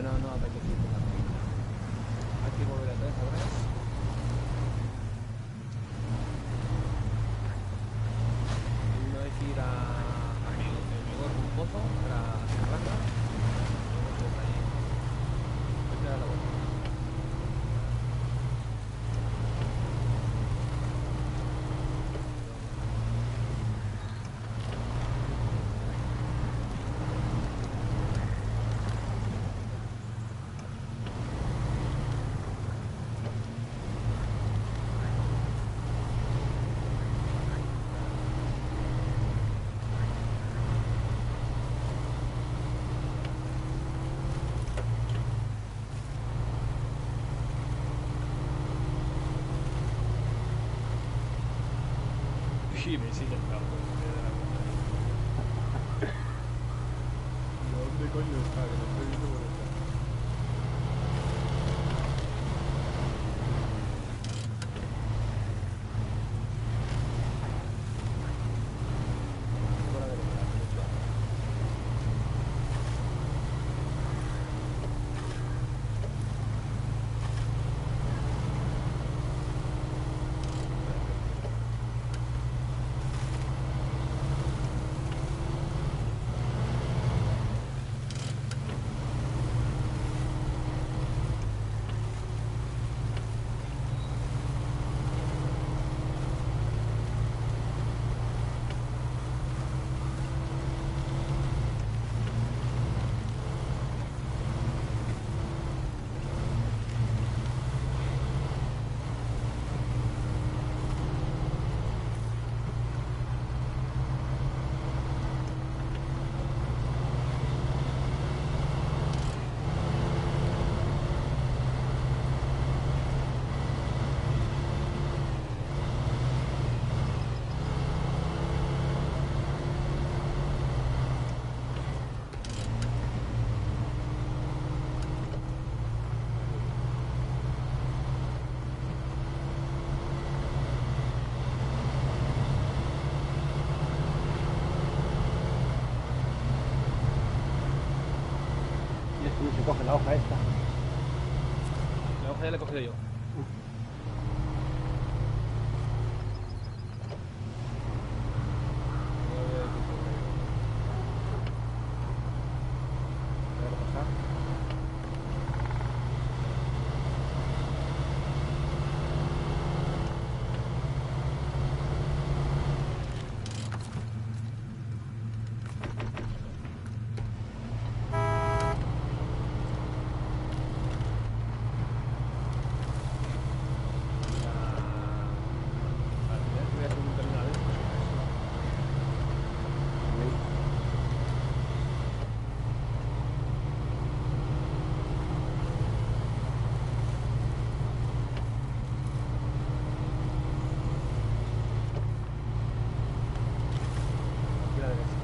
No apetece. Hay que volver atrás ahora. No hay que ir a mi pozo para cerrarla. Voy a dar la vuelta. Y me sigue el campo. ¿Dónde coño está? Que lo estoy viendo por acá. Por la derecha, la hoja esta. La hoja ya la he cogido yo. Voy a pasar. Voy a hacer un camino a la vez. Aquí a la derecha.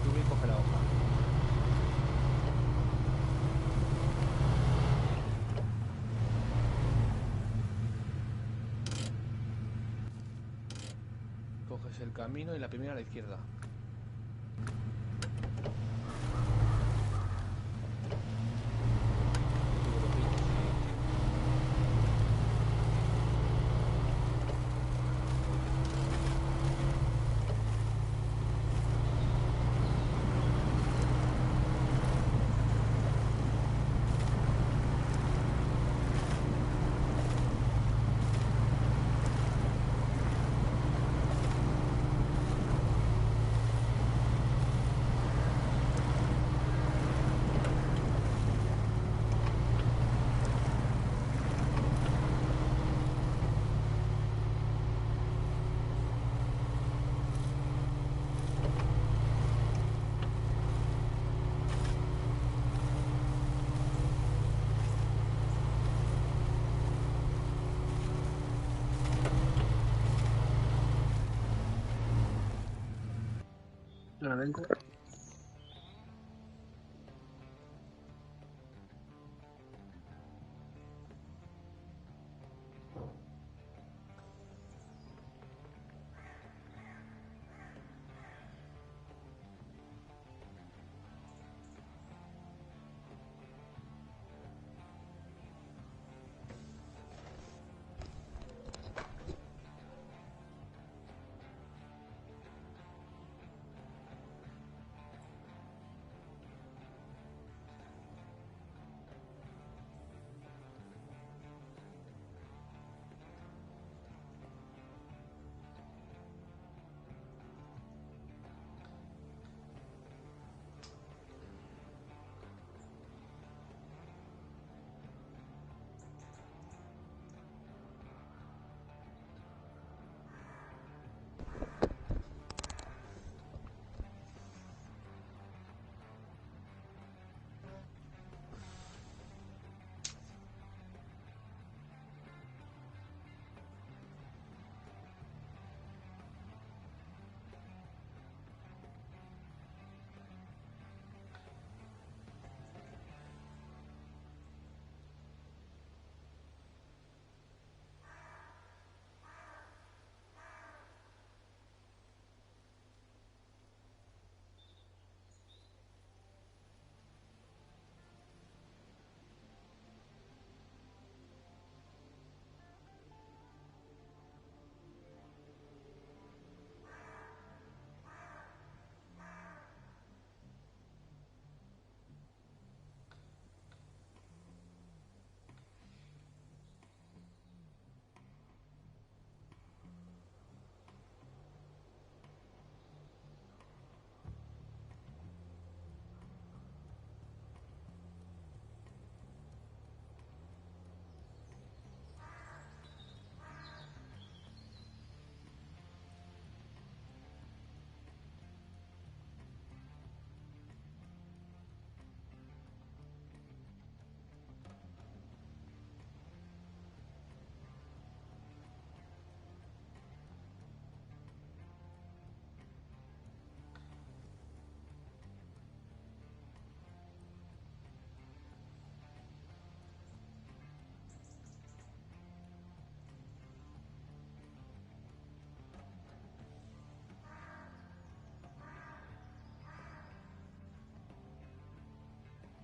Sube y coge la hoja. Coges el camino y la primera a la izquierda. Claramente.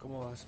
¿Cómo vas?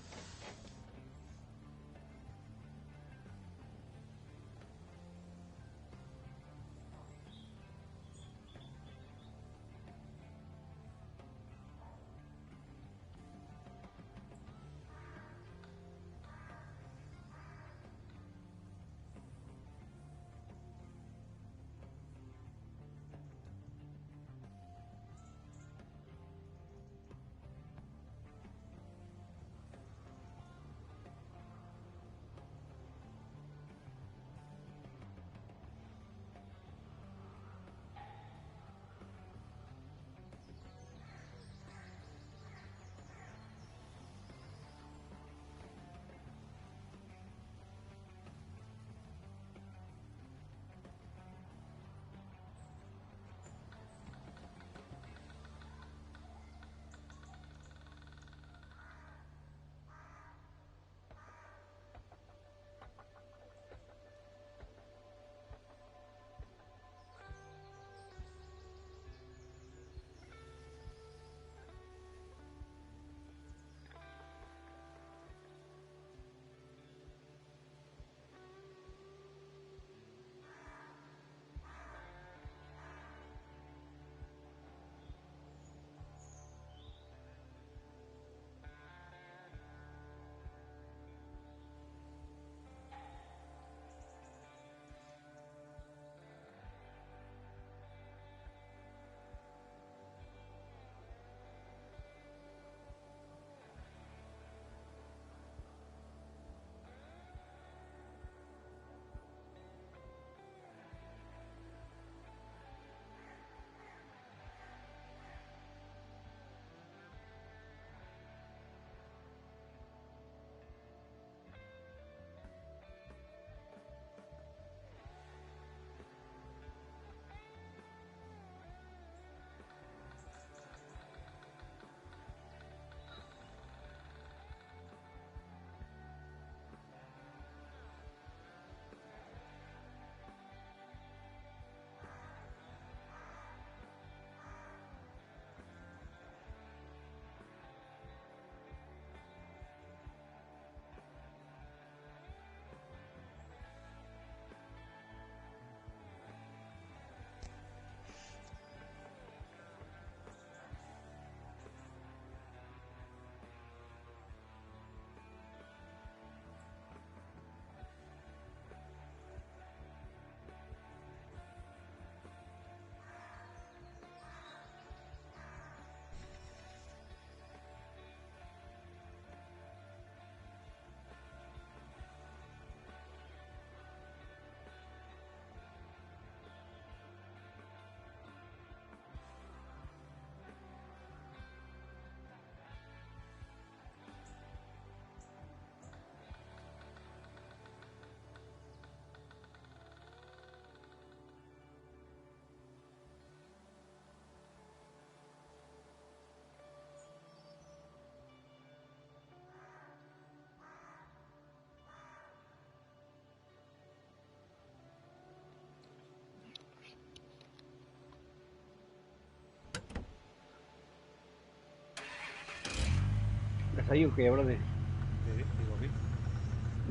¿Estás ahí o qué, brother? Digo aquí.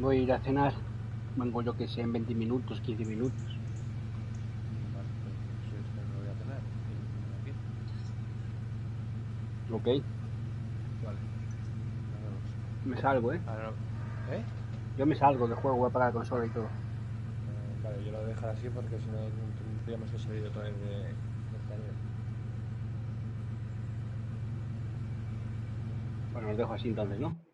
Voy a ir a cenar. Vengo yo que sé en 20 minutos, 15 minutos. Vale, pues yo esta me voy a cenar. Y aquí. Ok, Vale. Nos vemos. me salgo, ¿eh? Ahora no- ¿Eh? Yo me salgo del juego, voy a apagar la consola y todo. Vale, yo lo voy a dejar así porque si no tendríamos que salir otra vez del taller. Bueno, os dejo así entonces, ¿no?